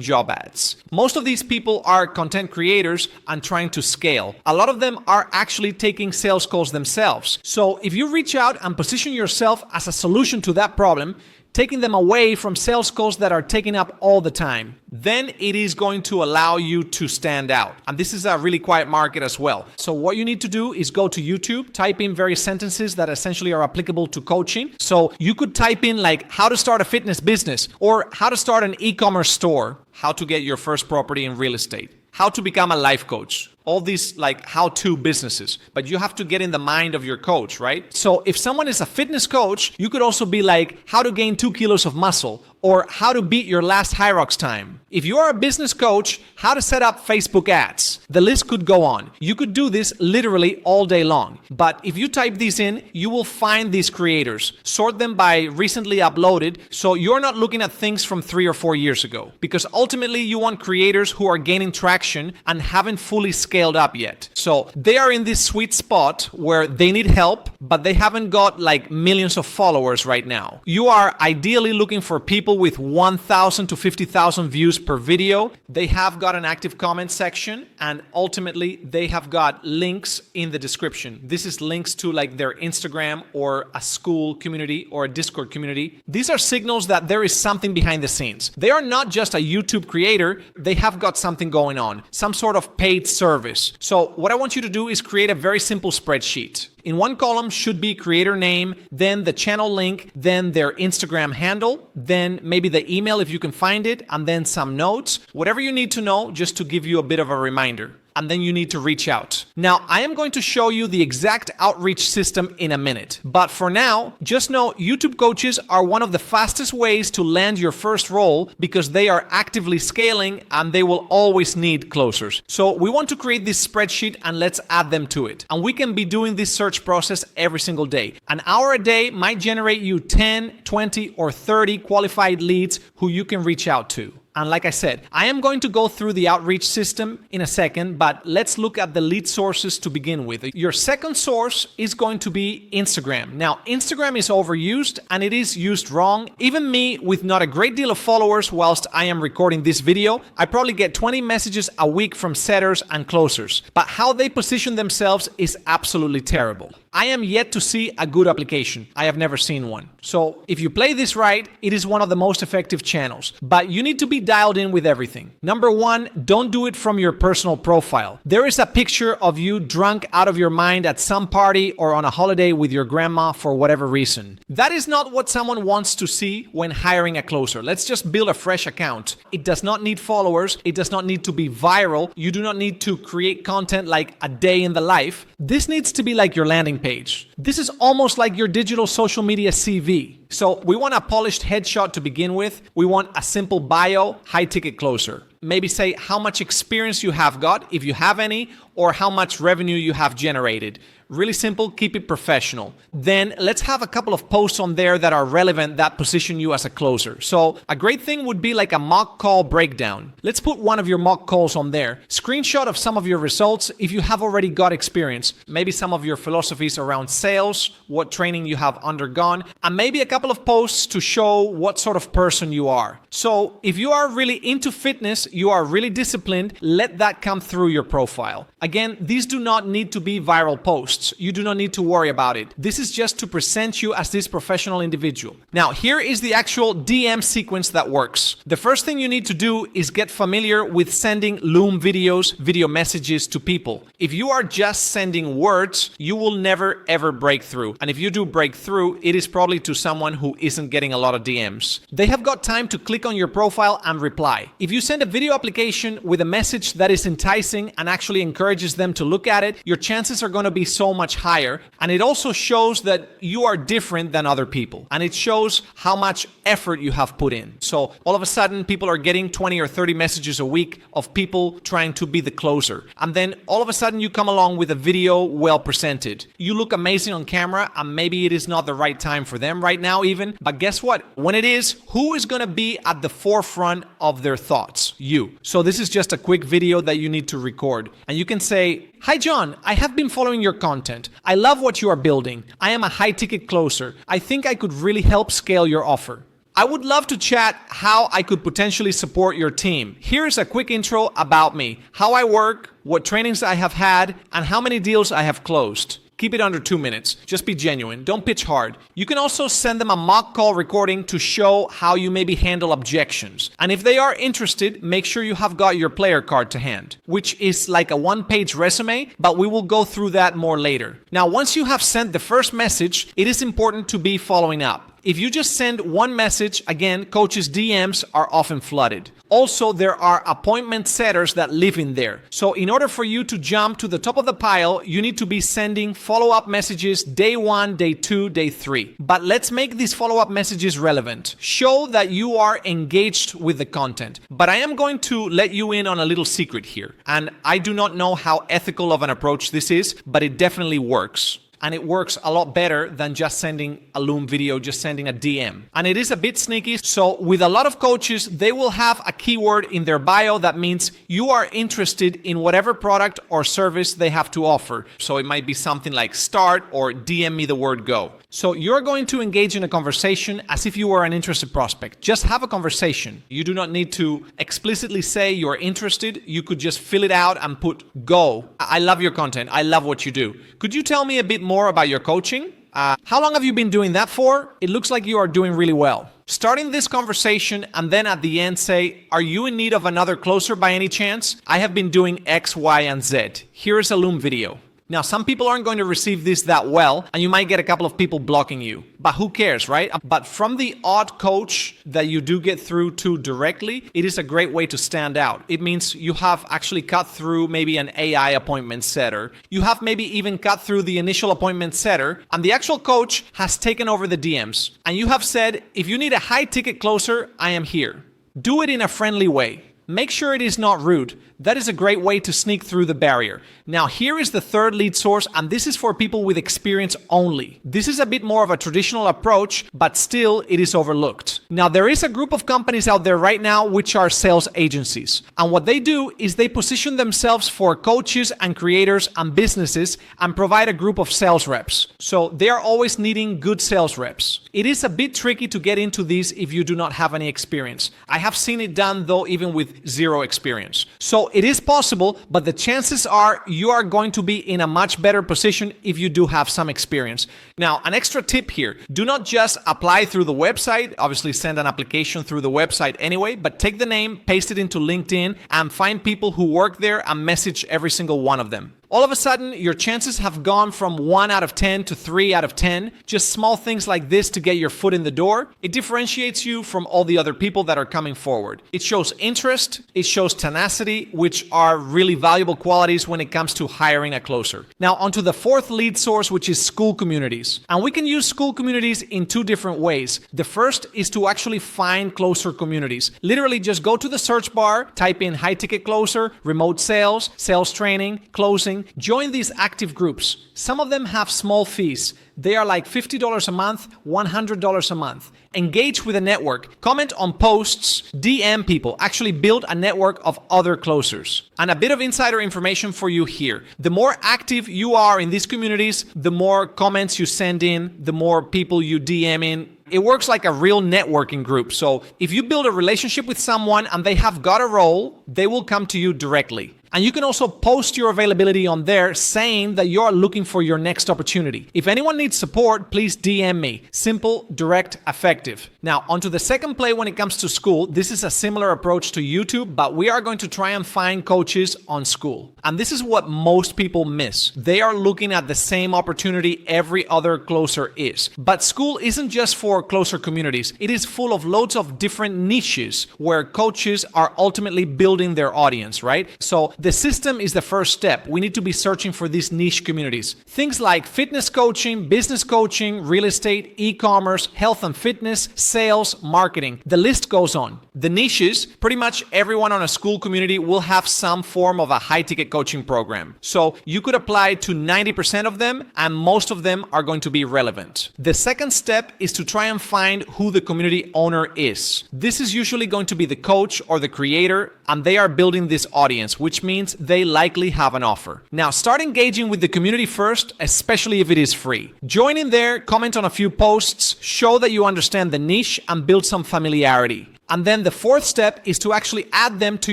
job ads. Most of these people are content creators and trying to scale. A lot of them are actually taking sales calls themselves. So if you reach out and position yourself as a solution to that problem, taking them away from sales calls that are taking up all the time. Then it is going to allow you to stand out. And this is a really quiet market as well. So what you need to do is go to YouTube, type in various sentences that essentially are applicable to coaching. So you could type in like how to start a fitness business, or how to start an e-commerce store, how to get your first property in real estate, how to become a life coach. All these like how-to businesses, but you have to get in the mind of your coach, right? So if someone is a fitness coach, you could also be like how to gain 2 kilos of muscle, or how to beat your last high rocks time. If you are a business coach, how to set up Facebook ads. The list could go on. You could do this literally all day long. But if you type these in, you will find these creators. Sort them by recently uploaded, so you're not looking at things from 3 or 4 years ago. Because ultimately you want creators who are gaining traction and haven't fully scaled up yet. So they are in this sweet spot where they need help, but they haven't got like millions of followers right now. You are ideally looking for people with 1,000 to 50,000 views per video. They have got an active comment section, and ultimately they have got links in the description. This is links to like their Instagram or a Skool community or a Discord community. These are signals that there is something behind the scenes. They are not just a YouTube creator. They have got something going on, some sort of paid service. So what I want you to do is create a very simple spreadsheet. In one column should be creator name, then the channel link, then their Instagram handle, then maybe the email if you can find it, and then some notes, whatever you need to know just to give you a bit of a reminder. And then you need to reach out. Now, I am going to show you the exact outreach system in a minute. But for now, just know YouTube coaches are one of the fastest ways to land your first role because they are actively scaling and they will always need closers. So we want to create this spreadsheet and let's add them to it. And we can be doing this search process every single day. An hour a day might generate you 10, 20, or 30 qualified leads who you can reach out to. And like I said, I am going to go through the outreach system in a second, but let's look at the lead sources to begin with. Your second source is going to be Instagram. Now, Instagram is overused and it is used wrong. Even me, with not a great deal of followers whilst I am recording this video, I probably get 20 messages a week from setters and closers. But how they position themselves is absolutely terrible. I am yet to see a good application. I have never seen one. So if you play this right, it is one of the most effective channels. But you need to be dialed in with everything. Number one, don't do it from your personal profile. There is a picture of you drunk out of your mind at some party or on a holiday with your grandma for whatever reason. That is not what someone wants to see when hiring a closer. Let's just build a fresh account. It does not need followers. It does not need to be viral. You do not need to create content like a day in the life. This needs to be like your landing page. This is almost like your digital social media CV. So we want a polished headshot to begin with. We want a simple bio, high ticket closer. Maybe say how much experience you have got, if you have any, or how much revenue you have generated. Really simple, keep it professional. Then let's have a couple of posts on there that are relevant that position you as a closer. So a great thing would be like a mock call breakdown. Let's put one of your mock calls on there. Screenshot of some of your results if you have already got experience. Maybe some of your philosophies around sales, what training you have undergone, and maybe a couple of posts to show what sort of person you are. So if you are really into fitness, you are really disciplined, let that come through your profile. Again, these do not need to be viral posts. You do not need to worry about it. This is just to present you as this professional individual. Now, here is the actual DM sequence that works. The first thing you need to do is get familiar with sending Loom videos, video messages to people. If you are just sending words, you will never ever break through. And if you do break through, it is probably to someone who isn't getting a lot of DMs. They have got time to click on your profile and reply. If you send a video application with a message that is enticing and actually encourages them to look at it, your chances are going to be so much higher. And it also shows that you are different than other people. And it shows how much effort you have put in. So all of a sudden, people are getting 20 or 30 messages a week of people trying to be the closer. And then all of a sudden, you come along with a video well presented. You look amazing on camera, and maybe it is not the right time for them right now even. But guess what? When it is, who is going to be at the forefront of their thoughts? You. So this is just a quick video that you need to record. And you can say, "Hi John, I have been following your content. I love what you are building. I am a high ticket closer. I think I could really help scale your offer. I would love to chat how I could potentially support your team. Here's a quick intro about me, how I work, what trainings I have had, and how many deals I have closed. Keep it under 2 minutes. Just be genuine. Don't pitch hard. You can also send them a mock call recording to show how you maybe handle objections. And if they are interested, make sure you have got your player card to hand, which is like a one-page resume, but we will go through that more later. Now, once you have sent the first message, it is important to be following up. If you just send one message, again, coaches' DMs are often flooded. Also, there are appointment setters that live in there. So in order for you to jump to the top of the pile, you need to be sending follow-up messages day 1, day 2, day 3. But let's make these follow-up messages relevant. Show that you are engaged with the content. But I am going to let you in on a little secret here. And I do not know how ethical of an approach this is, but it definitely works. And it works a lot better than just sending a Loom video, just sending a DM. And it is a bit sneaky. So with a lot of coaches, they will have a keyword in their bio that means you are interested in whatever product or service they have to offer. So it might be something like start or DM me the word go. So you're going to engage in a conversation as if you were an interested prospect. Just have a conversation. You do not need to explicitly say you're interested. You could just fill it out and put go. I love your content. I love what you do. Could you tell me a bit more about your coaching? How long have you been doing that for? It looks like you are doing really well. Starting this conversation and then at the end say, are you in need of another closer by any chance? I have been doing X, Y, and Z. Here is a Loom video. Now, some people aren't going to receive this that well, and you might get a couple of people blocking you. But who cares, right? But from the odd coach that you do get through to directly, it is a great way to stand out. It means you have actually cut through maybe an AI appointment setter. You have maybe even cut through the initial appointment setter, and the actual coach has taken over the DMs. And you have said, if you need a high-ticket closer, I am here. Do it in a friendly way. Make sure it is not rude. That is a great way to sneak through the barrier. Now, here is the third lead source, and this is for people with experience only. This is a bit more of a traditional approach, but still it is overlooked. Now, there is a group of companies out there right now which are sales agencies. And what they do is they position themselves for coaches and creators and businesses and provide a group of sales reps. So they are always needing good sales reps. It is a bit tricky to get into these if you do not have any experience. I have seen it done though, even with zero experience. So it is possible, but the chances are you are going to be in a much better position if you do have some experience. Now, an extra tip here, do not just apply through the website, obviously send an application through the website anyway, but take the name, paste it into LinkedIn, and find people who work there and message every single one of them. All of a sudden, your chances have gone from 1 out of 10 to 3 out of 10. Just small things like this to get your foot in the door. It differentiates you from all the other people that are coming forward. It shows interest, it shows tenacity, which are really valuable qualities when it comes to hiring a closer. Now, onto the fourth lead source, which is Skool communities. And we can use Skool communities in 2 different ways. The first is to actually find closer communities. Literally just go to the search bar, type in high ticket closer, remote sales, sales training, closing. Join these active groups. Some of them have small fees. They are like $50 a month, $100 a month. Engage with a network. Comment on posts, DM people. Actually build a network of other closers. And a bit of insider information for you here. The more active you are in these communities, the more comments you send in, the more people you DM in. It works like a real networking group. So if you build a relationship with someone and they have got a role, they will come to you directly. And you can also post your availability on there saying that you're looking for your next opportunity. If anyone needs support, please DM me. Simple, direct, effective. Now, onto the second play when it comes to Skool. This is a similar approach to YouTube, but we are going to try and find coaches on Skool. And this is what most people miss. They are looking at the same opportunity every other closer is. But Skool isn't just for closer communities. It is full of loads of different niches where coaches are ultimately building their audience, right? So the system is the first step. We need to be searching for these niche communities. Things like fitness coaching, business coaching, real estate, e-commerce, health and fitness, sales, marketing. The list goes on. The niches, pretty much everyone on a Skool community will have some form of a high-ticket coaching program. So you could apply to 90% of them, and most of them are going to be relevant. The second step is to try and find who the community owner is. This is usually going to be the coach or the creator, and they are building this audience, which means they likely have an offer. Now, start engaging with the community first, especially if it is free. Join in there, comment on a few posts, show that you understand the niche, and build some familiarity. And then the fourth step is to actually add them to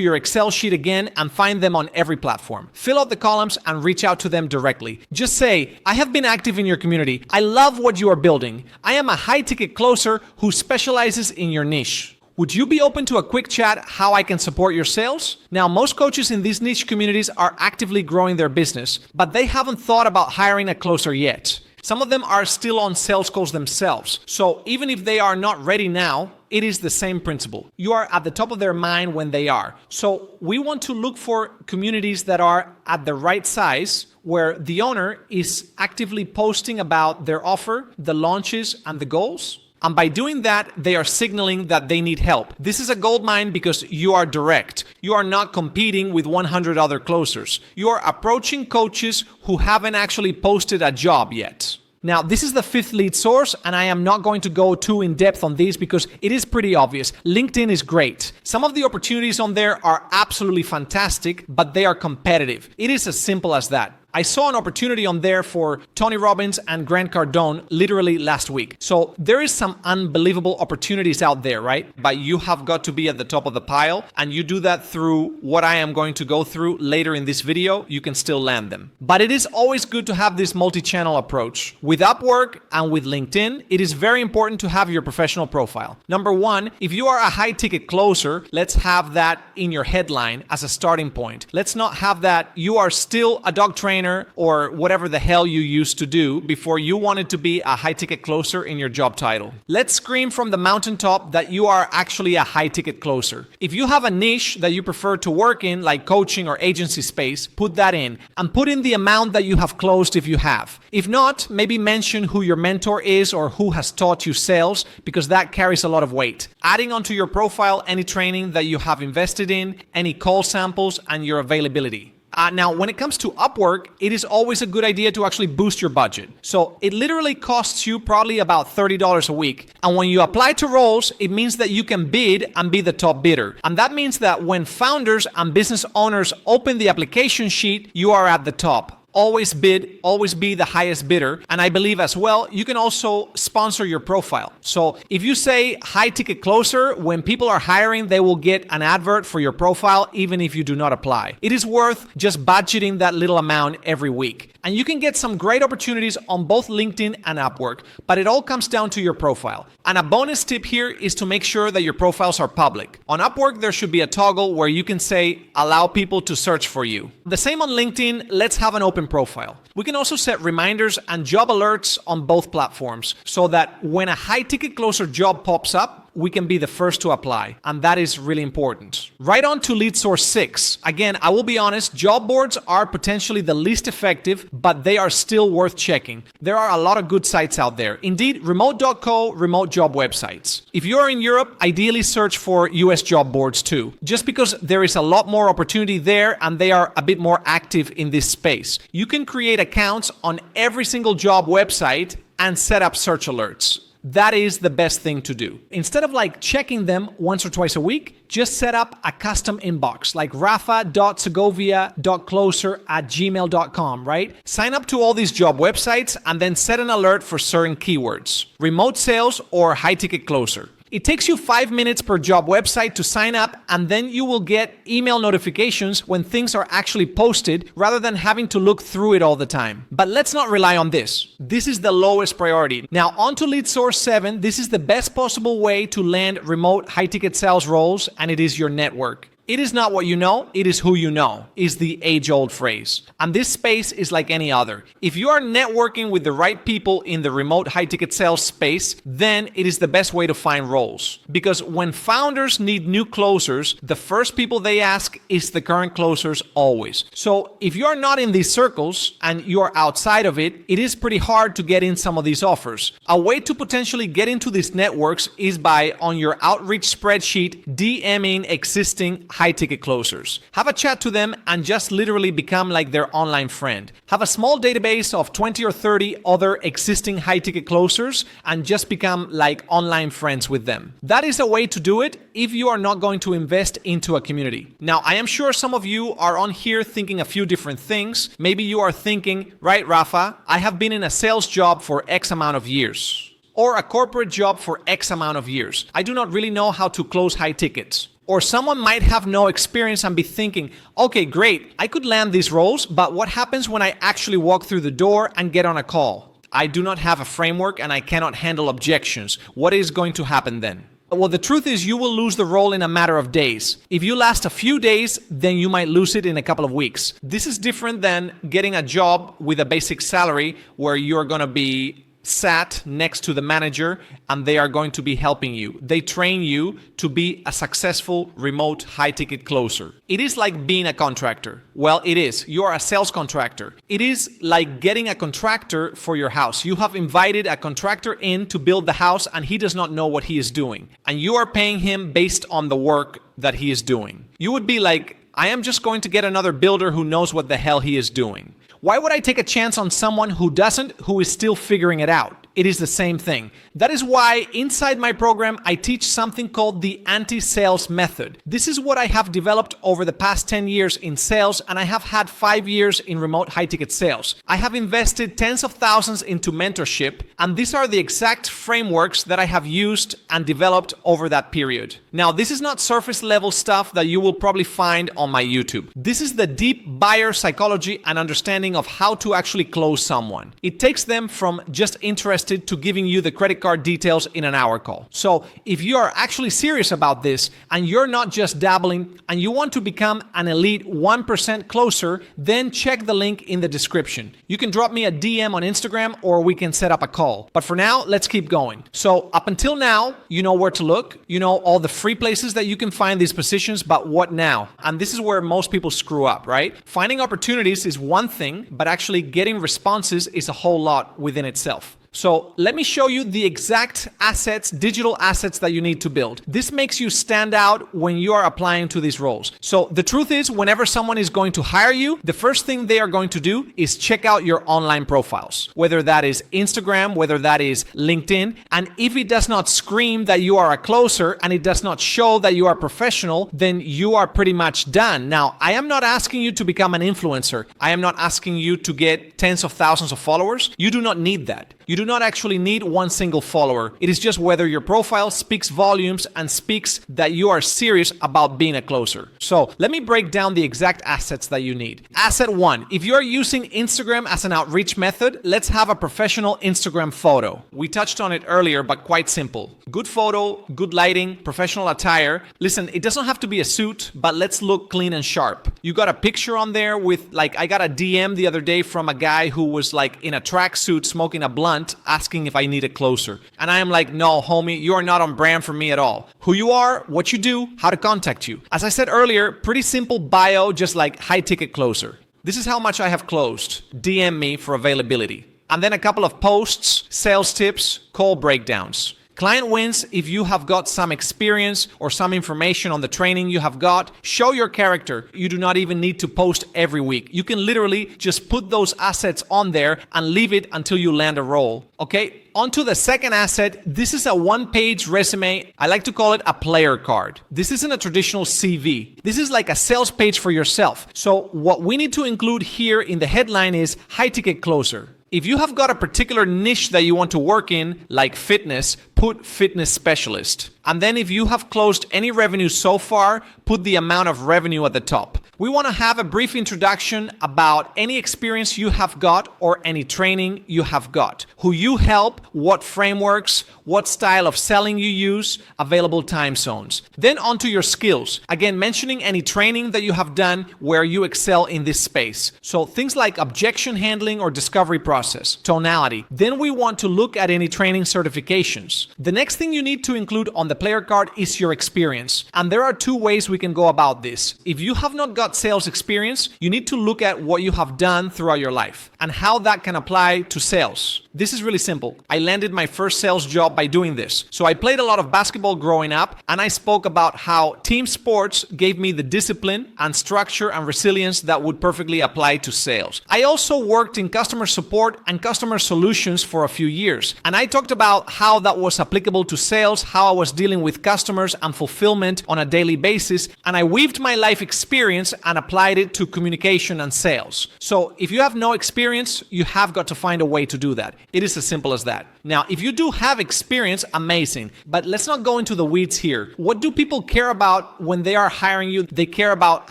your Excel sheet again and find them on every platform. Fill out the columns and reach out to them directly. Just say, I have been active in your community. I love what you are building. I am a high-ticket closer who specializes in your niche. Would you be open to a quick chat how I can support your sales? Now, most coaches in these niche communities are actively growing their business, but they haven't thought about hiring a closer yet. Some of them are still on sales calls themselves. So even if they are not ready now, it is the same principle. You are at the top of their mind when they are. So we want to look for communities that are at the right size, where the owner is actively posting about their offer, the launches, and the goals. And by doing that, they are signaling that they need help. This is a goldmine because you are direct. You are not competing with 100 other closers. You are approaching coaches who haven't actually posted a job yet. Now, this is the fifth lead source, and I am not going to go too in depth on these because it is pretty obvious. LinkedIn is great. Some of the opportunities on there are absolutely fantastic, but they are competitive. It is as simple as that. I saw an opportunity on there for Tony Robbins and Grant Cardone literally last week. So there is some unbelievable opportunities out there, right? But you have got to be at the top of the pile, and you do that through what I am going to go through later in this video. You can still land them. But it is always good to have this multi-channel approach. With Upwork and with LinkedIn, it is very important to have your professional profile. Number one, if you are a high-ticket closer, let's have that in your headline as a starting point. Let's not have that you are still a dog trainer or whatever the hell you used to do before you wanted to be a high-ticket closer in your job title. Let's scream from the mountaintop that you are actually a high-ticket closer. If you have a niche that you prefer to work in, like coaching or agency space, put that in and put in the amount that you have closed if you have. If not, maybe mention who your mentor is or who has taught you sales, because that carries a lot of weight. Adding onto your profile any training that you have invested in, any call samples, and your availability. Now, when it comes to Upwork, it is always a good idea to actually boost your budget. So it literally costs you probably about $30 a week. And when you apply to roles, it means that you can bid and be the top bidder. And that means that when founders and business owners open the application sheet, you are at the top. Always bid, always be the highest bidder. And I believe as well, you can also sponsor your profile. So if you say high ticket closer, when people are hiring, they will get an advert for your profile, even if you do not apply. It is worth just budgeting that little amount every week. And you can get some great opportunities on both LinkedIn and Upwork, but it all comes down to your profile. And a bonus tip here is to make sure that your profiles are public. On Upwork, there should be a toggle where you can say, allow people to search for you. The same on LinkedIn, let's have an open profile. We can also set reminders and job alerts on both platforms so that when a high ticket closer job pops up, we can be the first to apply. And that is really important. Right on to lead source 6. Again, I will be honest, job boards are potentially the least effective, but they are still worth checking. There are a lot of good sites out there. Indeed, remote.co, remote job websites. If you are in Europe, ideally search for US job boards too, just because there is a lot more opportunity there and they are a bit more active in this space. You can create accounts on every single job website and set up search alerts. That is the best thing to do. Instead of like checking them once or twice a week, just set up a custom inbox like rafa.segovia.closer@gmail.com, right? Sign up to all these job websites and then set an alert for certain keywords. Remote sales or high ticket closer. It takes you 5 minutes per job website to sign up, and then you will get email notifications when things are actually posted rather than having to look through it all the time. But let's not rely on this. This is the lowest priority. Now on to lead source 7. This is the best possible way to land remote high ticket sales roles, and it is your network. It is not what you know, it is who you know, is the age-old phrase. And this space is like any other. If you are networking with the right people in the remote high-ticket sales space, then it is the best way to find roles. Because when founders need new closers, the first people they ask is the current closers always. So if you are not in these circles and you are outside of it, it is pretty hard to get in some of these offers. A way to potentially get into these networks is by, on your outreach spreadsheet, DMing existing high-ticket closers. Have a chat to them and just literally become like their online friend. Have a small database of 20 or 30 other existing high-ticket closers and just become like online friends with them. That is a way to do it if you are not going to invest into a community. Now, I am sure some of you are on here thinking a few different things. Maybe you are thinking, right, Rafa, I have been in a sales job for X amount of years, or a corporate job for X amount of years. I do not really know how to close high tickets. Or someone might have no experience and be thinking, okay, great, I could land these roles, but what happens when I actually walk through the door and get on a call? I do not have a framework and I cannot handle objections. What is going to happen then? Well, the truth is you will lose the role in a matter of days. If you last a few days, then you might lose it in a couple of weeks. This is different than getting a job with a basic salary where you're going to be sat next to the manager and they are going to be helping you. They train you to be a successful remote high-ticket closer. It is like being a contractor. Well, it is. You are a sales contractor. It is like getting a contractor for your house. You have invited a contractor in to build the house and he does not know what he is doing. And you are paying him based on the work that he is doing. You would be like, I am just going to get another builder who knows what the hell he is doing. Why would I take a chance on someone who doesn't, who is still figuring it out? It is the same thing. That is why inside my program, I teach something called the anti-sales method. This is what I have developed over the past 10 years in sales, and I have had 5 years in remote high-ticket sales. I have invested tens of thousands into mentorship, and these are the exact frameworks that I have used and developed over that period. Now, this is not surface level stuff that you will probably find on my YouTube. This is the deep buyer psychology and understanding of how to actually close someone. It takes them from just interested to giving you the credit card details in an hour call. So if you are actually serious about this and you're not just dabbling and you want to become an elite 1% closer, then check the link in the description. You can drop me a DM on Instagram or we can set up a call. But for now, let's keep going. So up until now, you know where to look. You know all the free places that you can find these positions, but what now? And this is where most people screw up, right? Finding opportunities is one thing, but actually getting responses is a whole lot within itself. So let me show you the exact assets, digital assets that you need to build. This makes you stand out when you are applying to these roles. So the truth is, whenever someone is going to hire you, the first thing they are going to do is check out your online profiles, whether that is Instagram, whether that is LinkedIn. And if it does not scream that you are a closer and it does not show that you are professional, then you are pretty much done. Now, I am not asking you to become an influencer. I am not asking you to get tens of thousands of followers. You do not need that. You do not actually need one single follower. It is just whether your profile speaks volumes and speaks that you are serious about being a closer. So let me break down the exact assets that you need. Asset 1, if you are using Instagram as an outreach method, let's have a professional Instagram photo. We touched on it earlier, but quite simple. Good photo, good lighting, professional attire. Listen, it doesn't have to be a suit, but let's look clean and sharp. You got a picture on there with, like, I got a DM the other day from a guy who was like in a tracksuit smoking a blunt, asking if I need a closer. And I am like, no, homie, you are not on brand for me at all. Who you are, what you do, how to contact you. As I said earlier, pretty simple bio, just like high ticket closer. This is how much I have closed. DM me for availability. And then a couple of posts, sales tips, call breakdowns. Client wins if you have got some experience or some information on the training you have got. Show your character. You do not even need to post every week. You can literally just put those assets on there and leave it until you land a role. Okay, on to the second asset. This is a one-page resume. I like to call it a player card. This isn't a traditional CV. This is like a sales page for yourself. So what we need to include here in the headline is high ticket closer. If you have got a particular niche that you want to work in, like fitness, put fitness specialist. And then if you have closed any revenue so far, put the amount of revenue at the top. We want to have a brief introduction about any experience you have got or any training you have got, who you help, what frameworks, what style of selling you use, available time zones. Then onto your skills. Again, mentioning any training that you have done where you excel in this space. So things like objection handling or discovery process, tonality. Then we want to look at any training certifications. The next thing you need to include on the player card is your experience. And there are two ways we can go about this. If you have not got about sales experience, you need to look at what you have done throughout your life and how that can apply to sales. This is really simple. I landed my first sales job by doing this. So I played a lot of basketball growing up, and I spoke about how team sports gave me the discipline and structure and resilience that would perfectly apply to sales. I also worked in customer support and customer solutions for a few years, and I talked about how that was applicable to sales, how I was dealing with customers and fulfillment on a daily basis, and I weaved my life experience and applied it to communication and sales. So if you have no experience, you have got to find a way to do that. It is as simple as that. Now, if you do have experience, amazing, but let's not go into the weeds here. What do people care about when they are hiring you? They care about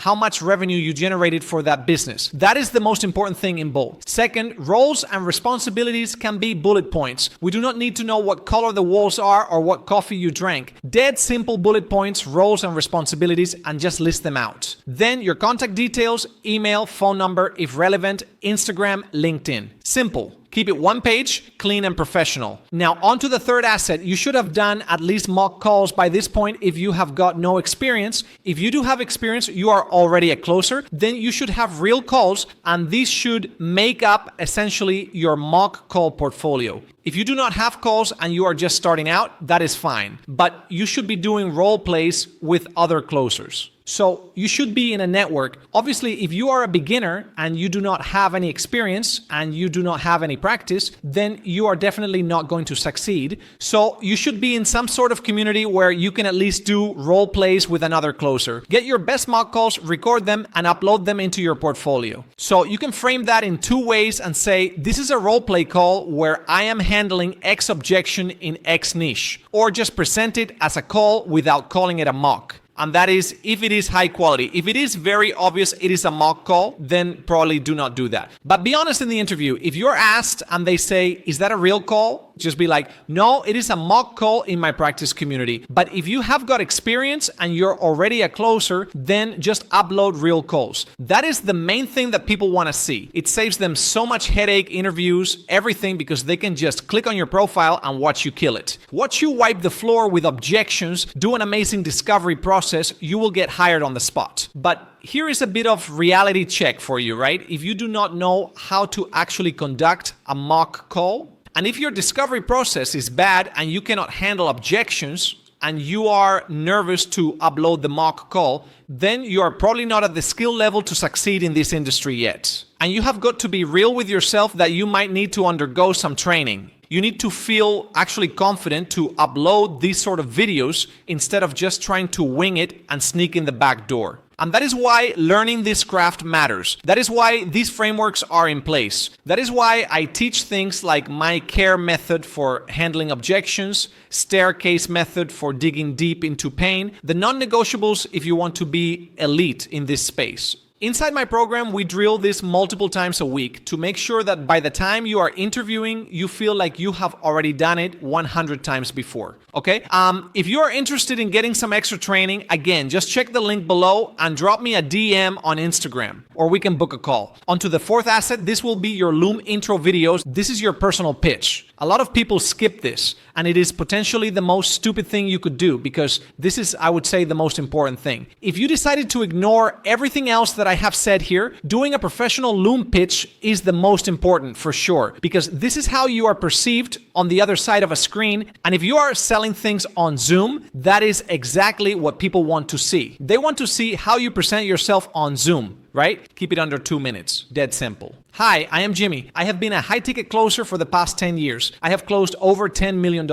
how much revenue you generated for that business. That is the most important thing in both. Second, roles and responsibilities can be bullet points. We do not need to know what color the walls are or what coffee you drank. Dead simple bullet points, roles and responsibilities, and just list them out. Then your contact details, email, phone number, if relevant, Instagram, LinkedIn. Simple. Keep it one page, clean and professional. Now, on to the third asset. You should have done at least mock calls by this point if you have got no experience. If you do have experience, you are already a closer, then you should have real calls, and these should make up essentially your mock call portfolio. If you do not have calls and you are just starting out, that is fine. But you should be doing role plays with other closers. So you should be in a network. Obviously, if you are a beginner and you do not have any experience and you do not have any practice, then you are definitely not going to succeed. So you should be in some sort of community where you can at least do role plays with another closer. Get your best mock calls, record them, and upload them into your portfolio. So you can frame that in two ways and say, this is a role play call where I am handling X objection in X niche, or just present it as a call without calling it a mock. And that is if it is high quality. If it is very obvious it is a mock call, then probably do not do that. But be honest in the interview. If you're asked and they say, is that a real call? Just be like, no, it is a mock call in my practice community. But if you have got experience and you're already a closer, then just upload real calls. That is the main thing that people want to see. It saves them so much headache, interviews, everything, because they can just click on your profile and watch you kill it. Watch you wipe the floor with objections, do an amazing discovery process, you will get hired on the spot. But here is a bit of reality check for you, right? If you do not know how to actually conduct a mock call, and if your discovery process is bad and you cannot handle objections, and you are nervous to upload the mock call, then you are probably not at the skill level to succeed in this industry yet. And you have got to be real with yourself that you might need to undergo some training. You need to feel actually confident to upload these sort of videos instead of just trying to wing it and sneak in the back door. And that is why learning this craft matters. That is why these frameworks are in place. That is why I teach things like my CARE method for handling objections, staircase method for digging deep into pain, the non-negotiables if you want to be elite in this space. Inside my program, we drill this multiple times a week to make sure that by the time you are interviewing, you feel like you have already done it 100 times before. Okay? If you are interested in getting some extra training, again, just check the link below and drop me a DM on Instagram, or we can book a call. Onto the fourth asset, this will be your Loom intro videos. This is your personal pitch. A lot of people skip this, and it is potentially the most stupid thing you could do, because this is, I would say, the most important thing. If you decided to ignore everything else that I have said here, doing a professional Loom pitch is the most important for sure, because this is how you are perceived on the other side of a screen. And if you are selling things on Zoom, that is exactly what people want to see. They want to see how you present yourself on Zoom. Right? Keep it under 2 minutes. Dead simple. Hi, I am Jimmy. I have been a high-ticket closer for the past 10 years. I have closed over $10 million.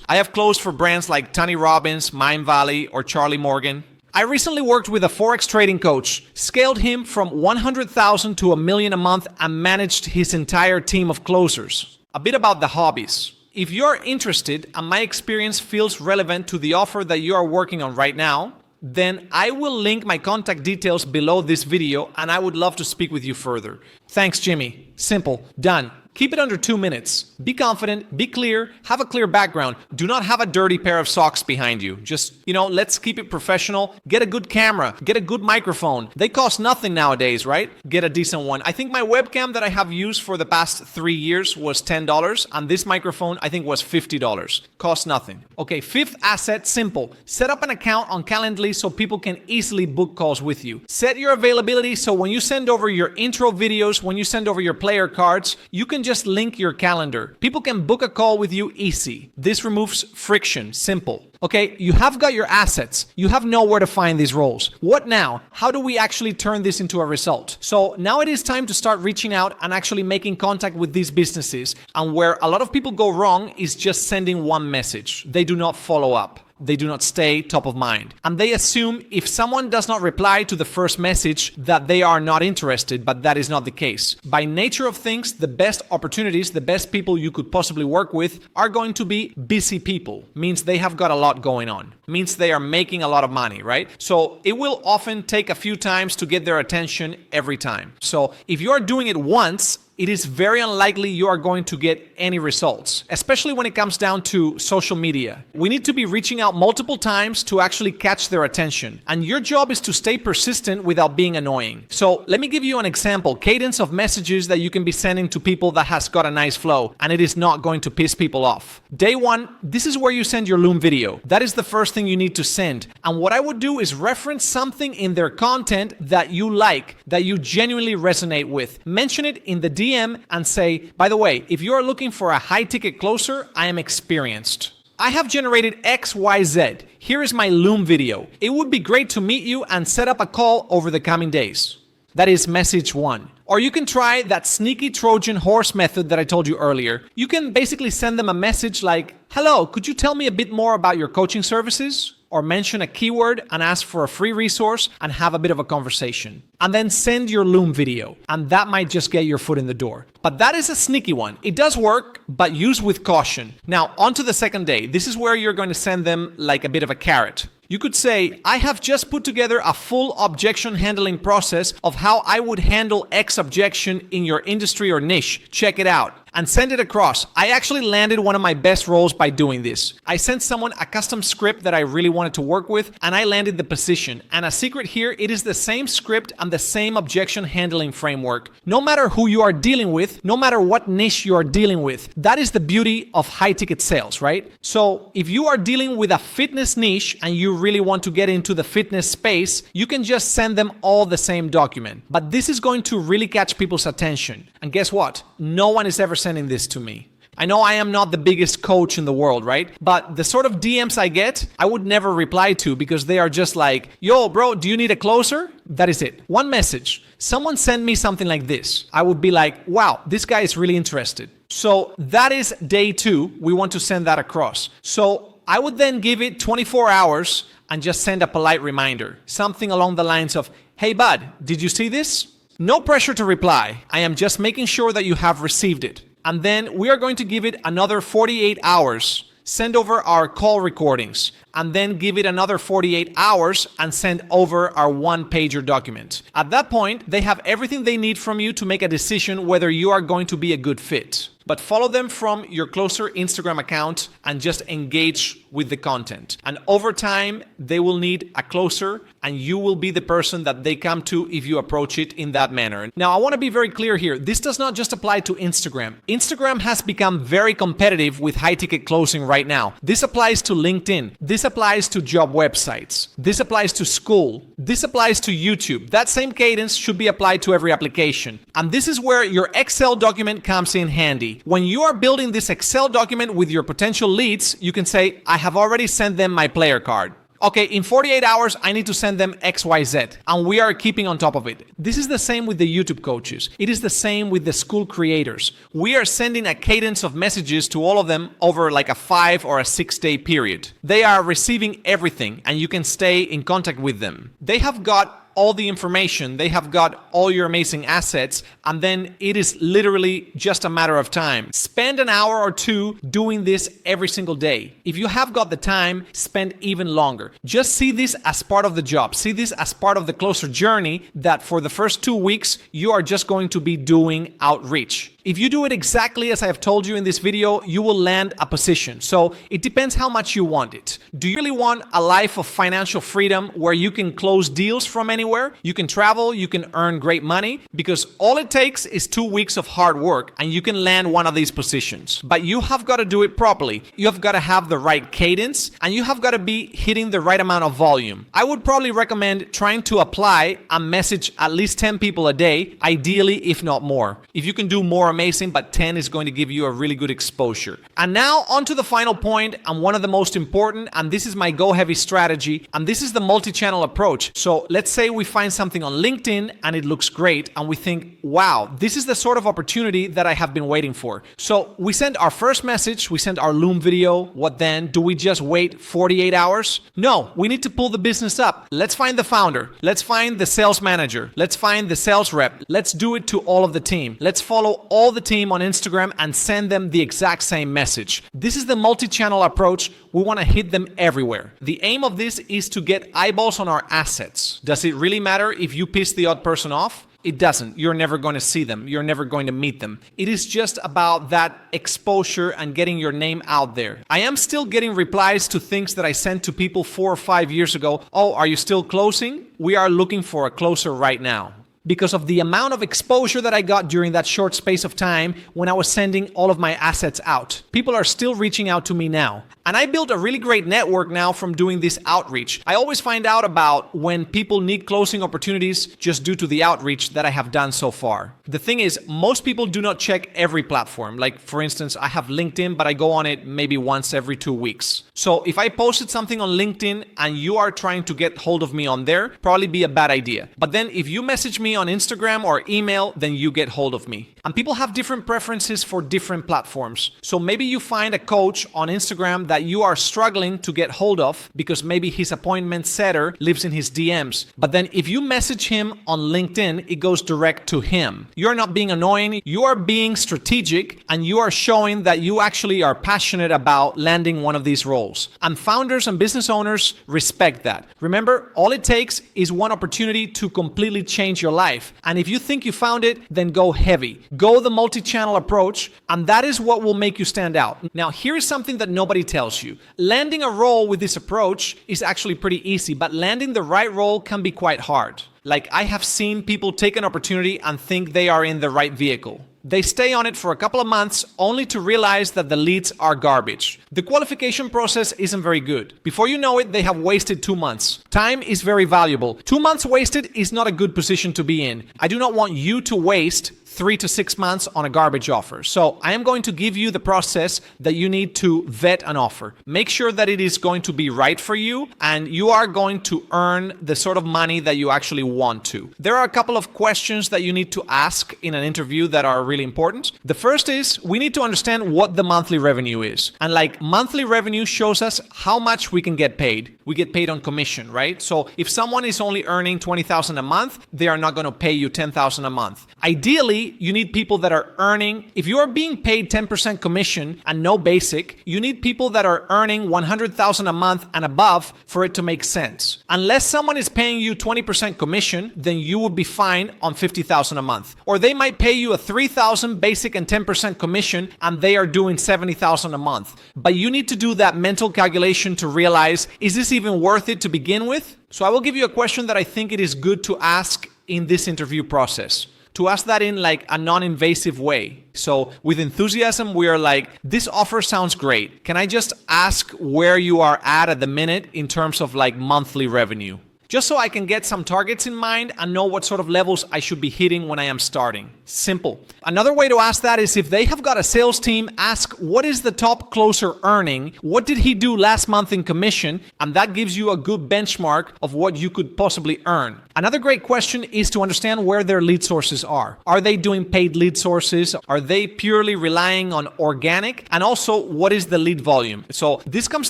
I have closed for brands like Tony Robbins, Mindvalley, or Charlie Morgan. I recently worked with a Forex trading coach, scaled him from 100,000 to $1 million a month, and managed his entire team of closers. A bit about the hobbies. If you're interested and my experience feels relevant to the offer that you are working on right now, then I will link my contact details below this video, and I would love to speak with you further. Thanks, Jimmy. Simple. Done. Keep it under 2 minutes. Be confident, be clear, have a clear background. Do not have a dirty pair of socks behind you. Just, let's keep it professional. Get a good camera, get a good microphone. They cost nothing nowadays, right? Get a decent one. I think my webcam that I have used for the past 3 years was $10, and this microphone I think was $50. Cost nothing. Okay, fifth asset, simple. Set up an account on Calendly so people can easily book calls with you. Set your availability so when you send over your intro videos, when you send over your player cards, you can just link your calendar. People can book a call with you easy. This removes friction. Simple. Okay, you have got your assets. You have nowhere to find these roles. What now? How do we actually turn this into a result? So now it is time to start reaching out and actually making contact with these businesses. And where a lot of people go wrong is just sending one message. They do not follow up. They do not stay top of mind. And they assume if someone does not reply to the first message that they are not interested, but that is not the case. By nature of things, the best opportunities, the best people you could possibly work with are going to be busy people. Means they have got a lot going on. Means they are making a lot of money, right? So it will often take a few times to get their attention every time. So if you are doing it once, it is very unlikely you are going to get any results, especially when it comes down to social media. We need to be reaching out multiple times to actually catch their attention. And your job is to stay persistent without being annoying. So let me give you an example, cadence of messages that you can be sending to people that has got a nice flow, and it is not going to piss people off. Day one, this is where you send your Loom video. That is the first thing you need to send. And what I would do is reference something in their content that you like, that you genuinely resonate with. Mention it in the DM and say, by the way, if you are looking for a high ticket closer, I am experienced. I have generated XYZ. Here is my Loom video. It would be great to meet you and set up a call over the coming days. That is message one. Or you can try that sneaky Trojan horse method that I told you earlier. You can basically send them a message like, hello, could you tell me a bit more about your coaching services? Or mention a keyword and ask for a free resource and have a bit of a conversation. And then send your Loom video. And that might just get your foot in the door. But that is a sneaky one. It does work, but use with caution. Now, on to the second day. This is where you're going to send them like a bit of a carrot. You could say, I have just put together a full objection handling process of how I would handle X objection in your industry or niche. Check it out. And send it across. I actually landed one of my best roles by doing this. I sent someone a custom script that I really wanted to work with, and I landed the position. And a secret here, it is the same script and the same objection handling framework. No matter who you are dealing with, no matter what niche you are dealing with, that is the beauty of high ticket sales, right? So if you are dealing with a fitness niche and you really want to get into the fitness space, you can just send them all the same document. But this is going to really catch people's attention. And guess what? No one is ever sending this to me. I know I am not the biggest coach in the world, right? But the sort of DMs I get, I would never reply to because they are just like, yo, bro, do you need a closer? That is it. One message. Someone send me something like this. I would be like, wow, this guy is really interested. So that is day two. We want to send that across. So I would then give it 24 hours and just send a polite reminder. Something along the lines of, hey, bud, did you see this? No pressure to reply. I am just making sure that you have received it. And then we are going to give it another 48 hours. Send over our call recordings. And then give it another 48 hours and send over our one-pager document. At that point, they have everything they need from you to make a decision whether you are going to be a good fit. But follow them from your closer Instagram account and just engage with the content. And over time, they will need a closer and you will be the person that they come to if you approach it in that manner. Now, I want to be very clear here. This does not just apply to Instagram. Instagram has become very competitive with high ticket closing right now. This applies to LinkedIn. This applies to job websites. This applies to Skool. This applies to YouTube. That same cadence should be applied to every application. And this is where your Excel document comes in handy. When you are building this Excel document with your potential leads, you can say, I have already sent them my player card. Okay, in 48 hours, I need to send them XYZ, and we are keeping on top of it. This is the same with the YouTube coaches. It is the same with the Skool creators. We are sending a cadence of messages to all of them over like a 5 or a 6 day period. They are receiving everything, and you can stay in contact with them. They have got all the information, they have got all your amazing assets, and then it is literally just a matter of time. Spend an hour or two doing this every single day. If you have got the time, spend even longer. Just see this as part of the job. See this as part of the closer journey, that for the first 2 weeks, you are just going to be doing outreach. If you do it exactly as I have told you in this video, you will land a position. So it depends how much you want it. Do you really want a life of financial freedom where you can close deals from anywhere? You can travel, you can earn great money, because all it takes is 2 weeks of hard work and you can land one of these positions. But you have got to do it properly. You have got to have the right cadence and you have got to be hitting the right amount of volume. I would probably recommend trying to apply and message at least 10 people a day, ideally, if not more. If you can do more, amazing, but 10 is going to give you a really good exposure. And now on to the final point, and one of the most important, and this is my go heavy strategy, and this is the multi-channel approach. So let's say we find something on LinkedIn and it looks great and we think, wow, this is the sort of opportunity that I have been waiting for. So we send our first message, we send our Loom video. What then? Do we just wait 48 hours? No, we need to pull the business up. Let's find the founder. Let's find the sales manager. Let's find the sales rep. Let's do it to all of the team. Let's follow all the team on Instagram and send them the exact same message. This is the multi-channel approach. We want to hit them everywhere. The aim of this is to get eyeballs on our assets. Does it really matter if you piss the odd person off? It doesn't. You're never going to see them. You're never going to meet them. It is just about that exposure and getting your name out there. I am still getting replies to things that I sent to people 4 or 5 years ago. Oh, are you still closing? We are looking for a closer right now. Because of the amount of exposure that I got during that short space of time when I was sending all of my assets out. People are still reaching out to me now. And I built a really great network now from doing this outreach. I always find out about when people need closing opportunities just due to the outreach that I have done so far. The thing is, most people do not check every platform. Like, for instance, I have LinkedIn, but I go on it maybe once every 2 weeks. So if I posted something on LinkedIn and you are trying to get hold of me on there, probably be a bad idea. But then if you message me on Instagram or email, then you get hold of me. And people have different preferences for different platforms. So maybe you find a coach on Instagram that you are struggling to get hold of because maybe his appointment setter lives in his DMs. But then if you message him on LinkedIn, it goes direct to him. You're not being annoying, you are being strategic, and you are showing that you actually are passionate about landing one of these roles. And founders and business owners respect that. Remember, all it takes is one opportunity to completely change your life. And if you think you found it, then go heavy. Go the multi-channel approach, and that is what will make you stand out. Now, here is something that nobody tells you. Landing a role with this approach is actually pretty easy, but landing the right role can be quite hard. Like, I have seen people take an opportunity and think they are in the right vehicle. They stay on it for a couple of months only to realize that the leads are garbage. The qualification process isn't very good. Before you know it, they have wasted 2 months. Time is very valuable. 2 months wasted is not a good position to be in. I do not want you to waste 3 to 6 months on a garbage offer. So I am going to give you the process that you need to vet an offer. Make sure that it is going to be right for you and you are going to earn the sort of money that you actually want to. There are a couple of questions that you need to ask in an interview that are really important. The first is, we need to understand what the monthly revenue is. And like, monthly revenue shows us how much we can get paid. We get paid on commission, right? So if someone is only earning $20,000 a month, they are not going to pay you $10,000 a month. Ideally, you need people that are earning, if you are being paid 10% commission and no basic, you need people that are earning $100,000 a month and above for it to make sense. Unless someone is paying you 20% commission, then you would be fine on $50,000 a month. Or they might pay you a $3,000 basic and 10% commission and they are doing $70,000 a month. But you need to do that mental calculation to realize, is this even worth it to begin with? So I will give you a question that I think it is good to ask in this interview process. To ask that in like a non-invasive way. So with enthusiasm, we are like, this offer sounds great. Can I just ask where you are at the minute in terms of like monthly revenue? Just so I can get some targets in mind and know what sort of levels I should be hitting when I am starting. Simple. Another way to ask that is if they have got a sales team, ask what is the top closer earning? What did he do last month in commission? And that gives you a good benchmark of what you could possibly earn. Another great question is to understand where their lead sources are. Are they doing paid lead sources? Are they purely relying on organic? And also, what is the lead volume? So this comes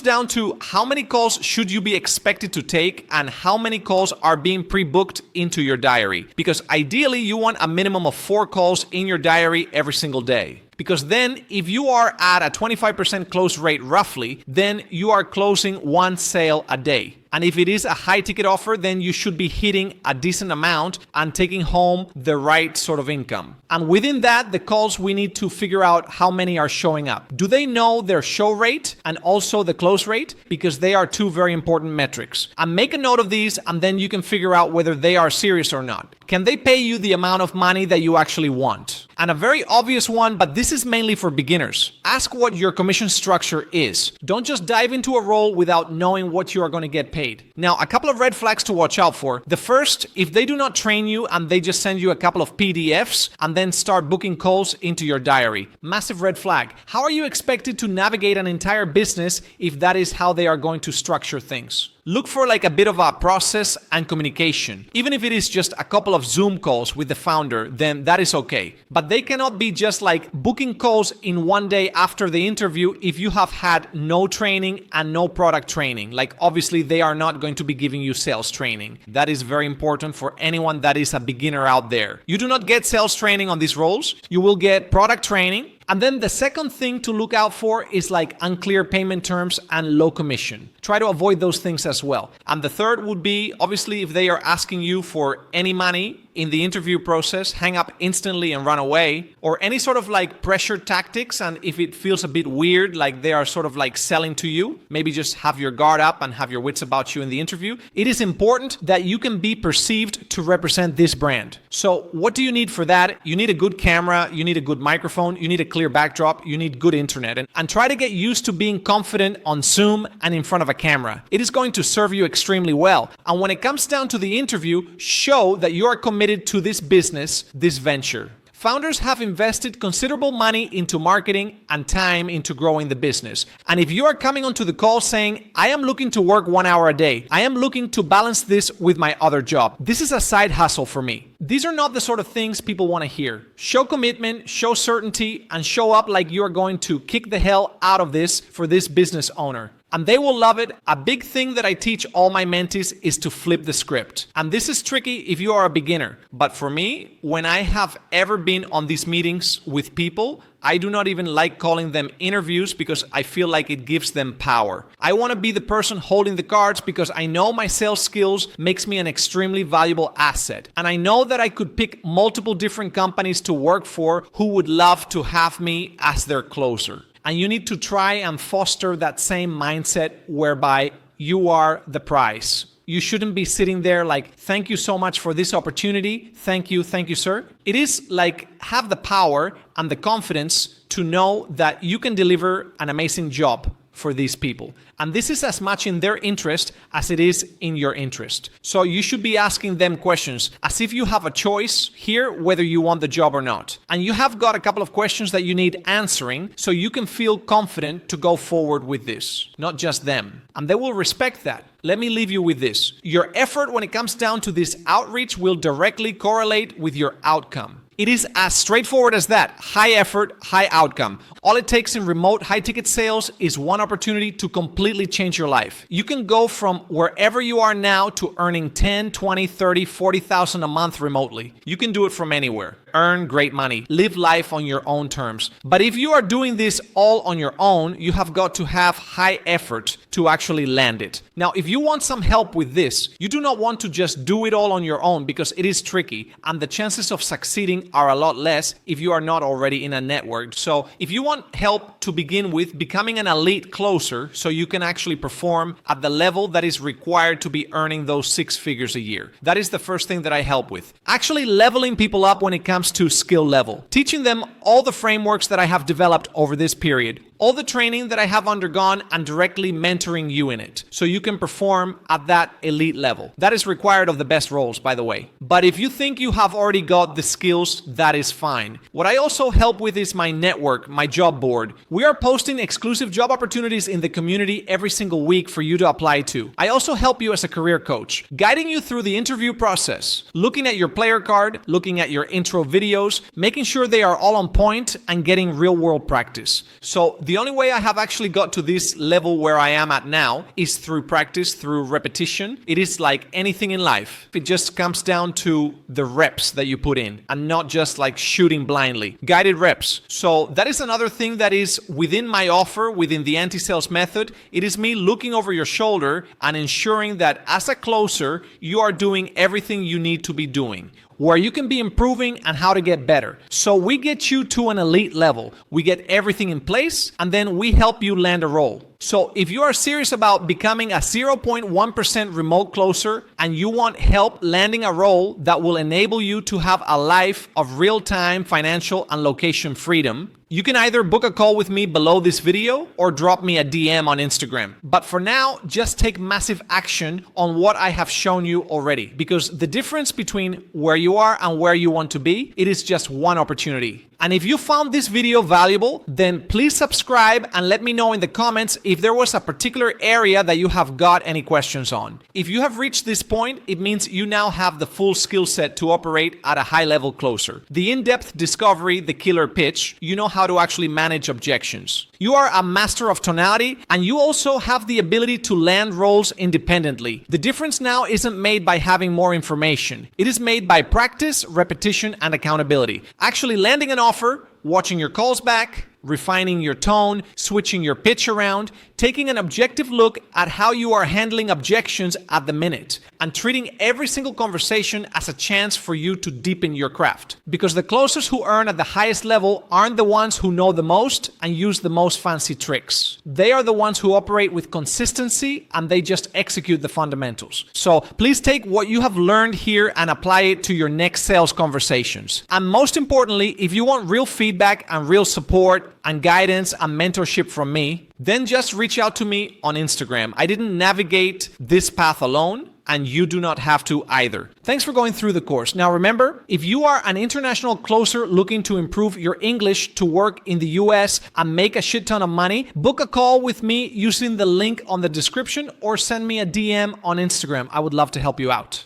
down to how many calls should you be expected to take and how many calls are being pre-booked into your diary. Because ideally, you want a minimum of 4 calls in your diary every single day. Because then if you are at a 25% close rate roughly, then you are closing 1 sale a day. And if it is a high ticket offer, then you should be hitting a decent amount and taking home the right sort of income. And within that, the calls, we need to figure out how many are showing up. Do they know their show rate and also the close rate? Because they are 2 very important metrics. And make a note of these, and then you can figure out whether they are serious or not. Can they pay you the amount of money that you actually want? And a very obvious one, but this is mainly for beginners. Ask what your commission structure is. Don't just dive into a role without knowing what you are going to get paid. Now, a couple of red flags to watch out for. The first, if they do not train you and they just send you a couple of PDFs and then start booking calls into your diary. Massive red flag. How are you expected to navigate an entire business if that is how they are going to structure things? Look for like a bit of a process and communication. Even if it is just a couple of Zoom calls with the founder, then that is okay. But they cannot be just like booking calls in one day after the interview if you have had no training and no product training. Like obviously they are not going to be giving you sales training. That is very important for anyone that is a beginner out there. You do not get sales training on these roles. You will get product training. And then the second thing to look out for is like unclear payment terms and low commission. Try to avoid those things as well. And the third would be, obviously, if they are asking you for any money in the interview process, hang up instantly and run away, or any sort of like pressure tactics. And if it feels a bit weird, like they are sort of like selling to you, maybe just have your guard up and have your wits about you in the interview. It is important that you can be perceived to represent this brand. So what do you need for that? You need a good camera, you need a good microphone, you need a clear backdrop, you need good internet, and try to get used to being confident on Zoom and in front of a camera. It is going to serve you extremely well. And when it comes down to the interview, show that you are committed to this business, this venture. Founders have invested considerable money into marketing and time into growing the business. And if you are coming onto the call saying, I am looking to work 1 hour a day, I am looking to balance this with my other job, this is a side hustle for me. These are not the sort of things people want to hear. Show commitment, show certainty, and show up like you are going to kick the hell out of this for this business owner. And they will love it. A big thing that I teach all my mentees is to flip the script. And this is tricky if you are a beginner. But for me, when I have ever been on these meetings with people, I do not even like calling them interviews because I feel like it gives them power. I want to be the person holding the cards because I know my sales skills makes me an extremely valuable asset. And I know that I could pick multiple different companies to work for who would love to have me as their closer. And you need to try and foster that same mindset whereby you are the prize. You shouldn't be sitting there like, thank you so much for this opportunity. Thank you, sir. It is like have the power and the confidence to know that you can deliver an amazing job for these people. And this is as much in their interest as it is in your interest. So you should be asking them questions as if you have a choice here whether you want the job or not. And you have got a couple of questions that you need answering so you can feel confident to go forward with this, not just them. And they will respect that. Let me leave you with this. Your effort when it comes down to this outreach will directly correlate with your outcome. It is as straightforward as that. High effort, high outcome. All it takes in remote high ticket sales is one opportunity to completely change your life. You can go from wherever you are now to earning 10, 20, 30, 40,000 a month remotely. You can do it from anywhere. Earn great money. Live life on your own terms. But if you are doing this all on your own, you have got to have high effort to actually land it. Now, if you want some help with this, you do not want to just do it all on your own because it is tricky and the chances of succeeding are a lot less if you are not already in a network. So if you want help to begin with becoming an elite closer so you can actually perform at the level that is required to be earning those 6 figures a year, that is the first thing that I help with. Actually leveling people up when it comes to skill level, teaching them all the frameworks that I have developed over this period. all the training that I have undergone and directly mentoring you in it, so you can perform at that elite level. That is required of the best roles, by the way. But if you think you have already got the skills, that is fine. What I also help with is my network, my job board. We are posting exclusive job opportunities in the community every single week for you to apply to. I also help you as a career coach, guiding you through the interview process, looking at your player card, looking at your intro videos, making sure they are all on point, and getting real world practice. So the only way I have actually got to this level where I am at now is through practice, through repetition. It is like anything in life. It just comes down to the reps that you put in and not just like shooting blindly. Guided reps. So that is another thing that is within my offer, within the anti-sales method. It is me looking over your shoulder and ensuring that as a closer, you are doing everything you need to be doing, where you can be improving and how to get better. So we get you to an elite level. We get everything in place, and then we help you land a role. So if you are serious about becoming a 0.1% remote closer and you want help landing a role that will enable you to have a life of real-time financial and location freedom, you can either book a call with me below this video or drop me a DM on Instagram. But for now, just take massive action on what I have shown you already, because the difference between where you are and where you want to be, it is just one opportunity. And if you found this video valuable, then please subscribe and let me know in the comments if there was a particular area that you have got any questions on. If you have reached this point, it means you now have the full skill set to operate at a high level closer. The in-depth discovery, the killer pitch, you know how to actually manage objections. You are a master of tonality, and you also have the ability to land roles independently. The difference now isn't made by having more information. It is made by practice, repetition, and accountability. Actually landing an offer, watching your calls back, refining your tone, switching your pitch around, taking an objective look at how you are handling objections at the minute, and treating every single conversation as a chance for you to deepen your craft. Because the closers who earn at the highest level aren't the ones who know the most and use the most fancy tricks. They are the ones who operate with consistency, and they just execute the fundamentals. So please take what you have learned here and apply it to your next sales conversations. And most importantly, if you want real feedback and real support and guidance and mentorship from me, then just reach out to me on Instagram. I didn't navigate this path alone, and you do not have to either. Thanks for going through the course. Now remember, if you are an international closer looking to improve your English to work in the US and make a shit ton of money, book a call with me using the link on the description or send me a DM on Instagram. I would love to help you out.